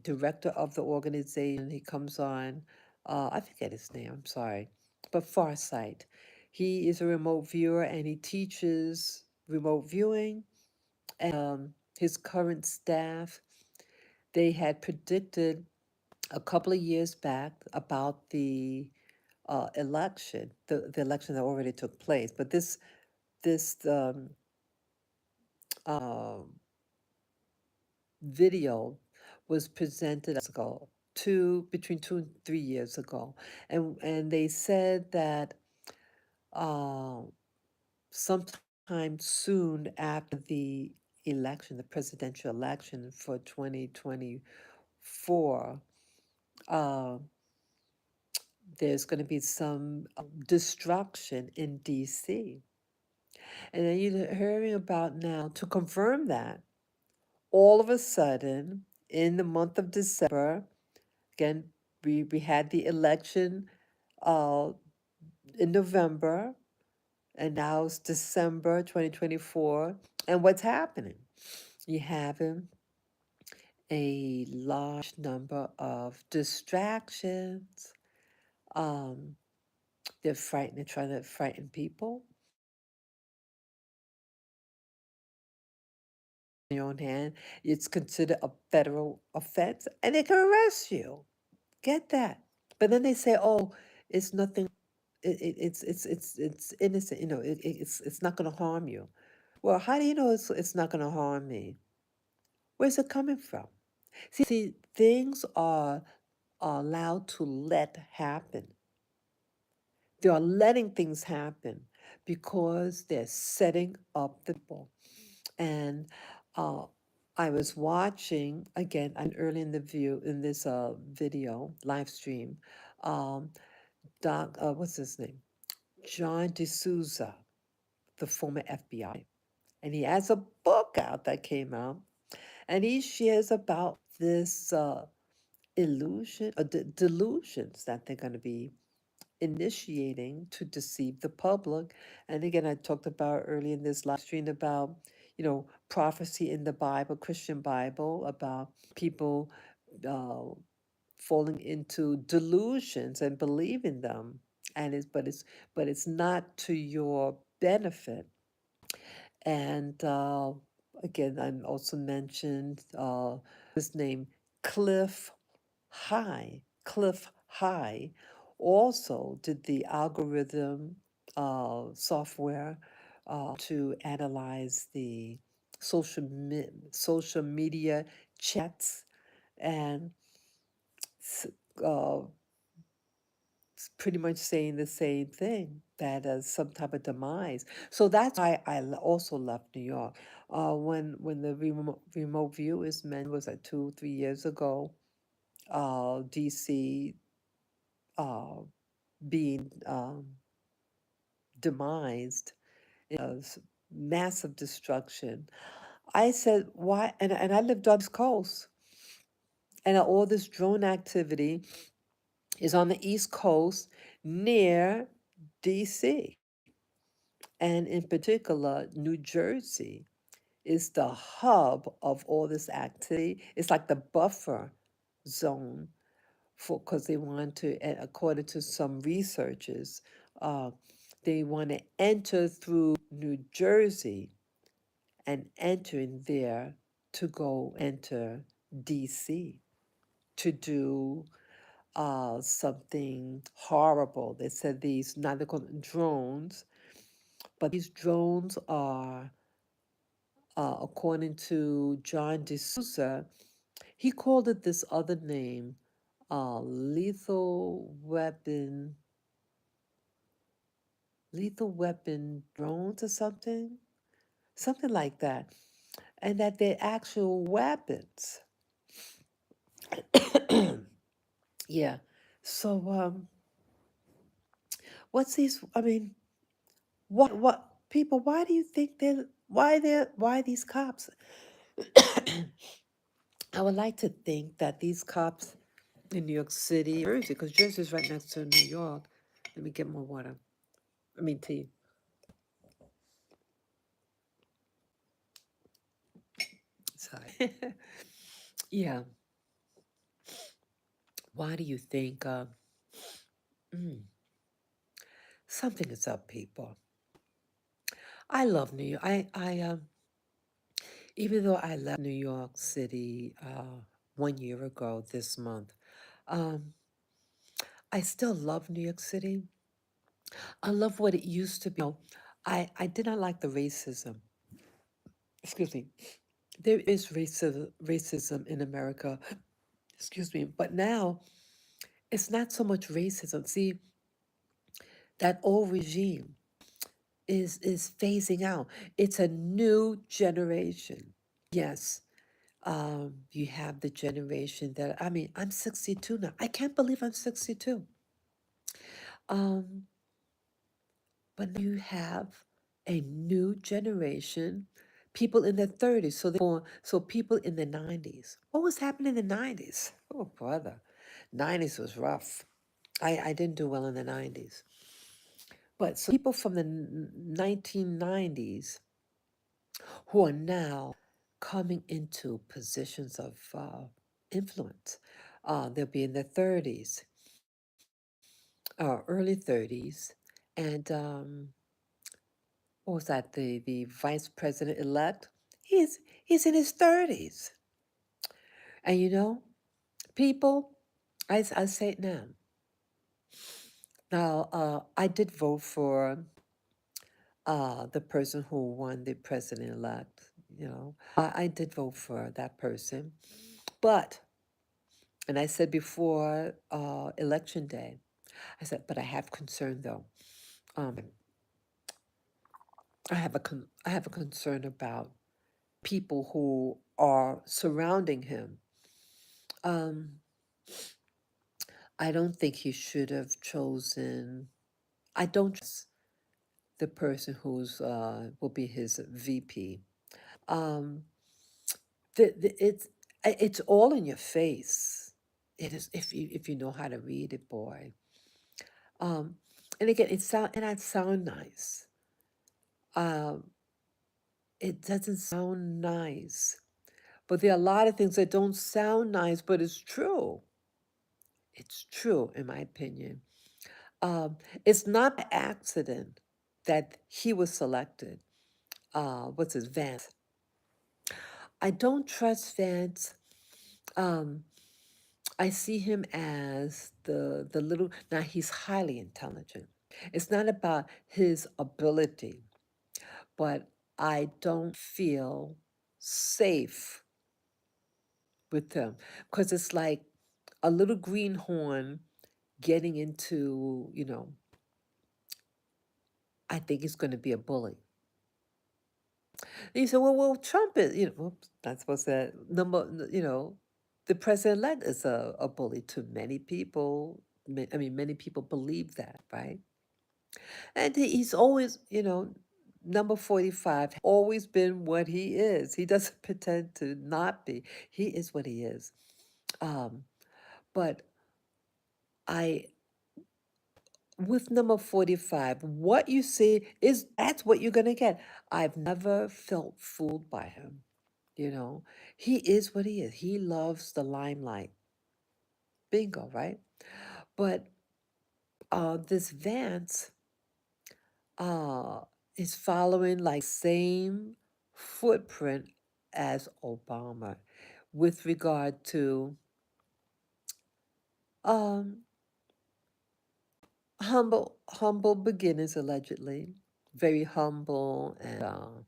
Speaker 1: director of the organization, he comes on, I forget his name, I'm sorry, but Farsight. He is a remote viewer and he teaches remote viewing. His current staff, they had predicted a couple of years back about the election, the election that already took place. But this uh, video was presented ago, between 2 and 3 years ago, and they said that uh, sometime soon after the election, the presidential election for 2024, uh, there's going to be some destruction in DC. And then you're hearing about now, to confirm that, all of a sudden, in the month of December, again, we had the election uh, in November, and now it's December 2024. And what's happening? You having a large number of distractions. Um, they're frightening, trying to frighten people. On your own hand, it's considered a federal offense, and they can arrest you. Get that? But then they say, "Oh, it's nothing. It's innocent. You know, it's not going to harm you." Well, how do you know it's not going to harm me? Where's it coming from? See, things are allowed to let happen. They are letting things happen because they're setting up the people. And uh, I was watching again, and early in the view in this video live stream, um, Doc, what's his name? John D'Souza, the former FBI, and he has a book out that came out, and he shares about this illusion or delusions that they're going to be initiating to deceive the public. And again, I talked about early in this live stream about, prophecy in the Bible, Christian Bible, about people uh, falling into delusions and believing them. And but it's not to your benefit. And again, I also mentioned his name, Cliff High. Cliff High also did the algorithm software to analyze the social media chats and s- uh, pretty much saying the same thing, that some type of demise. So that's why also left New York. When the remote view is meant, was like 2 3 years ago, DC uh, being demised, massive destruction. I said, why? And I lived on this coast, and all this drone activity is on the East Coast near DC. And in particular, New Jersey is the hub of all this activity. It's like the buffer zone because they want to, according to some researchers, uh, they want to enter through New Jersey and entering there to go enter DC to do something horrible. They said these, not they call them drones, but these drones are, according to John D'Souza, he called it this other name, lethal weapon drones or something like that, and that they're actual weapons. Yeah. So, what's these? I mean, what people? Why do you think why these cops? I would like to think that these cops in New York City, Jersey, because Jersey is right next to New York. Let me get more water. I mean tea. Sorry. Yeah. Why do you think mm, something is up, people? I love New York. Even though I left New York City 1 year ago this month, um, I still love New York City. I love what it used to be. I did not like the racism. Excuse me. There is racism in America. Excuse me. But now it's not so much racism. See, that old regime is phasing out. It's a new generation. Yes. You have the generation that I mean, I'm 62 now. I can't believe I'm 62. Um, but now you have a new generation, people in their 30s. So so people in the 90s. What was happening in the 90s? Oh, brother. 90s was rough. I didn't do well in the 90s. But so people from the 1990s who are now coming into positions of influence. They'll be in their 30s, early 30s. And what was that? The vice president elect? He's in his 30s. And people, I say it now. Now, I did vote for the person who won the president elect. I did vote for that person. But, and I said before election day, I said, but I have concern though. Um, I have a concern about people who are surrounding him. Um, I don't think he should have chosen. I don't trust the person who's will be his VP. Um, it's all in your face. It is if you know how to read it, boy. Um, and again, it sound nice. Um, it doesn't sound nice, but there are a lot of things that don't sound nice, but it's true. It's true, in my opinion. It's not by accident that he was selected. What's his Vance? I don't trust Vance. Um, I see him as the little. Now he's highly intelligent. It's not about his ability, but I don't feel safe with them because it's like a little greenhorn getting into. I think he's going to be a bully. And you say, well, Trump is, oops, not supposed to, the president-elect is a bully to many people. I mean, many people believe that, right? And he's always, number 45, always been what he is. He doesn't pretend to not be. He is what he is. Um, but I, with number 45, what you see that's what you're going to get. I've never felt fooled by him. You know, he is what he is. He loves the limelight. Bingo, right? But this Vance uh, is following like same footprint as Obama with regard to um, humble beginnings, allegedly. Very humble, and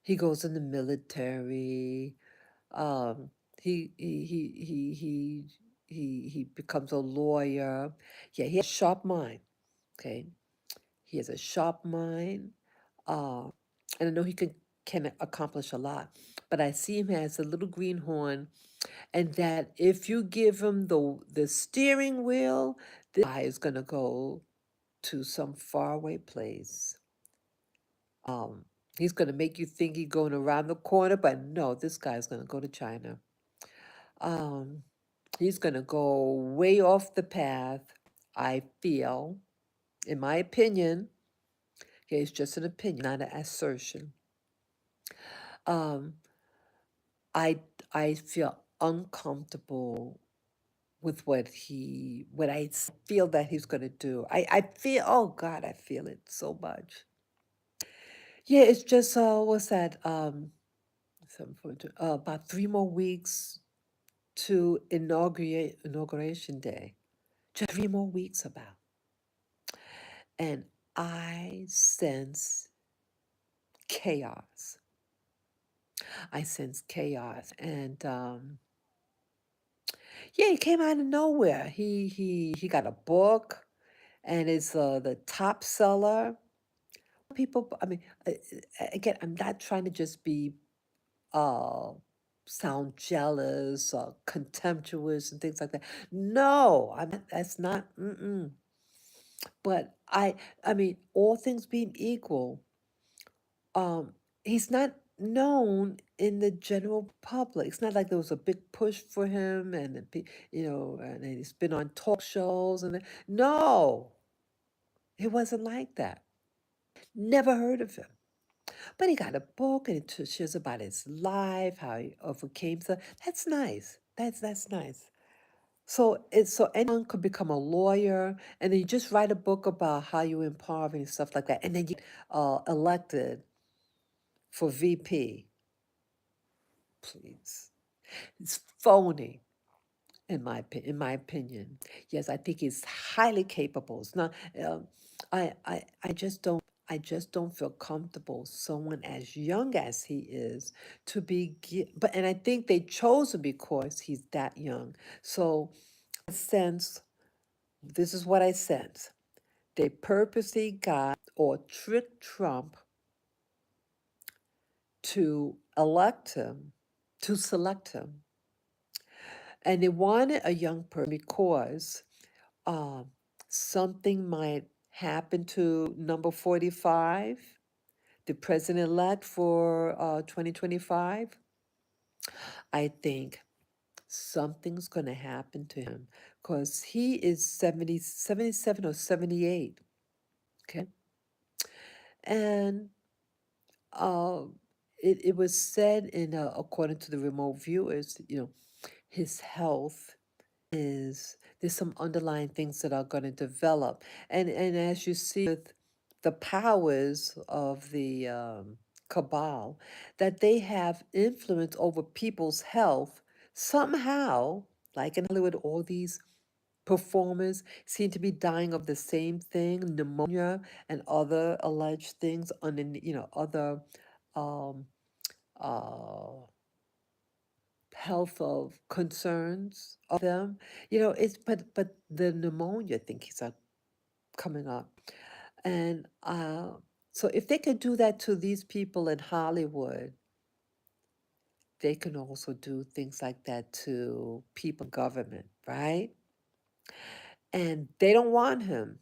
Speaker 1: he goes in the military. Um, he becomes a lawyer. Yeah, he has a sharp mind. Okay, he has a sharp mind, uh, and I know he can accomplish a lot. But I see him as a little greenhorn, and that if you give him the steering wheel, this guy is gonna go to some faraway place. He's gonna make you think he's going around the corner, but no, this guy's gonna go to China. Um, he's going to go way off the path, I feel, in my opinion. Okay, it's just an opinion, not an assertion. Um, I I feel uncomfortable with what I feel that he's going to do. I feel, oh God, I feel it so much. Yeah, it's just what's that? 7.2, about 3 more weeks to inauguration day. Just 3 more weeks about, and I sense chaos. I sense chaos, and yeah, he came out of nowhere. He got a book, and it's the top seller. People, I mean, again, I'm not trying to just be uh sound jealous or contemptuous and things like that. No, I'm that's not. But I mean, all things being equal, um, he's not known in the general public. It's not like there was a big push for him, and and he's been on talk shows no, it wasn't like that. Never heard of him. But he got a book and it shares about his life, how he overcame stuff. That's nice. That's nice. So anyone could become a lawyer, and then you just write a book about how you empower and stuff like that, and then you elected for VP. Please, it's phony. In my opinion, yes, I think he's highly capable. It's not. I just don't feel comfortable someone as young as he is to be. And I think they chose him because he's that young. So, sense this is what I sense. They purposely got or tricked Trump to elect him, to select him, and they wanted a young person because um, something might happen to number 45, the president-elect for 2025. I think something's going to happen to him because he is 77 or 78. Okay. And uh, it was said according to the remote viewers, his health there's some underlying things that are going to develop, and as you see with the powers of the cabal, that they have influence over people's health somehow. Like in Hollywood, all these performers seem to be dying of the same thing, pneumonia and other alleged things, other um, uh, health of concerns of them. It's but the pneumonia things are coming up. And so if they could do that to these people in Hollywood, they can also do things like that to people in government, right? And they don't want him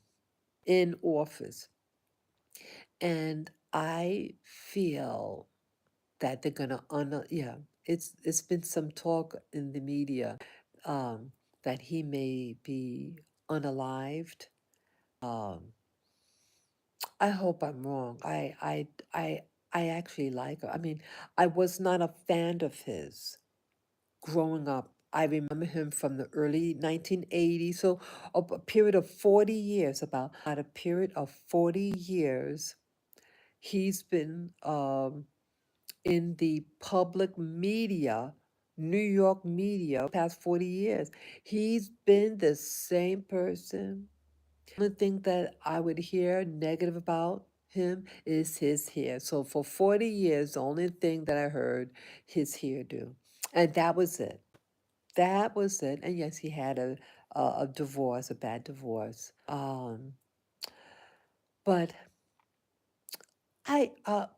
Speaker 1: in office. And I feel that they're gonna yeah, it's been some talk in the media um, that he may be unalived. Um, I hope I'm wrong. I actually like him. I mean, I was not a fan of his growing up. I remember him from the early 1980s, so a period of 40 years, about a period of 40 years, he's been in the public media, New York media, past 40 years. He's been the same person. The only thing that I would hear negative about him is his hair. So for 40 years, the only thing that I heard his hairdo. And that was it. That was it. And yes, he had a divorce, a bad divorce. But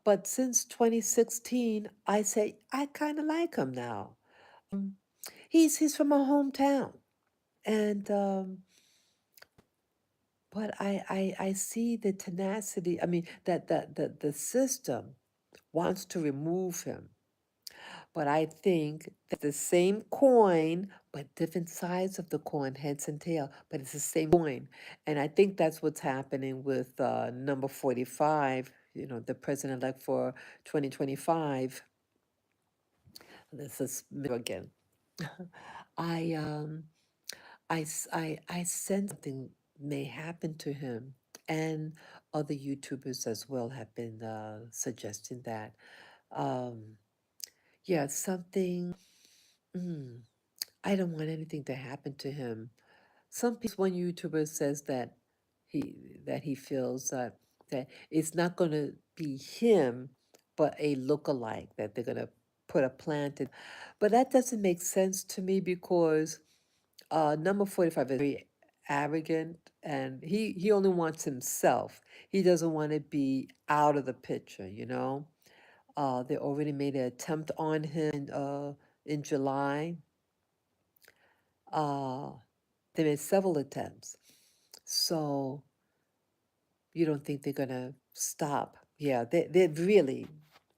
Speaker 1: but since 2016, I say I kind of like him now. Um, he's from my hometown, and but I see the tenacity. I mean that the system wants to remove him, But I think that the same coin, but different sides of the coin, heads and tail, but it's the same coin. And I think that's what's happening with number 45, the president-elect for 2025. This is me again. I I sense something may happen to him, and other YouTubers as well have been suggesting that. Um, yeah, something. Mm, I don't want anything to happen to him. One YouTuber says that he feels that it's not going to be him, but a lookalike that they're going to put a plant in. But that doesn't make sense to me because number 45 is very arrogant and he only wants himself. He doesn't want to be out of the picture. They already made an attempt on him in July. Uh, they made several attempts. So you don't think they're gonna stop? Yeah, they're really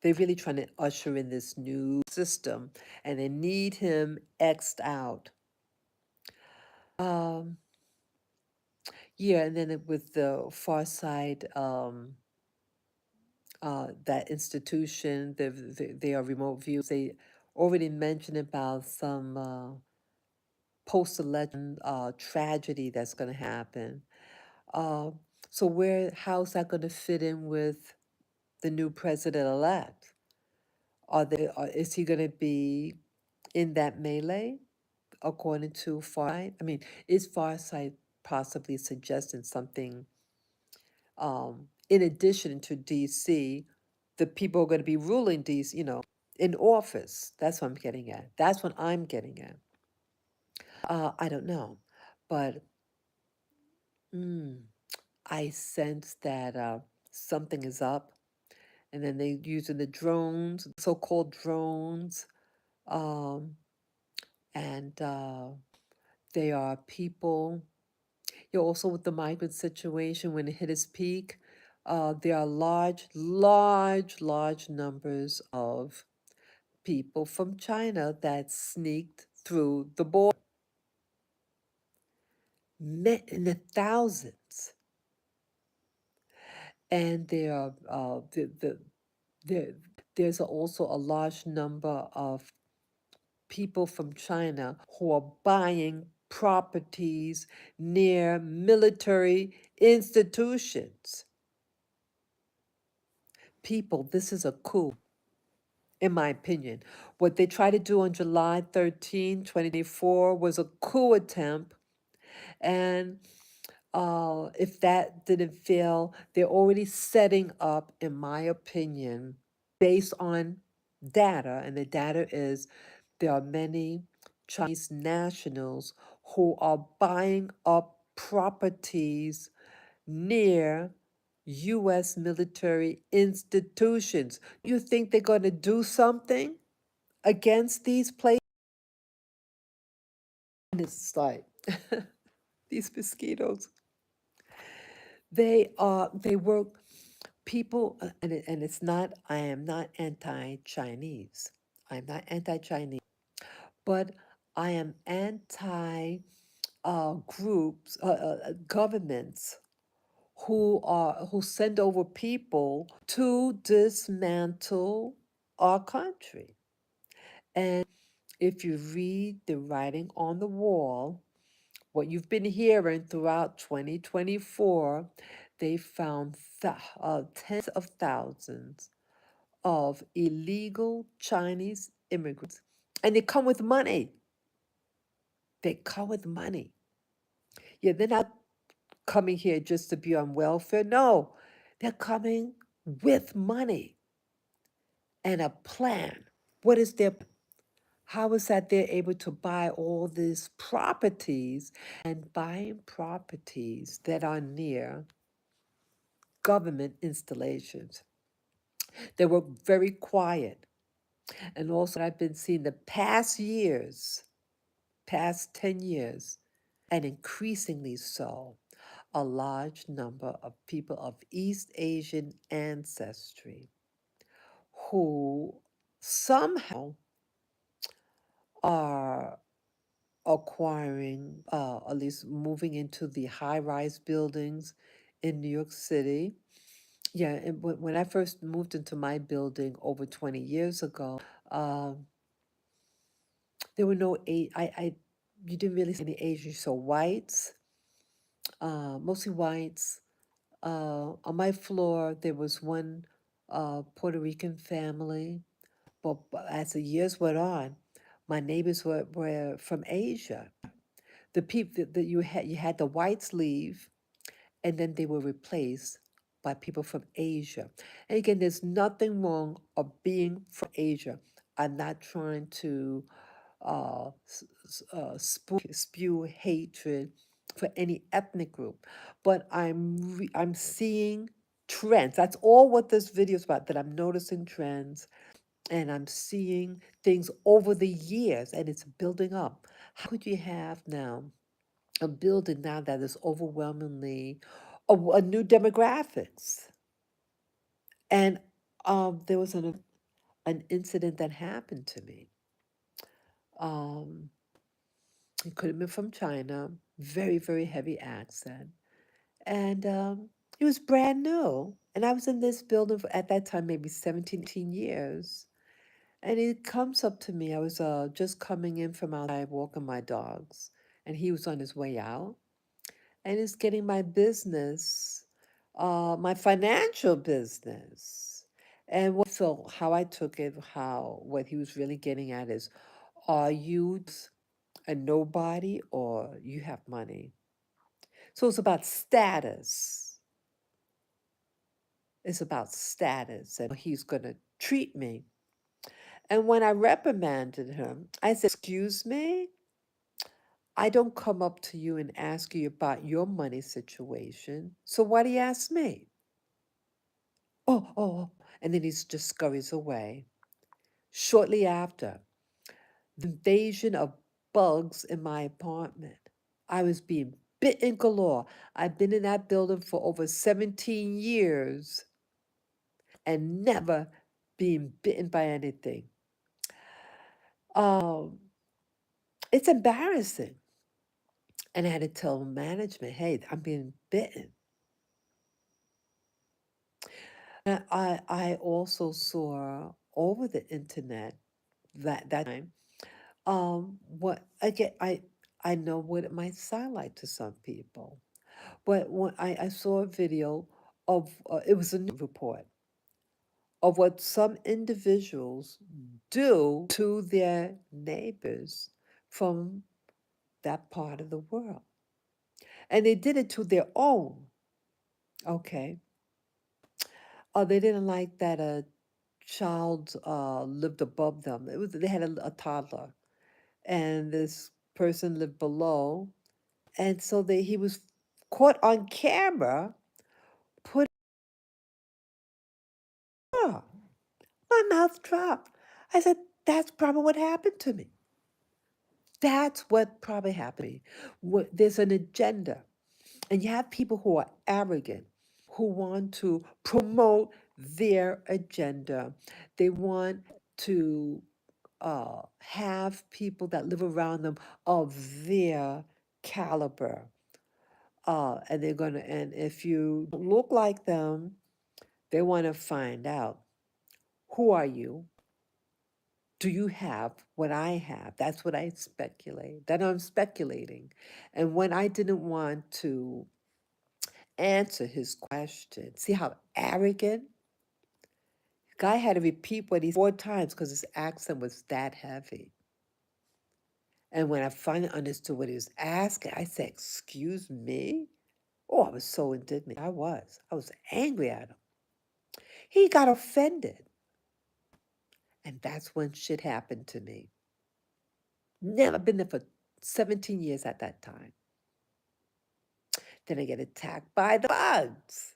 Speaker 1: trying to usher in this new system, and they need him xed out. Um, yeah, and then with the Far Side, that institution, they are remote views. They already mentioned about some post-election tragedy that's going to happen. Uh, so how's that going to fit in with the new president-elect? Is he going to be in that melee, according to Farsight? I mean, is Farsight possibly suggesting something in addition to DC, the people are going to be ruling DC, in office? That's what I'm getting at. That's what I'm getting at. I don't know, but I sense that something is up. And then they using the drones, so-called drones, um, and they are people. Also with the migrant situation, when it hit its peak, there are large numbers of people from China that sneaked through the border, in the thousands. And there's also a large number of people from China who are buying properties near military institutions. People, this is a coup, in my opinion. What they tried to do on July 13, 2024 was a coup attempt. And if that didn't fail, they're already setting up, in my opinion, based on data. And the data is there are many Chinese nationals who are buying up properties near U.S. military institutions. You think they're going to do something against these places? And it's like these mosquitoes. They work. People, and it's not. I am not anti-Chinese. I'm not anti-Chinese, but I am anti groups, governments who send over people to dismantle our country. And if you read the writing on the wall, what you've been hearing throughout 2024, they found tens of thousands of illegal Chinese immigrants, and they come with money. They come with money. Yeah, they're not coming here just to be on welfare. No, they're coming with money and a plan. What is their How is that they're able to buy all these properties and buying properties that are near government installations? They were very quiet. And also, I've been seeing the past 10 years, and increasingly so, a large number of people of East Asian ancestry who somehow are acquiring, at least moving into the high-rise buildings in New York City. Yeah, and when I first moved into my building over 20 years ago, um, there were no you didn't really see any Asians, so whites, mostly whites. On my floor, there was one Puerto Rican family, but as the years went on, my neighbors were from Asia. The people that you had the whites leave, and then they were replaced by people from Asia. And again, there's nothing wrong of being from Asia. I'm not trying to spew hatred for any ethnic group, but I'm seeing trends. That's all what this video is about. That I'm noticing trends, and I'm seeing things over the years, and it's building up. How could you have now a building now that is overwhelmingly a new demographics? And there was an incident that happened to me. Um, it could have been from China, very, very heavy accent. And it was brand new. And I was in this building for, at that time, maybe 17, 18 years. And it comes up to me. I was just coming in from outside walking my dogs, and he was on his way out. And it's getting my business, my financial business. And how I took it, what he was really getting at is, are you a nobody or you have money? So it's about status. It's about status and he's going to treat me. And when I reprimanded him, I said, excuse me, I don't come up to you and ask you about your money situation. So why do you ask me? Oh. And then he just scurries away. Shortly after, the invasion of bugs in my apartment. I was being bitten galore. I've been in that building for over 17 years and never being bitten by anything. Um, it's embarrassing. And I had to tell management, hey, I'm being bitten. And I also saw over the internet that time, what again, I know what it might sound like to some people. But when I saw a video of, it was a news report of what some individuals do to their neighbors from that part of the world. And they did it to their own, okay? They didn't like that a child lived above them. They had a toddler, and this person lived below, and so he was caught on camera. Put my mouth dropped. I said, that's probably what happened to me. That's what probably happened to me. There's an agenda. And you have people who are arrogant, who want to promote their agenda. They want to have people that live around them of their caliber. And if you look like them, they want to find out, who are you? Do you have what I have? That's what I speculate. That I'm speculating. And when I didn't want to answer his question, see how arrogant? Guy had to repeat what he said 4 times because his accent was that heavy. And when I finally understood what he was asking, I said, excuse me? Oh, I was so indignant. I was angry at him. He got offended. And that's when shit happened to me. Never been there for 17 years at that time. Then I get attacked by the bugs.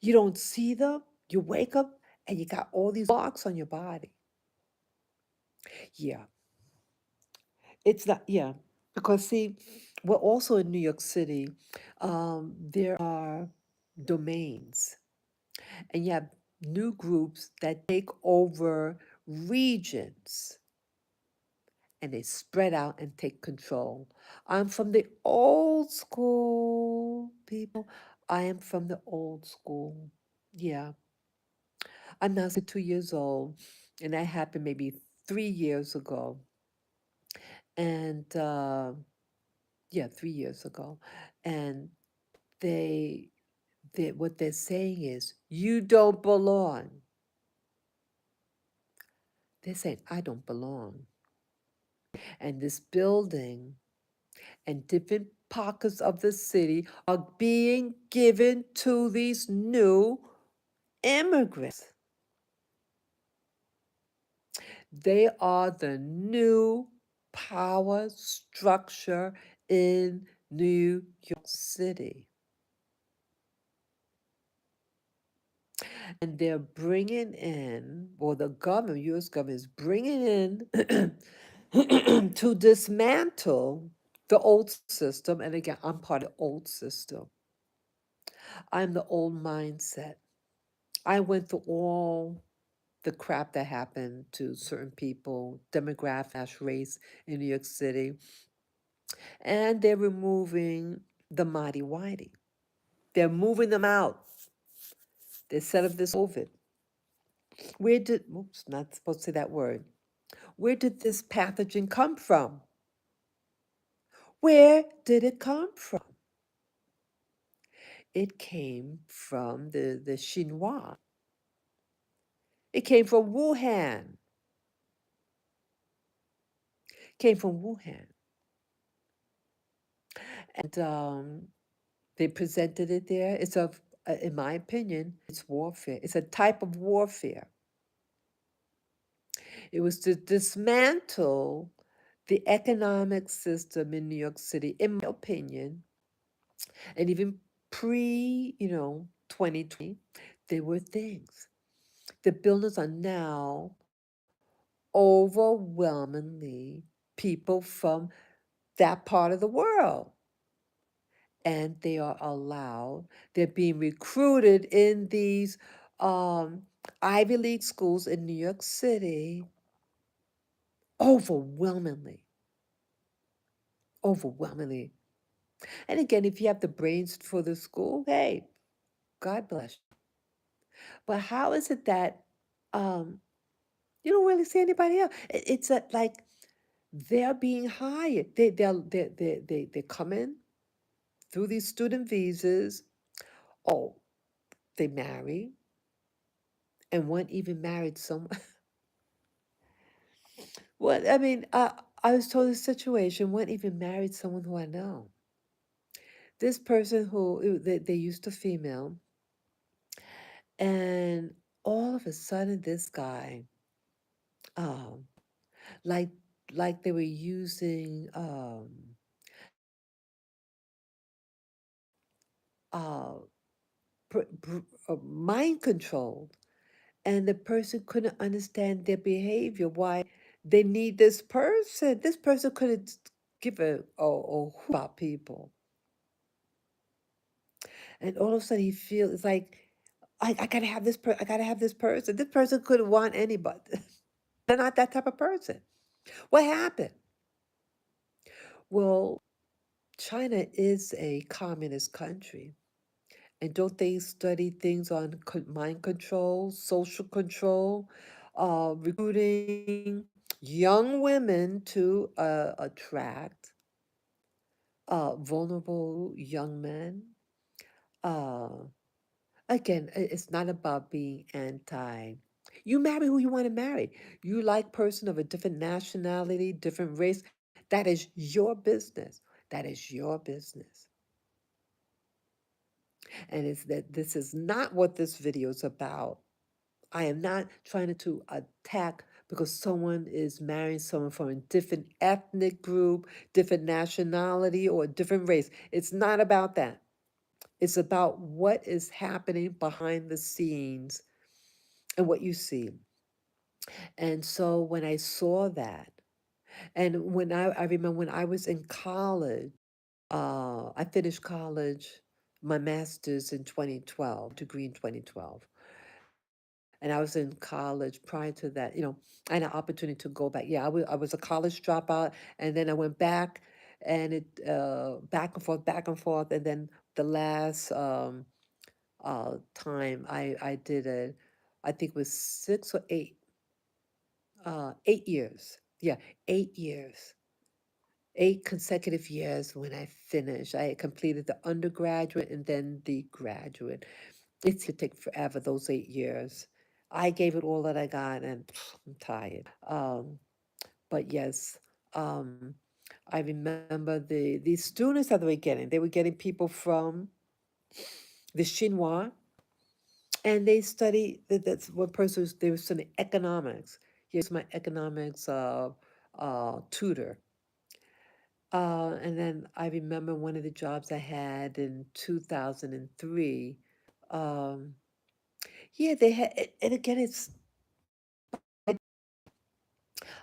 Speaker 1: You don't see them. You wake up and you got all these marks on your body. Yeah. It's not, yeah. Because see, we're also in New York City. There are domains, and you have new groups that take over regions. and they spread out and take control. I'm from the old school, people. I am from the old school. Yeah. I'm now 2 years old, and that happened maybe 3 years ago. And yeah, 3 years ago. And they, what they're saying is, you don't belong. They're saying, I don't belong. And this building and different pockets of the city are being given to these new immigrants. They are the new power structure in New York City. And they're bringing in, or the government, US government is bringing in to dismantle the old system. And again, I'm part of the old system. I'm the old mindset. I went through all the crap that happened to certain people, demographic, race in New York City. And they're removing the mighty whitey. They're moving them out. They set up this COVID. Where did, oops, not supposed to say that word. Where did this pathogen come from? Where did it come from? It came from the Xinhua. It came from Wuhan. Came from Wuhan. And they presented it there. It's in my opinion, it's warfare. It's a type of warfare. It was to dismantle the economic system in New York City, in my opinion, and even pre, 2020, there were things. The buildings are now overwhelmingly people from that part of the world. And they are allowed, they're being recruited in these Ivy League schools in New York City overwhelmingly. Overwhelmingly. And again, if you have the brains for the school, hey, God bless you. But how is it that um, you don't really see anybody else? It's like they're being hired. They come in through these student visas. Oh, they marry, and one even married someone. Well, I mean, I was told this situation. One even married someone who I know. This person who they used a female, and all of a sudden, this guy, um, like like they were using uh, mind control, and the person couldn't understand their behavior. Why they need this person? This person couldn't give a hoot about people, and all of a sudden he feels it's like I gotta have this I gotta have this person. This person couldn't want anybody. They're not that type of person. What happened? Well, China is a communist country. And don't they study things on mind control, social control, recruiting young women to attract vulnerable young men? Uh, Again, it's not about being anti. You marry who you want to marry. You like person of a different nationality, different race. That is your business. That is your business. And it's that this is not what this video is about. I am not trying to attack because someone is marrying someone from a different ethnic group, different nationality, or a different race. It's not about that. It's about what is happening behind the scenes and what you see. And so when I saw that, and when I remember when I was in college, I finished college, my master's in 2012, degree in 2012. And I was in college prior to that. I had an opportunity to go back. Yeah, I was a college dropout, and then I went back, and it back and forth, and then the last time I did it, I think it was 8 years. Yeah, 8 years. 8 consecutive years when I finished. I had completed the undergraduate and then the graduate. It could take forever, those 8 years. I gave it all that I got, and I'm tired. But yes, um, I remember the students that they were getting people from the Chinois, and they study that's one person they were studying economics. Here's my economics tutor. And then I remember one of the jobs I had in 2003. Um, yeah, they had, and again,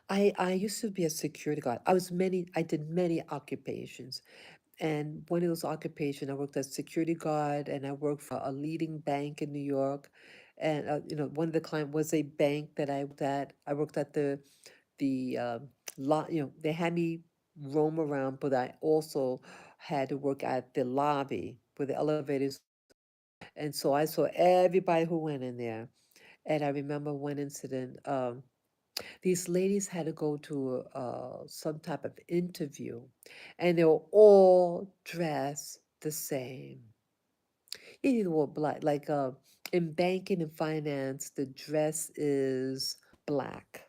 Speaker 1: I used to be a security guard. I did many occupations. And one of those occupations, I worked as security guard, and I worked for a leading bank in New York. And, one of the client was a bank that I worked at. I worked at the lot, they had me roam around, but I also had to work at the lobby where the elevators. And so I saw everybody who went in there. And I remember one incident. These ladies had to go to some type of interview, and they were all dressed the same. Either wore black, like in banking and finance, the dress is black.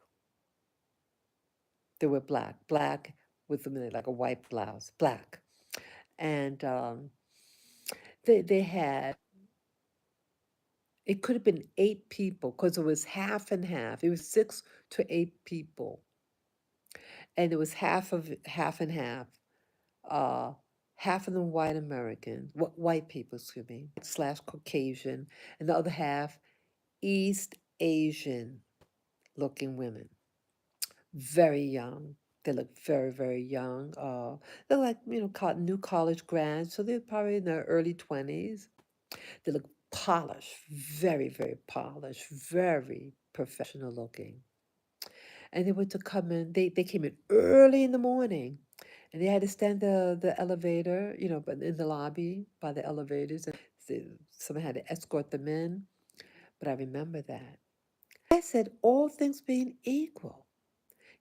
Speaker 1: They were black with like a white blouse, black, and they had. It could have been 8 people because it was half and half. It was 6 to 8 people, and it was half and half. uh, Half of them white American, white people, excuse me, slash Caucasian, and the other half East Asian looking women, very young. They look very, very young. They're like, new college grads, so they're probably in their early 20s. They look polished, very, very polished, very professional looking. And they were to come in, they came in early in the morning, and they had to stand the elevator, but in the lobby by the elevators, and someone had to escort them in. But I remember that. I said, all things being equal,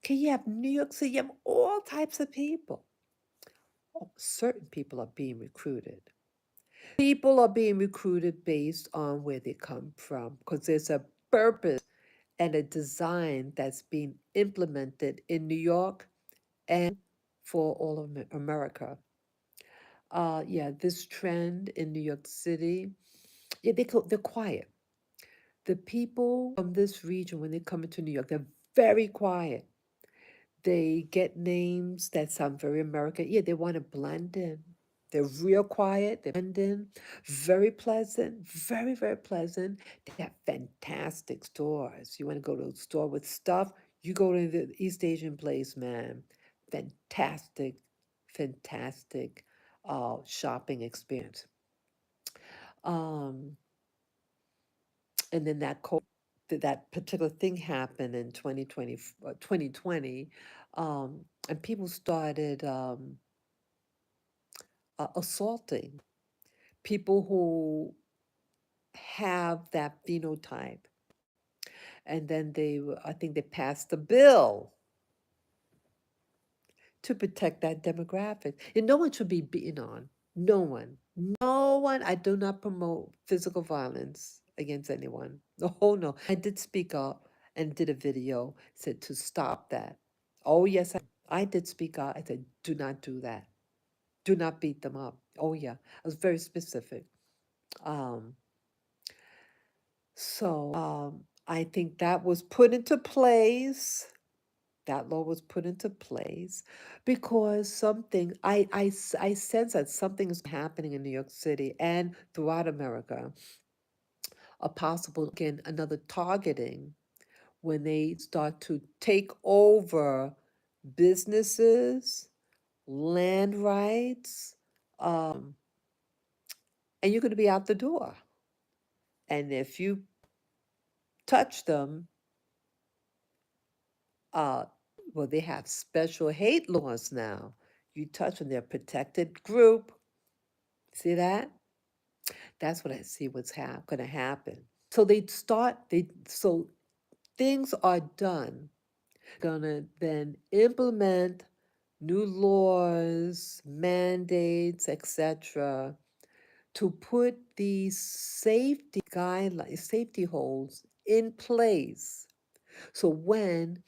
Speaker 1: can you have New York City? You have all types of people. Oh, certain people are being recruited. People are being recruited based on where they come from, because there's a purpose and a design that's being implemented in New York and for all of America. Yeah, this trend in New York City, yeah, they're quiet. The people from this region, when they come into New York, they're very quiet. They get names that sound very American. Yeah, they want to blend in. They're real quiet. They blend in. Very pleasant. Very, very pleasant. They have fantastic stores. You want to go to a store with stuff, you go to the East Asian place, man. Fantastic, fantastic shopping experience. Um, and then that particular thing happened in 2020, and people started assaulting people who have that phenotype. And then I think they passed a bill to protect that demographic. And no one should be beaten on. No one. No one. I do not promote physical violence against anyone. Oh, no. I did speak up and did a video, said to stop that. Oh, yes, I did speak out. I said, do not do that. Do not beat them up. Oh, yeah. I was very specific. Um, so I think that was put into place. That law was put into place because I sense that something is happening in New York City and throughout America, a possible, again, another targeting when they start to take over businesses, land rights, and you're going to be out the door. And if you touch them, uh, well, they have special hate laws now. You touch them, they're a protected group. See that? That's what I see what's going to happen. So so things are done. Gonna then implement new laws, mandates, etc., to put these safety guidelines, safety holes in place. So when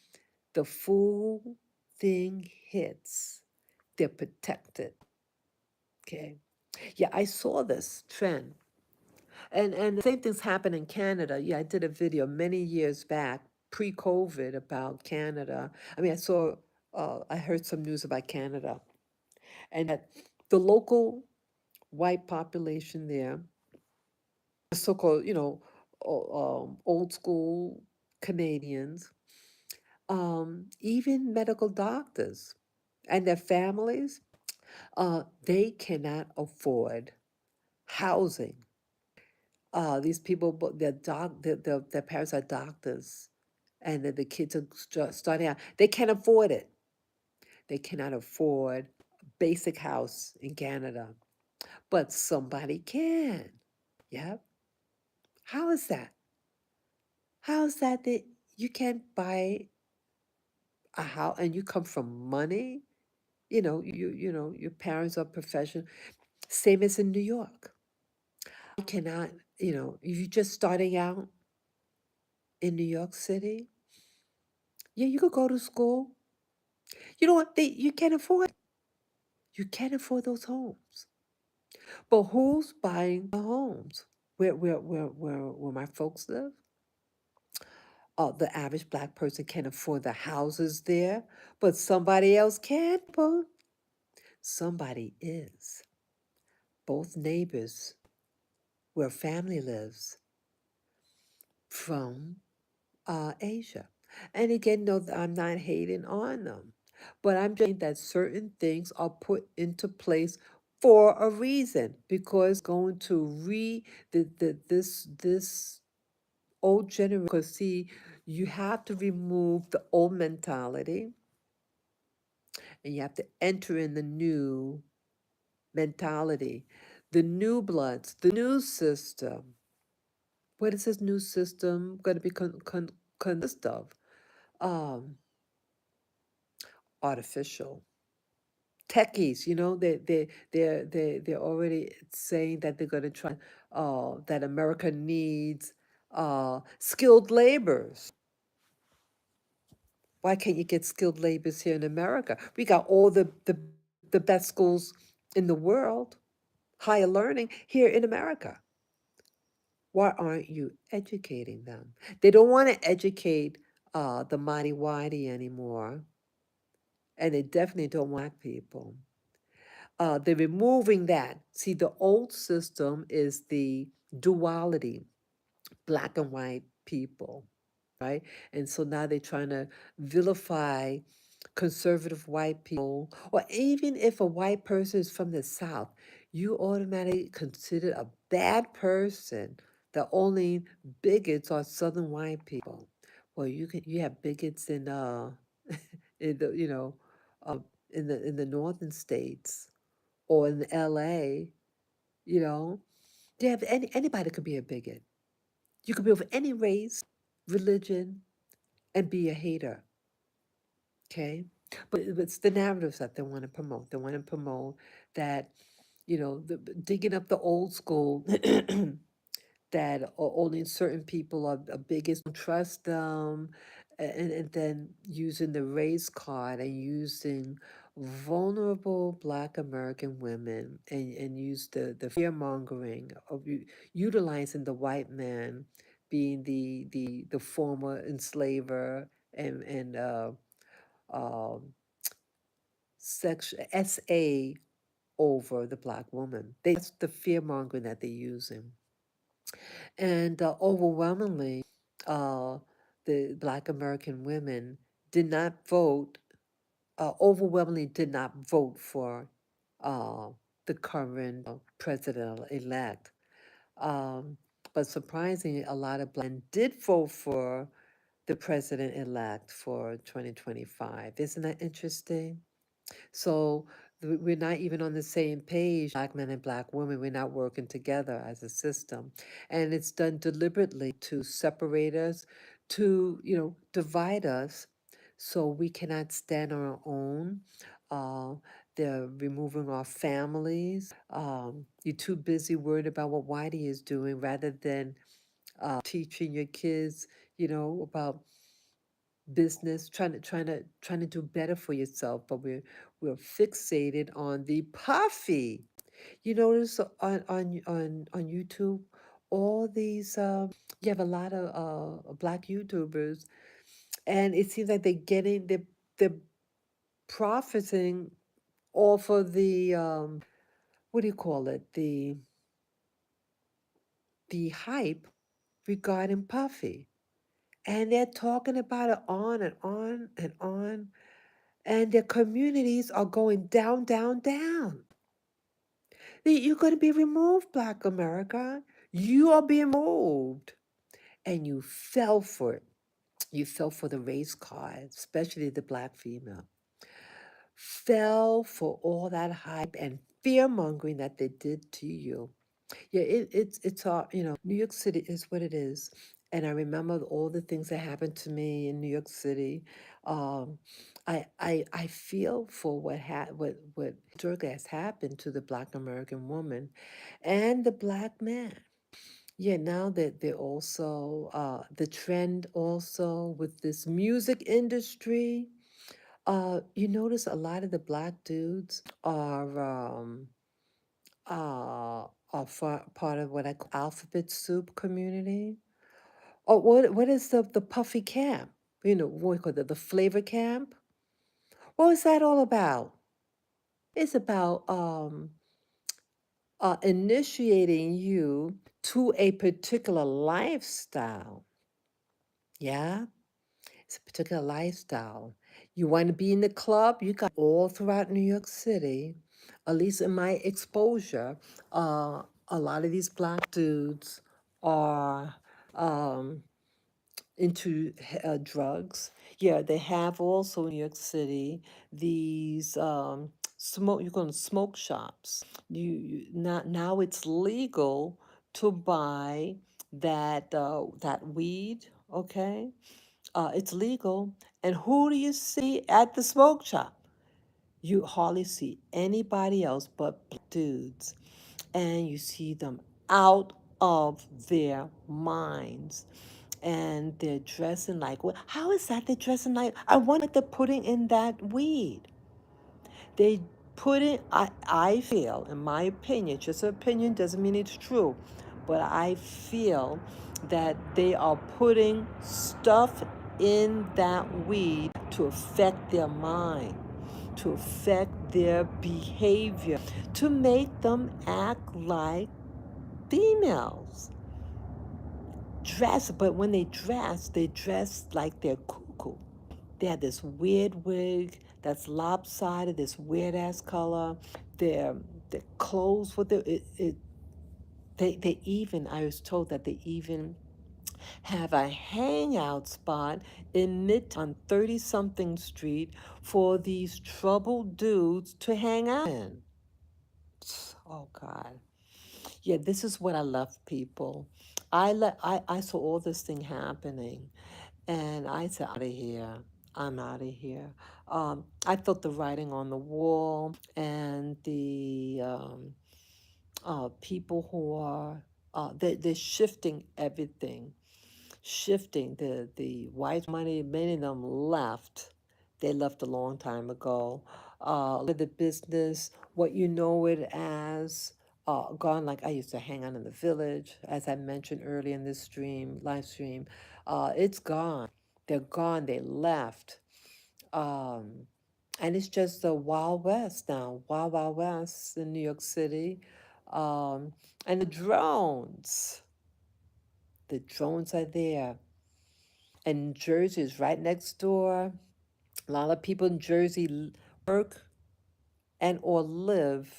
Speaker 1: the full thing hits, they're protected. Okay. Yeah, I saw this trend. And the same things happen in Canada. Yeah, I did a video many years back, pre-COVID, about Canada. I mean, I heard some news about Canada, and that the local white population there, the so-called, old school Canadians, even medical doctors and their families, they cannot afford housing. These people, their parents are doctors, and then the kids are starting out. They can't afford it. They cannot afford a basic house in Canada, but somebody can. Yep. How is that? How is that you can't buy a house and you come from money? Your parents are professional. Same as in New York. You cannot, if you're just starting out in New York City, yeah, you could go to school. You know what? You can't afford. You can't afford those homes. But who's buying the homes? Where my folks live? The average black person can't afford the houses there, but somebody else can. But somebody is. Both neighbors where family lives from Asia. And again, no, I'm not hating on them, but I'm just saying that certain things are put into place for a reason because going to this old generation. Because see, you have to remove the old mentality, and you have to enter in the new mentality, the new bloods, the new system. What is this new system going to be consist of? Um, Artificial techies, they're already saying that they're going to try that America needs skilled laborers. Why can't you get skilled laborers here in America? We got all the best schools in the world, higher learning here in America. Why aren't you educating them? They don't want to educate the mighty whitey anymore, and they definitely don't want black people. They're removing that. See, the old system is the duality, black and white people, right? And so now they're trying to vilify conservative white people, or even if a white person is from the South, you automatically consider a bad person. The only bigots are Southern white people. Well, you have bigots in in the uh, in the northern states or in LA, you know, they have anybody could be a bigot. You could be of any race, religion, and be a hater. Okay, but it's the narratives that they want to promote. They want to promote that digging up the old school that only certain people are biggest, don't trust them, and then using the race card and using vulnerable Black American women and use the fear mongering of utilizing the white man being the former enslaver and um, SA over the Black woman. That's the fear mongering that they're using. And overwhelmingly, uh, the Black American women did not vote, overwhelmingly did not vote for uh, the current president elect. Um, But surprisingly, a lot of black men did vote for the president-elect for 2025. Isn't that interesting? So we're not even on the same page, black men and black women. We're not working together as a system. And it's done deliberately to separate us, to, divide us so we cannot stand on our own. Uh, they're removing our families. You're too busy worried about what Whitey is doing rather than teaching your kids, about business, trying to do better for yourself, but we're fixated on the puffy. You notice on YouTube, all these you have a lot of black YouTubers, and it seems like they're profiting off of the what do you call it, the hype regarding Puffy, and they're talking about it on and on and on, and their communities are going down, down, down. You're going to be removed, Black America. You are being removed. And you fell for it. You fell for the race card, especially the black female. Fell for all that hype and fear mongering that they did to you. Yeah, it's all, New York City is what it is. And I remember all the things that happened to me in New York City. Um, I feel for what historically has happened to the Black American woman and the Black man. Yeah, now that they're also the trend also with this music industry. You notice a lot of the black dudes uh, are part of what I call alphabet soup community. Oh, what is the puffy camp? What we call the flavor camp? What is that all about? It's about initiating you to a particular lifestyle. Yeah, it's a particular lifestyle. You want to be in the club? You got all throughout New York City, at least in my exposure. A lot of these black dudes are um, into drugs. Yeah, they have also in New York City these smoke. You call them smoke shops. Now it's legal to buy that weed. Okay, it's legal. And who do you see at the smoke shop? You hardly see anybody else but black dudes. And you see them out of their minds. And they're dressing like, well, how is that they're dressing like? I wonder what they're putting in that weed. They put it, I feel, in my opinion, just an opinion, doesn't mean it's true, but I feel that they are putting stuff in that weed to affect their mind, to affect their behavior, to make them act like females. But when they dress like they're cuckoo. They had this weird wig that's lopsided, this weird ass color. Their their clothes, they even, I was told that they even have a hangout spot in Midtown on 30 something street for these troubled dudes to hang out in. Oh God. Yeah, this is what I love, people. I saw all this thing happening, and I said, out of here. I'm out of here. I felt the writing on the wall, and the people who are they're shifting everything, shifting the white money. Many of them left. They left a long time ago. The business, what you know it as, gone. Like I used to hang out in the village, as I mentioned earlier in this live stream. It's gone. They're gone. They left. Um, and it's just the Wild West now, Wild Wild West in New York City. Um, and the drones are there. And Jersey is right next door. A lot of people in Jersey work and or live.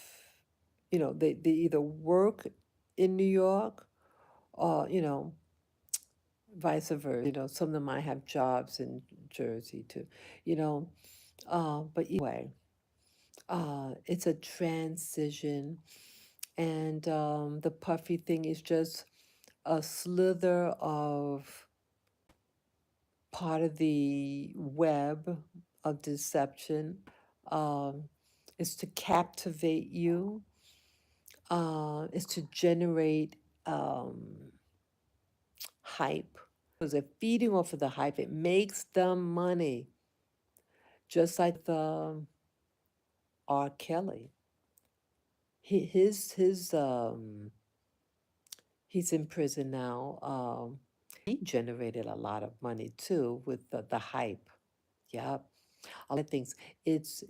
Speaker 1: They either work in New York you know, vice versa. You know, some of them might have jobs in Jersey too, you know. But either way, it's a transition, and the puffy thing is just a slither of part of the web of deception. Is to captivate you, is to generate hype. Because they're feeding off of the hype, it makes them money. Just like the R. Kelly. His he's in prison now. He generated a lot of money too with the hype. Yep. A lot of things. It's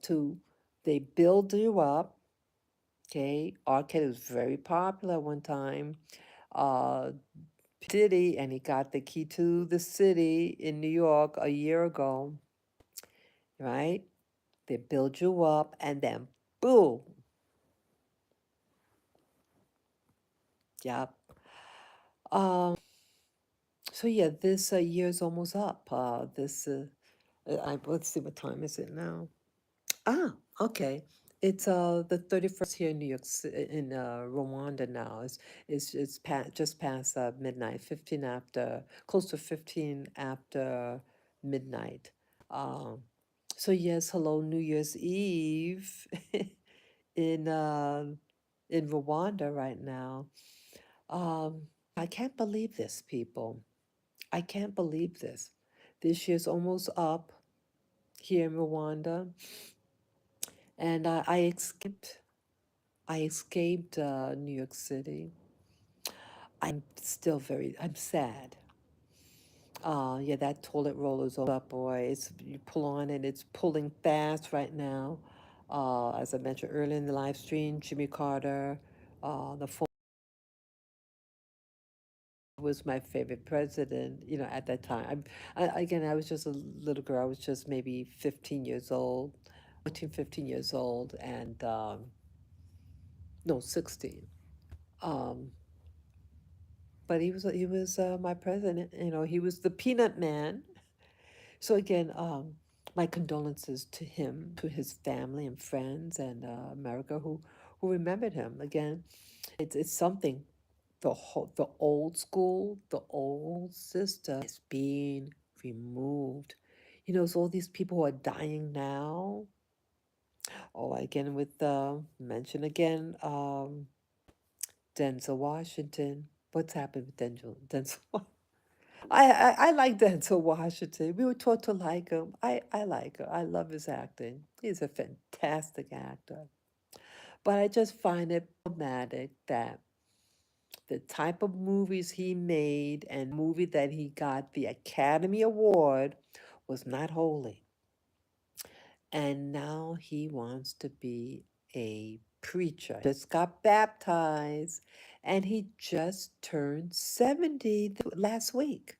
Speaker 1: to they build you up. Okay. R. Kelly was very popular one time. Uh City, and he got the key to the city in New York a year ago, right? They build you up and then boom. Yep. So yeah, this year's almost up. Let's see, what time is it now? Ah, okay. It's the 31st here in New York in Rwanda now. It's just past midnight, 15 after, close to 15 after midnight. Um, so yes, hello New Year's Eve in uh, in Rwanda right now. Um, I can't believe this, people. I can't believe this. This year's almost up here in Rwanda, and I escaped. I escaped New York City. I'm sad. Yeah, that toilet roll is up, boy. You pull on it, it's pulling fast right now. As I mentioned earlier in the live stream, Jimmy Carter, the phone was my favorite president, at that time. Again, I was just a little girl. I was just maybe 15 years old, 14, 15 years old, and no, 16. Um, but he was my president. He was the peanut man. So again, my condolences to him, to his family and friends, and America who remembered him. Again, it's something. The old school, the old system is being removed. So all these people who are dying now. Oh, again with mention again, Denzel Washington. What's happened with Denzel? I like Denzel Washington. We were taught to like him. I like him. I love his acting. He's a fantastic actor. But I just find it problematic that the type of movies he made and movie that he got the Academy Award was not holy. And now he wants to be a preacher. Just got baptized and he just turned 70 last week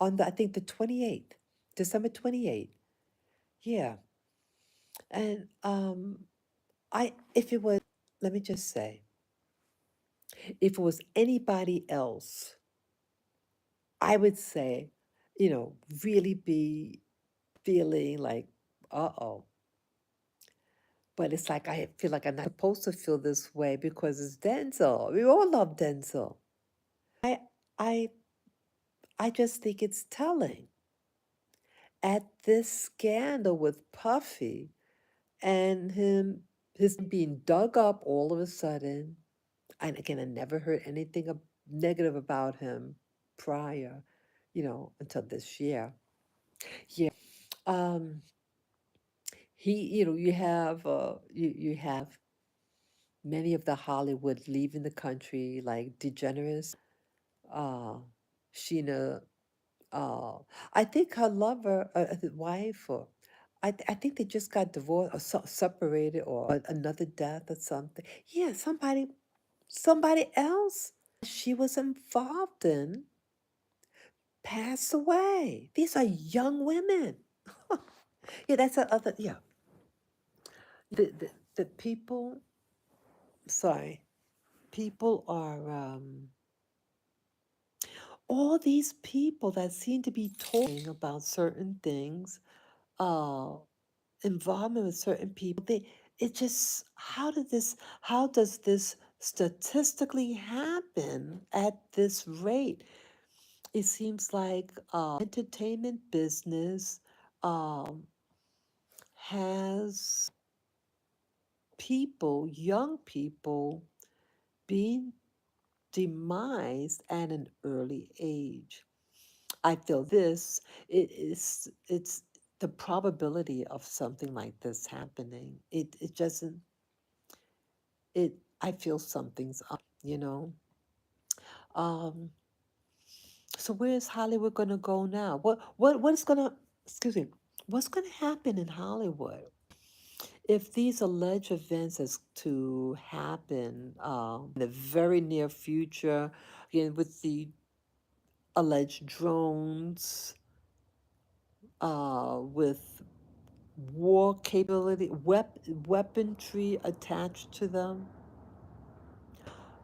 Speaker 1: on I think the 28th, December 28th. Yeah. And if it was, let me just say, if it was anybody else, I would say, really be feeling like, uh-oh. But it's like I feel like I'm not supposed to feel this way because it's Denzel. We all love Denzel. I I I just think it's telling. At this scandal with Puffy and his being dug up all of a sudden, and again, I never heard anything negative about him prior, until this year. Yeah. Um, you have many of the Hollywood leaving the country, like DeGeneres, uh, Sheena. I think her lover, the wife, or I think they just got divorced or separated or another death or something. Yeah, somebody else she was involved in passed away. These are young women. Yeah, that's the other. Yeah, the people. Sorry, people are. all these people that seem to be talking about certain things, uh, involvement with certain people, it just, how does this statistically happen at this rate? It seems like entertainment business um, has people, young people, being demised at an early age. I feel it's the probability of something like this happening. It doesn't, it, I feel something's up, you know? Um, so where's Hollywood gonna go now? What is gonna, excuse me, what's gonna happen in Hollywood? If these alleged events is to happen in the very near future, again with the alleged drones, with war capability, weaponry attached to them,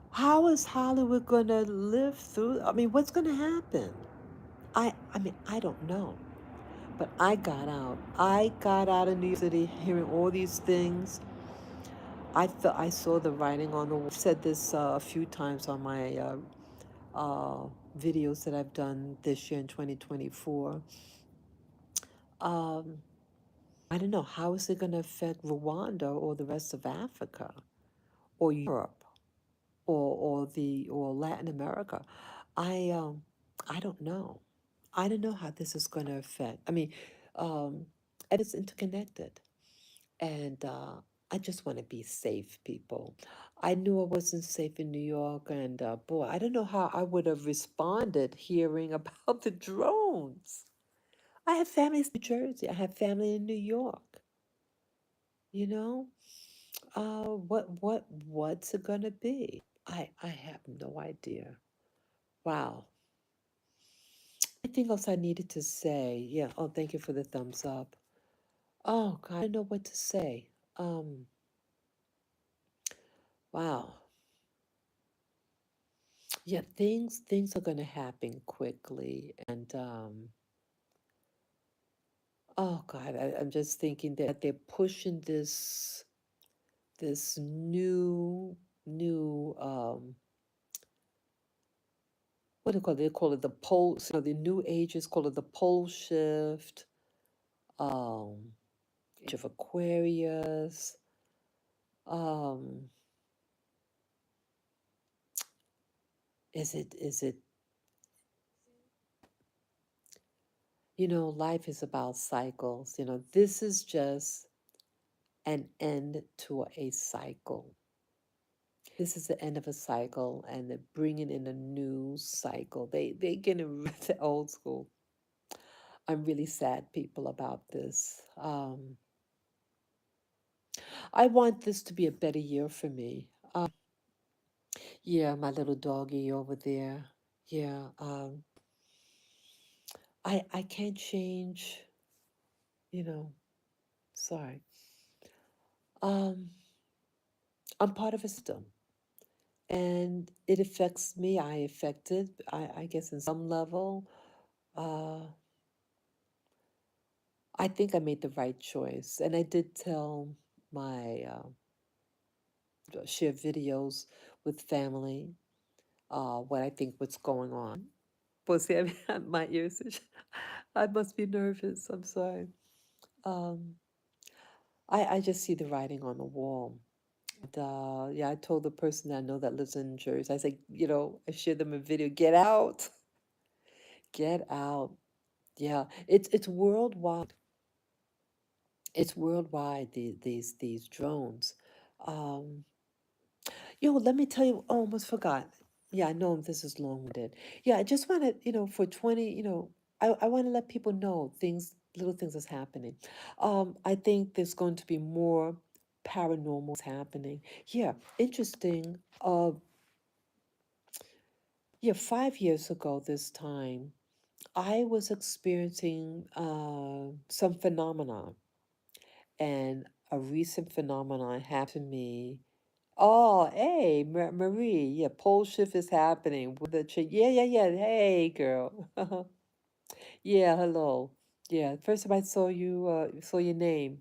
Speaker 1: how is Hollywood going to live through? I mean, what's going to happen? I mean, I don't know. But I got out. I got out of New York City, hearing all these things. I thought I saw the writing on the wall. I've said this a few times on my videos that I've done this year in 2024. Um, I don't know, how is it going to affect Rwanda or the rest of Africa or Europe or Latin America? I um I don't know. I don't know how this is going to affect. I mean, um, and it's interconnected. And I just want to be safe, people. I knew I wasn't safe in New York, and boy, I don't know how I would have responded hearing about the drones. I have family in New Jersey. I have family in New York. You know, what's it gonna be? I have no idea. Wow. Anything else I needed to say? Yeah. Oh, thank you for the thumbs up. Oh God, I don't know what to say. Um, wow. Yeah, things are gonna happen quickly, and oh God, I'm just thinking that they're pushing this new what do you call it? They call it the pole. So the new ages call it the pole shift. Um, age of Aquarius. Um, is it life is about cycles. This is just an end to a cycle. This is the end of a cycle, and they're bringing in a new cycle. They getting rid of the old school. I'm really sad, people, about this. I want this to be a better year for me. Yeah, my little doggy over there. Yeah, I can't change. You know, sorry. Um, I'm part of a system, and it affects me. I affect it. I guess in some level. Uh, I think I made the right choice, and I did tell my share videos with family what I think what's going on. But see, I mean, my ears, I must be nervous. I'm sorry. Um, I just see the writing on the wall. And, yeah, I told the person I know that lives in Jersey, I said, I shared them a video, get out, get out. Yeah, it's worldwide. It's worldwide, these drones. Um, let me tell you, oh, almost forgot. Yeah, I know this is long-winded. Yeah, I just want to, for 20, I want to let people know little things that's happening. I think there's going to be more paranormals happening. Yeah, interesting. Yeah, 5 years ago this time, I was experiencing some phenomena, and a recent phenomenon happened to me Oh, hey, Marie. Yeah, pole shift is happening with the yeah, yeah, yeah. Hey, girl. Yeah, hello. Yeah, first time I saw you, saw your name,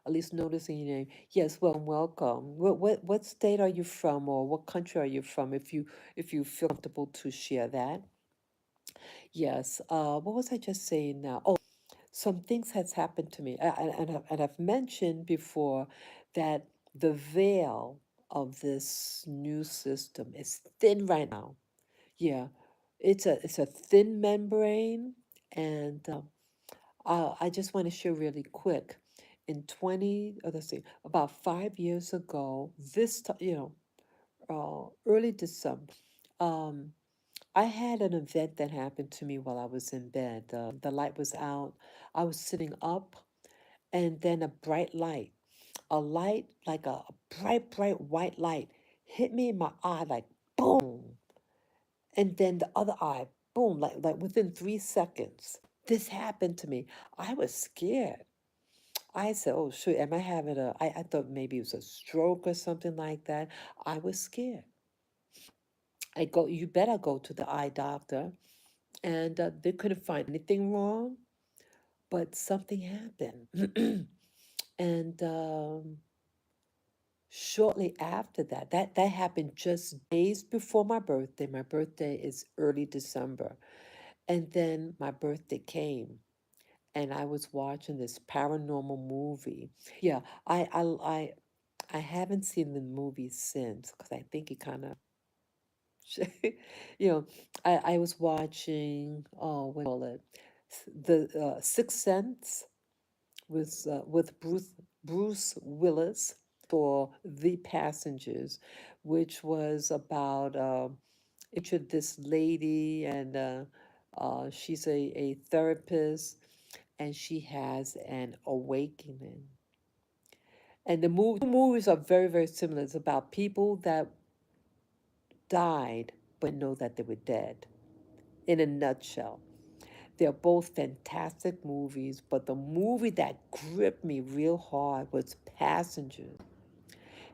Speaker 1: at least noticing your name. Yes, welcome, welcome. What state are you from, or what country are you from? If you feel comfortable to share that. Yes. What was I just saying now? Oh, some things has happened to me, and I've mentioned before that the veil of this new system is thin right now. Yeah, it's a thin membrane, and I just want to share really quick. In 20, let's see, about 5 years ago, early December, um, I had an event that happened to me while I was in bed. The light was out. I was sitting up, and then a bright light, a light like a bright, bright white light, hit me in my eye like boom, and then the other eye, boom, like within 3 seconds. This happened to me. I was scared. I said, "Oh shoot, am I having a?" I thought maybe it was a stroke or something like that. I was scared. I go, you better go to the eye doctor, and they couldn't find anything wrong, but something happened, and shortly after that, that happened just days before my birthday. My birthday is early December, and then my birthday came, and I was watching this paranormal movie. Yeah, I haven't seen the movie since because I think it kind of, you know, I was watching, oh, what do you call it? The Sixth Sense with Bruce Willis for The Passengers, which was about it featured this lady, and she's a therapist, and she has an awakening. And the movies are very, very similar. It's about people that died but know that they were dead. In a nutshell, they're both fantastic movies, but the movie that gripped me real hard was Passengers.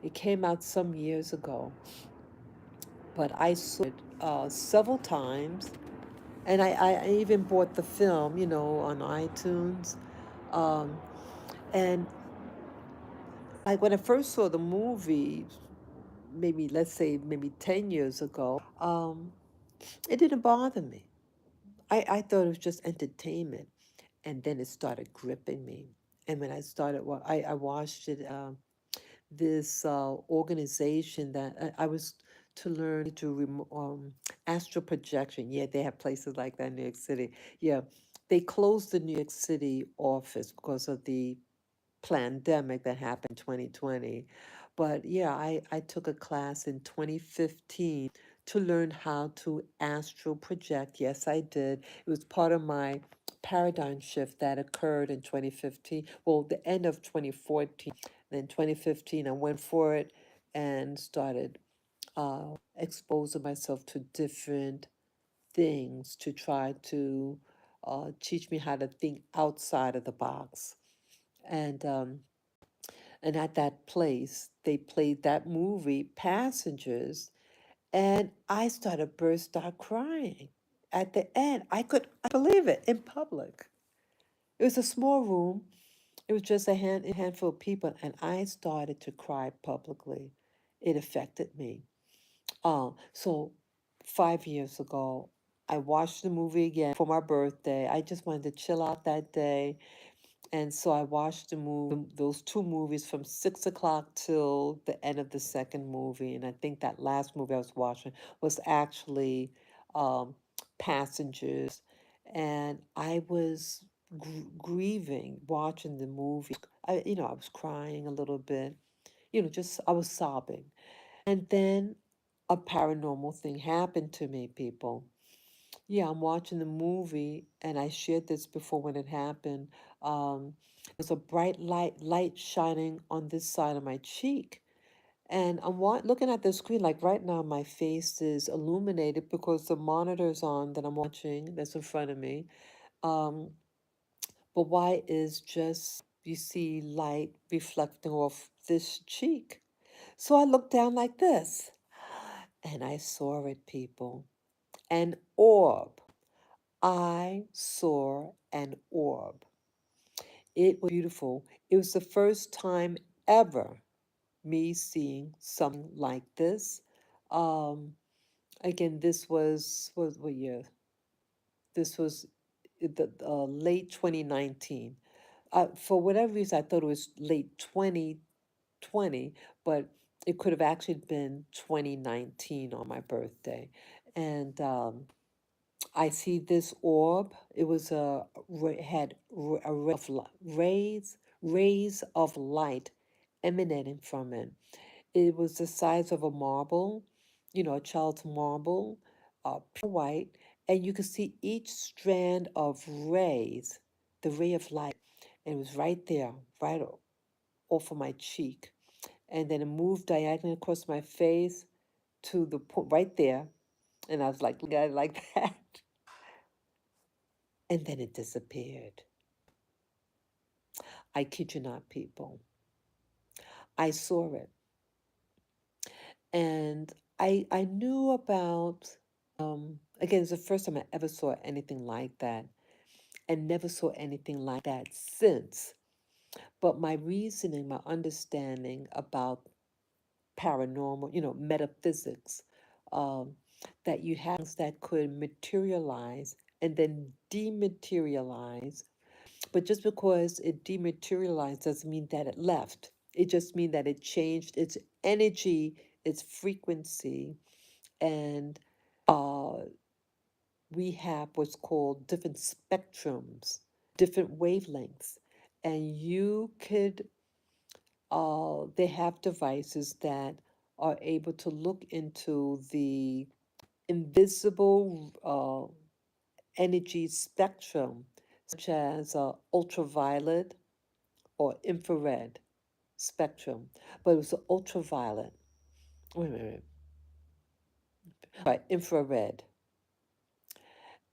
Speaker 1: It came out some years ago, but I saw it several times, and I even bought the film, on iTunes. Um, and like when I first saw the movie, maybe let's say maybe 10 years ago, it didn't bother me. I thought it was just entertainment. And then it started gripping me. And when I started, I watched it, this organization that I was to learn to astral projection. Yeah, they have places like that in New York City. Yeah, they closed the New York City office because of the pandemic that happened in 2020. But yeah, I took a class in 2015 to learn how to astral project. Yes, I did. It was part of my paradigm shift that occurred in 2015. Well, the end of 2014. Then 2015, I went for it and started exposing myself to different things to try to teach me how to think outside of the box. And and at that place, they played that movie, Passengers, and I started burst out crying. At the end, I could believe it in public. It was a small room. It was just a handful of people, and I started to cry publicly. It affected me. So 5 years ago, I watched the movie again for my birthday. I just wanted to chill out that day. And so I watched those two movies from 6 o'clock till the end of the second movie. And I think that last movie I was watching was actually um, Passengers. And I was grieving watching the movie. I was crying a little bit, just I was sobbing. And then a paranormal thing happened to me, people. Yeah, I'm watching the movie, and I shared this before when it happened. There's a bright light shining on this side of my cheek, and I'm looking at the screen. Like right now, my face is illuminated because the monitor's on that I'm watching. That's in front of me. Um, but why is just you see light reflecting off this cheek? So I looked down like this and I saw it, people. An orb. I saw an orb. It was beautiful. It was the first time ever me seeing something like this. Um, Again, this was what year? This was the late 2019. For whatever reason, I thought it was late 2020, but it could have actually been 2019 on my birthday. And I see this orb. It was had a ray of rays of light emanating from it. It was the size of a marble, a child's marble, pure white, and you could see each strand of rays, the ray of light, and it was right there, right off of my cheek, and then it moved diagonally across my face to the point right there, and I was like, look at it like that, and then it disappeared. I kid you not, people. I saw it, and I knew about. Again, it's the first time I ever saw anything like that, and never saw anything like that since. But my reasoning, my understanding about paranormal, metaphysics, um, that you have things that could materialize and then dematerialize. But just because it dematerialized doesn't mean that it left. It just means that it changed its energy, its frequency, and uh, we have what's called different spectrums, different wavelengths. And you could, they have devices that are able to look into the invisible energy spectrum, such as ultraviolet or infrared spectrum. But it was the ultraviolet. Wait a minute. Right, infrared.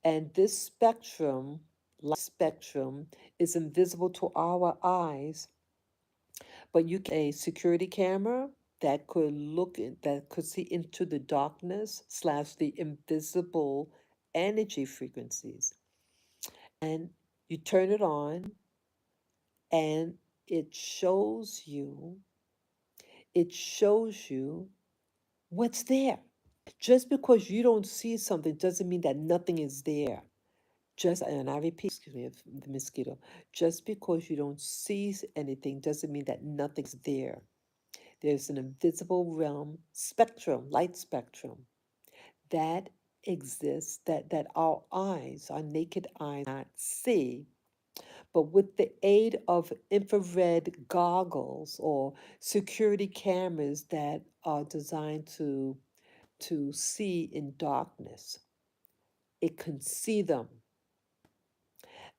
Speaker 1: And this spectrum, light spectrum, is invisible to our eyes, but you can a security camera that could that could see into the darkness slash the invisible energy frequencies. And you turn it on and it shows you, it shows you what's there. Just because you don't see something doesn't mean that nothing is there. And I repeat, excuse me, the mosquito, just because you don't see anything doesn't mean that nothing's there. There's an invisible realm spectrum, light spectrum, that exists that our eyes, our naked eyes, not see. But with the aid of infrared goggles or security cameras that are designed to see in darkness, it can see them.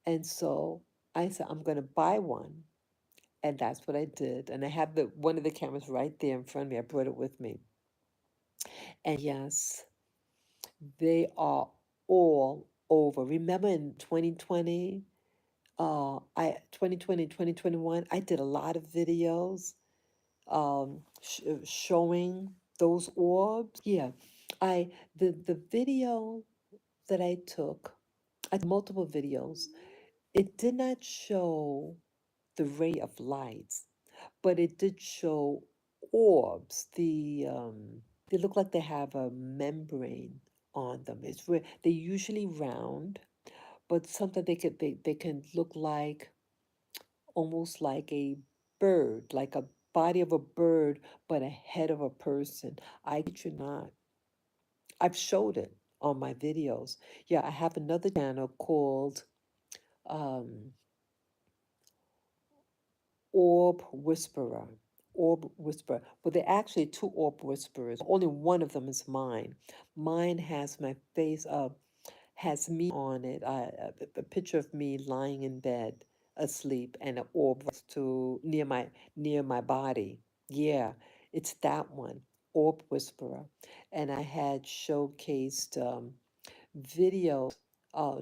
Speaker 1: And so I said, I'm going to buy one. And that's what I did. And I have one of the cameras right there in front of me. I brought it with me. And yes, they are all over. Remember in 2020, 2021, I did a lot of videos showing those orbs. Yeah, the video that I took, I did multiple videos. It did not show the ray of lights, but it did show orbs. They look like they have a membrane on them. They're usually round, but sometimes they can look like almost like a bird, like a body of a bird, but a head of a person. I kid you not. I've showed it on my videos. Yeah, I have another channel called um, Orb Whisperer. Orb Whisperer. Well, there are actually two Orb Whisperers. Only one of them is mine. Mine has my face up, has me on it, a picture of me lying in bed asleep, and an orb to near my body. Yeah, it's that one, Orb Whisperer. And I had showcased videos,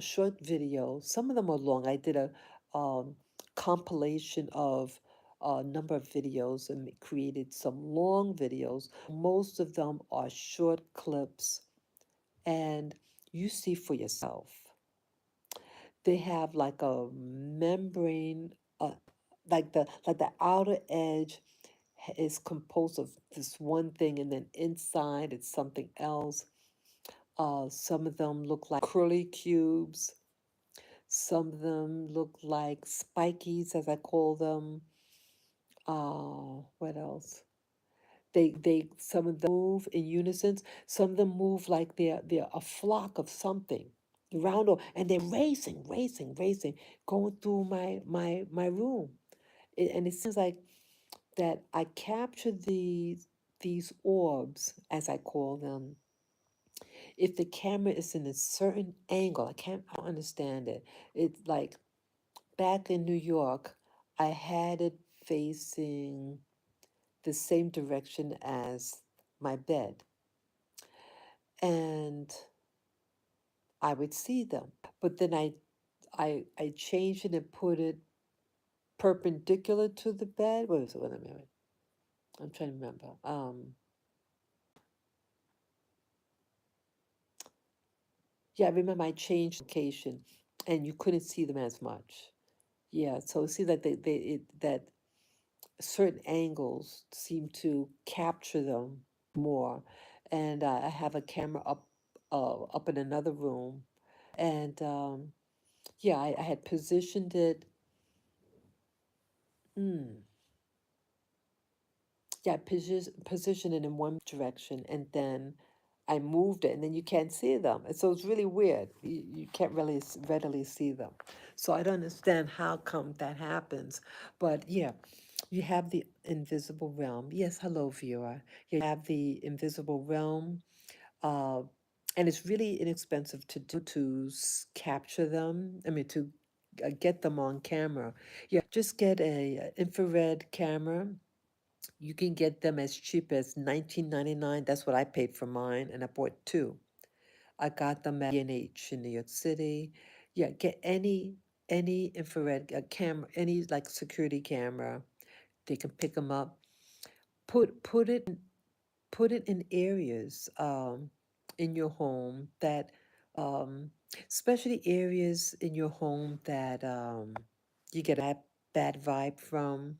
Speaker 1: short videos. Some of them are long. I did a compilation of a number of videos and created some long videos. Most of them are short clips, and you see for yourself. They have like a membrane, like the outer edge is composed of this one thing, and then inside it's something else. Some of them look like curly cubes. Some of them look like spikies, as I call them. What else? They some of them move in unison. Some of them move like they're a flock of something, round and they're racing, racing, racing, going through my room. And it seems like that I capture these orbs, as I call them, if the camera is in a certain angle. I don't understand it. It's like back in New York, I had it facing the same direction as my bed, and I would see them. But then I changed it and put it perpendicular to the bed. What was it? Wait a minute. I'm trying to remember. Yeah, I remember I changed location, and you couldn't see them as much. Yeah, so see that that certain angles seem to capture them more, and I have a camera up in another room, and yeah, I had positioned it. Mm, yeah, position it in one direction, and then I moved it, and then you can't see them. And so it's really weird. You can't really readily see them. So I don't understand how come that happens. But yeah, you have the invisible realm. Yes, hello, viewer. You have the invisible realm, uh, and it's really inexpensive to do capture them. I mean, to get them on camera. Yeah, just get a infrared camera. You can get them as cheap as $19.99. That's what I paid for mine, and I bought two. I got them at B&H in New York City. Yeah, get any infrared camera, any like security camera. They can pick them up. Put it in areas in your home that, um, especially areas in your home that you get a bad vibe from,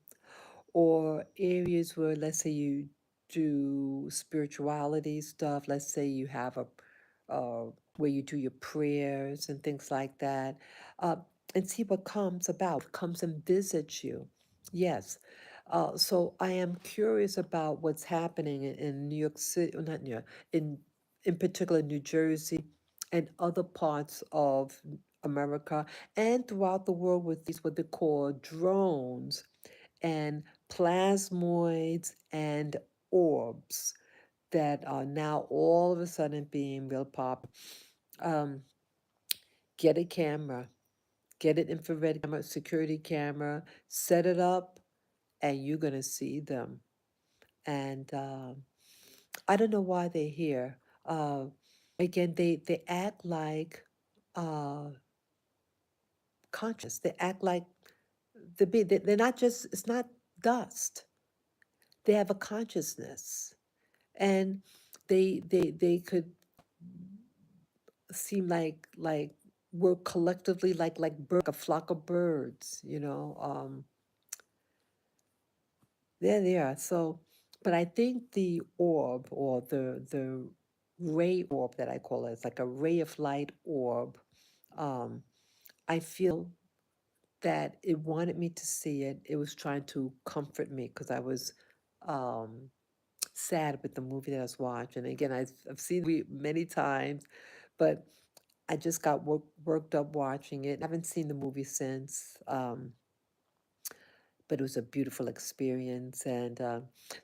Speaker 1: or areas where, let's say, you do spirituality stuff. Let's say you have a where you do your prayers and things like that, uh, and see what comes about, comes and visits you. Yes. So I am curious about what's happening in New York City, not New York, in particular New Jersey and other parts of America and throughout the world with these what they call drones and plasmoids and orbs that are now all of a sudden being real pop. Um, get a camera, get an infrared camera, security camera, set it up, and you're gonna see them. And I don't know why they're here. Again, they act like uh, conscious. They act like they're not just. It's not dust. They have a consciousness, and they could seem like work collectively like a flock of birds, you know. There they are. So, but I think the orb or the ray orb that I call it, it's like a ray of light orb. Um, I feel that it wanted me to see it. It was trying to comfort me because I was um sad with the movie that I was watching. Again, I've seen it many times, but I just got worked up watching it. I haven't seen the movie since, but it was a beautiful experience. And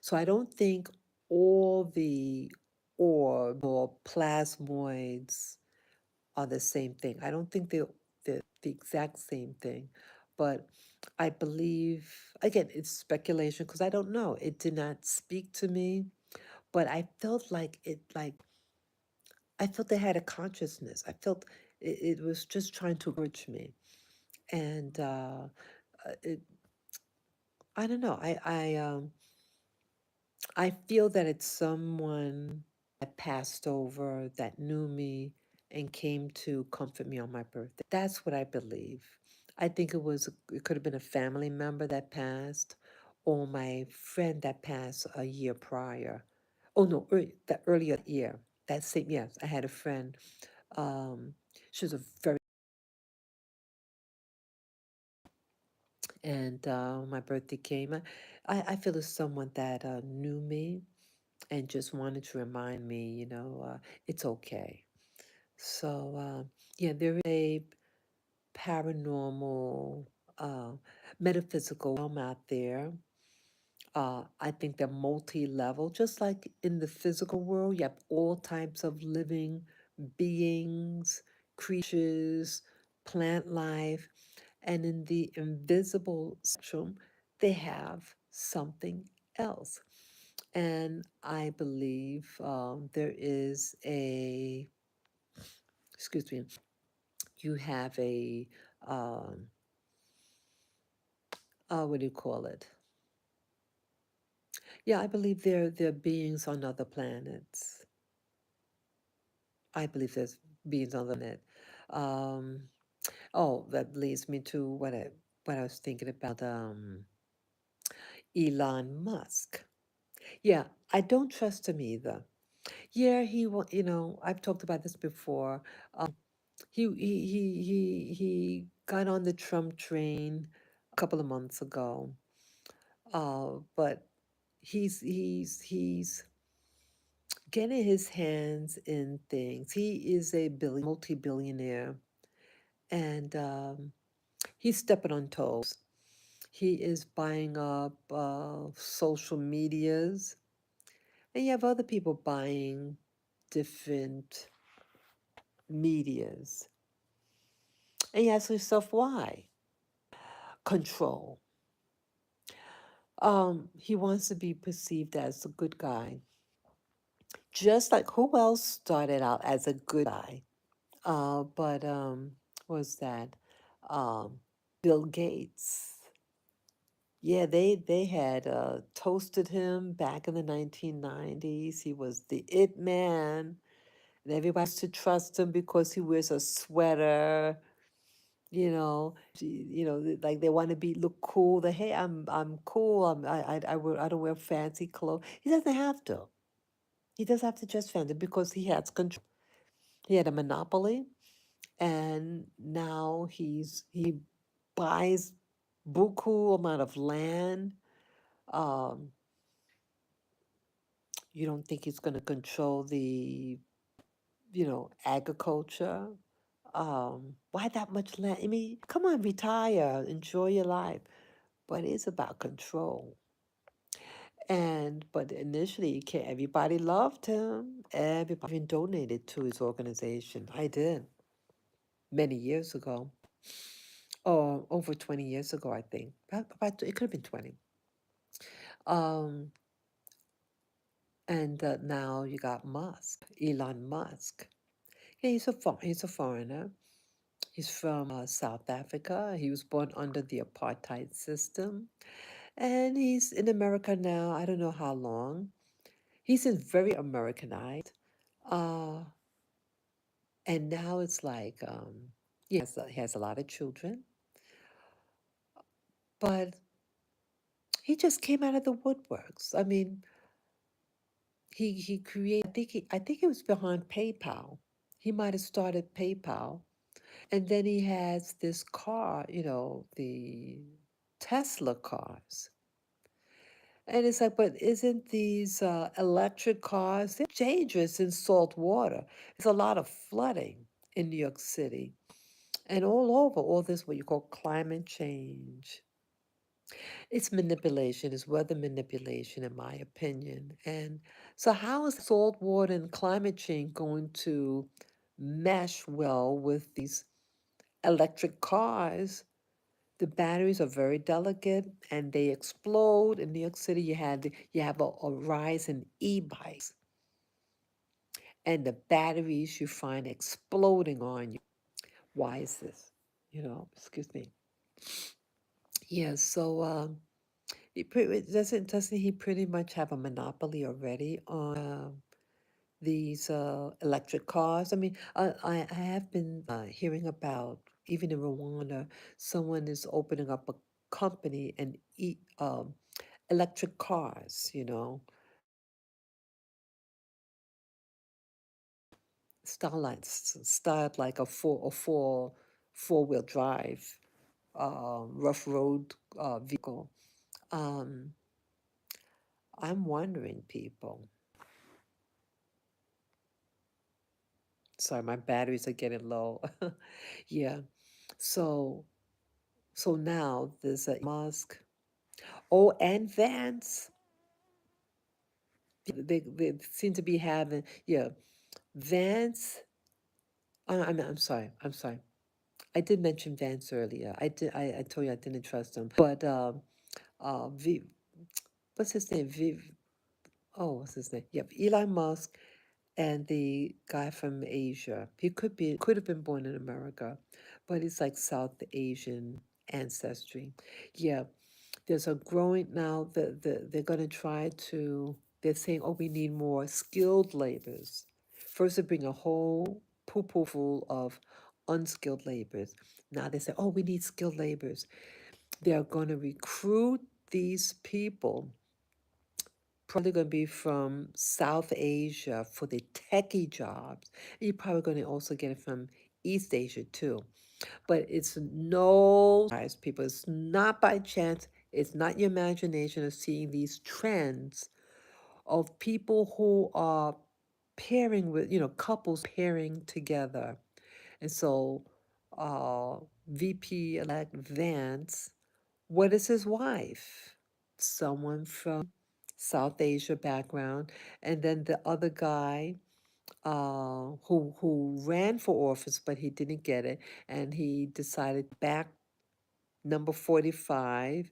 Speaker 1: so I don't think all the orb or plasmoids are the same thing. I don't think they're the exact same thing, but I believe, again, it's speculation because I don't know. It did not speak to me, but I felt like I felt they had a consciousness. I felt it was just trying to encourage me. And it, I don't know. I feel that it's someone that passed over that knew me and came to comfort me on my birthday. That's what I believe. I think it could have been a family member that passed or my friend that passed a year prior. Oh no, the earlier year. That same, yes, I had a friend. Um, she was a very, and my birthday came. I feel it's someone that knew me and just wanted to remind me, it's okay. So, yeah, there is a paranormal, uh, metaphysical realm out there. I think they're multi-level, just like in the physical world, you have all types of living beings, creatures, plant life, and in the invisible spectrum, they have something else. And I believe there is excuse me, you have um, what do you call it? Yeah, I believe there are beings on other planets. I believe there's beings on the planet. Um, oh, that leads me to what I was thinking about Elon Musk. Yeah, I don't trust him either. Yeah, I've talked about this before. He got on the Trump train a couple of months ago. But he's getting his hands in things. He is a multi-billionaire, and he's stepping on toes. He is buying up social medias, and you have other people buying different medias. And you ask yourself, why? Control. He wants to be perceived as a good guy. Just like who else started out as a good guy? But what was that? Um, Bill Gates. Yeah, they had toasted him back in the 1990s. He was the it man, and everybody used to trust him because he wears a sweater. Like they want to be look cool. Hey, I'm cool. I don't wear fancy clothes. He doesn't have to. He doesn't have to just fancy because he has control. He had a monopoly, and now he buys buku amount of land. Um, you don't think he's going to control the agriculture? Why that much land? I mean, come on, retire, enjoy your life. But it's about control. But initially, everybody loved him. Everybody even donated to his organization. I did many years ago, or over 20 years ago, I think. It could have been 20. Um, and now you got Elon Musk. Yeah, he's a foreigner. He's from South Africa. He was born under the apartheid system, and he's in America now. I don't know how long. He's in very Americanized, uh, and now it's like he has a lot of children, but he just came out of the woodworks. I mean, he created. I think he was behind PayPal. He might have started PayPal. And then he has this car, the Tesla cars. And it's like, but isn't these electric cars, they're dangerous in salt water. There's a lot of flooding in New York City and all over, all this, what you call climate change. It's manipulation, it's weather manipulation, in my opinion. And so, how is salt water and climate change going to mesh well with these electric cars? The batteries are very delicate and they explode. In New York City, you have a rise in e-bikes, and the batteries you find exploding on you. Why is this? Excuse me. Yeah, so doesn't he pretty much have a monopoly already on these electric cars? I mean, I have been hearing about, even in Rwanda, someone is opening up a company and electric cars, styled like four-wheel drive, rough road vehicle. Um, I'm wondering, people. Sorry, my batteries are getting low. Yeah. So now there's a Musk. Oh, and Vance. They seem to be having, yeah, Vance. I'm sorry. I'm sorry. I did mention Vance earlier. I told you I didn't trust him. But V what's his name? What's his name? Yep, Elon Musk and the guy from Asia. He could have been born in America, but he's like South Asian ancestry. Yeah, there's a growing now that they're going to try to. They're saying, oh, we need more skilled laborers. First, they bring a whole poo full of unskilled laborers. Now they say, oh, we need skilled laborers. They're going to recruit these people, probably going to be from South Asia for the techie jobs. And you're probably going to also get it from East Asia too. But it's no surprise, people. It's not by chance. It's not your imagination of seeing these trends of people who are pairing with, couples pairing together. And so, VP-elect Vance, what is his wife? Someone from South Asia background. And then the other guy, who ran for office, but he didn't get it, and he decided back number 45,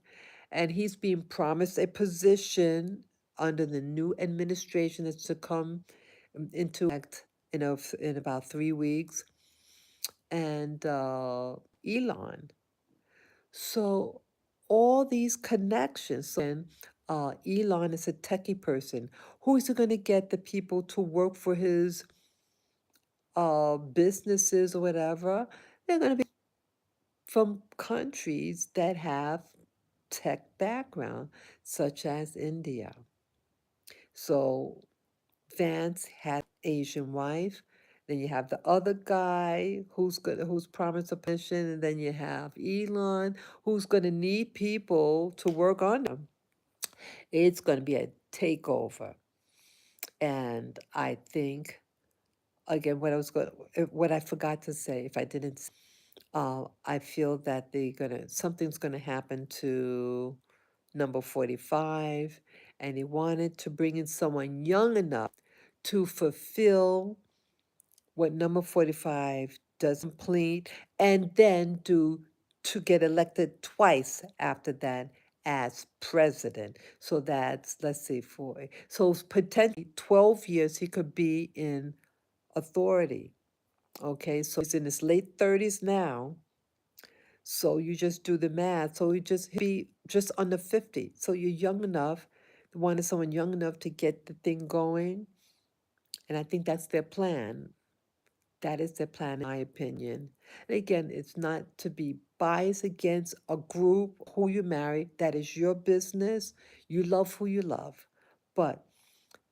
Speaker 1: and he's being promised a position under the new administration that's to come into act in about 3 weeks, and Elon. So all these connections. So then Elon is a techie person. Who is he going to get the people to work for his businesses or whatever? They're going to be from countries that have tech background, such as India. So Vance had Asian wife. Then you have the other guy who's promised a position, and then you have Elon who's going to need people to work on them. It's going to be a takeover, and I think again what I forgot to say if I didn't. I feel that something's gonna happen to number 45, and he wanted to bring in someone young enough to fulfill what number 45 doesn't complete, and then to get elected twice after that as president. So that's, let's see, so potentially 12 years he could be in authority. Okay, so he's in his late 30s now. So you just do the math. So he'll be just under 50. So you're young enough, wanted someone young enough to get the thing going. And I think that's their plan. That is their plan, in my opinion. And again, it's not to be biased against a group who you marry. That is your business. You love who you love. But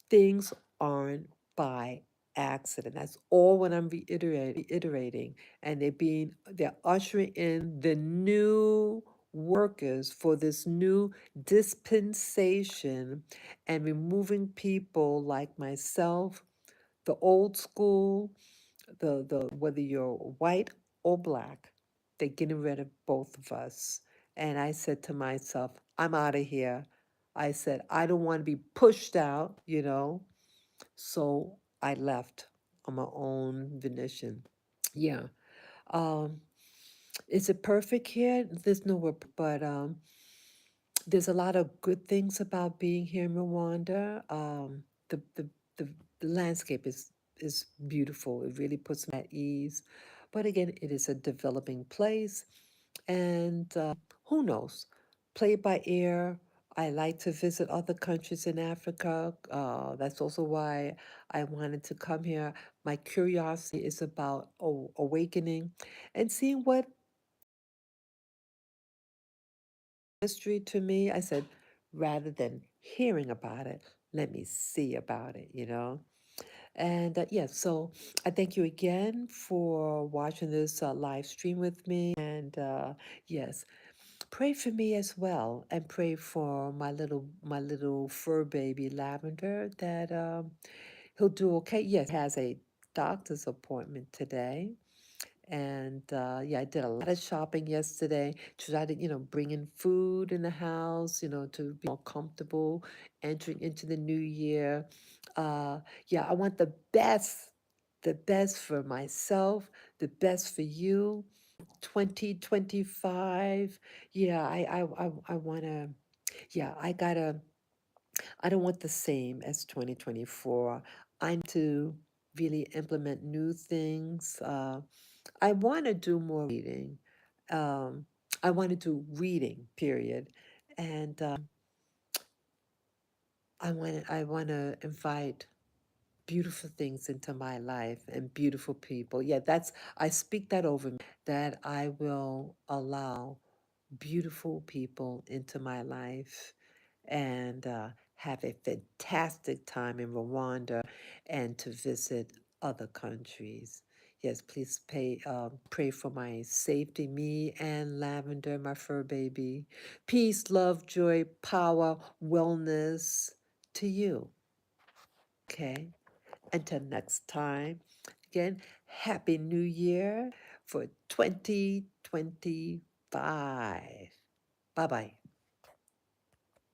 Speaker 1: things aren't by accident. That's all what I'm reiterating. And they're ushering in the new workers for this new dispensation and removing people like myself, the old school, the whether you're white or black, they're getting rid of both of us. And I said to myself, I'm out of here. I said, I don't want to be pushed out. So I left on my own volition. Yeah. Um, is it perfect here? There's nowhere, but there's a lot of good things about being here in Rwanda. The, the, the, the landscape is beautiful. It really puts me at ease. But again, it is a developing place. And who knows? Play it by ear. I like to visit other countries in Africa. That's also why I wanted to come here. My curiosity is about awakening and seeing what history to me. I said, rather than hearing about it, let me see about it, you know? And yeah, so I thank you again for watching this live stream with me. And yes, pray for me as well, and pray for my little fur baby Lavender that he'll do okay. Yes, he has a doctor's appointment today. And yeah, I did a lot of shopping yesterday. Tried to, bring in food in the house, to be more comfortable entering into the new year. Yeah, I want the best for myself, the best for you. 2025. Yeah, I want to, yeah, I don't want the same as 2024. I need to really implement new things. I want to do more reading. Um, I want to do reading, period. And I want to invite beautiful things into my life and beautiful people. Yeah, I speak that over me, that I will allow beautiful people into my life and have a fantastic time in Rwanda and to visit other countries. Yes, please pray for my safety, me and Lavender, my fur baby. Peace, love, joy, power, wellness to you. Okay? Until next time, again, Happy New Year for 2025. Bye bye.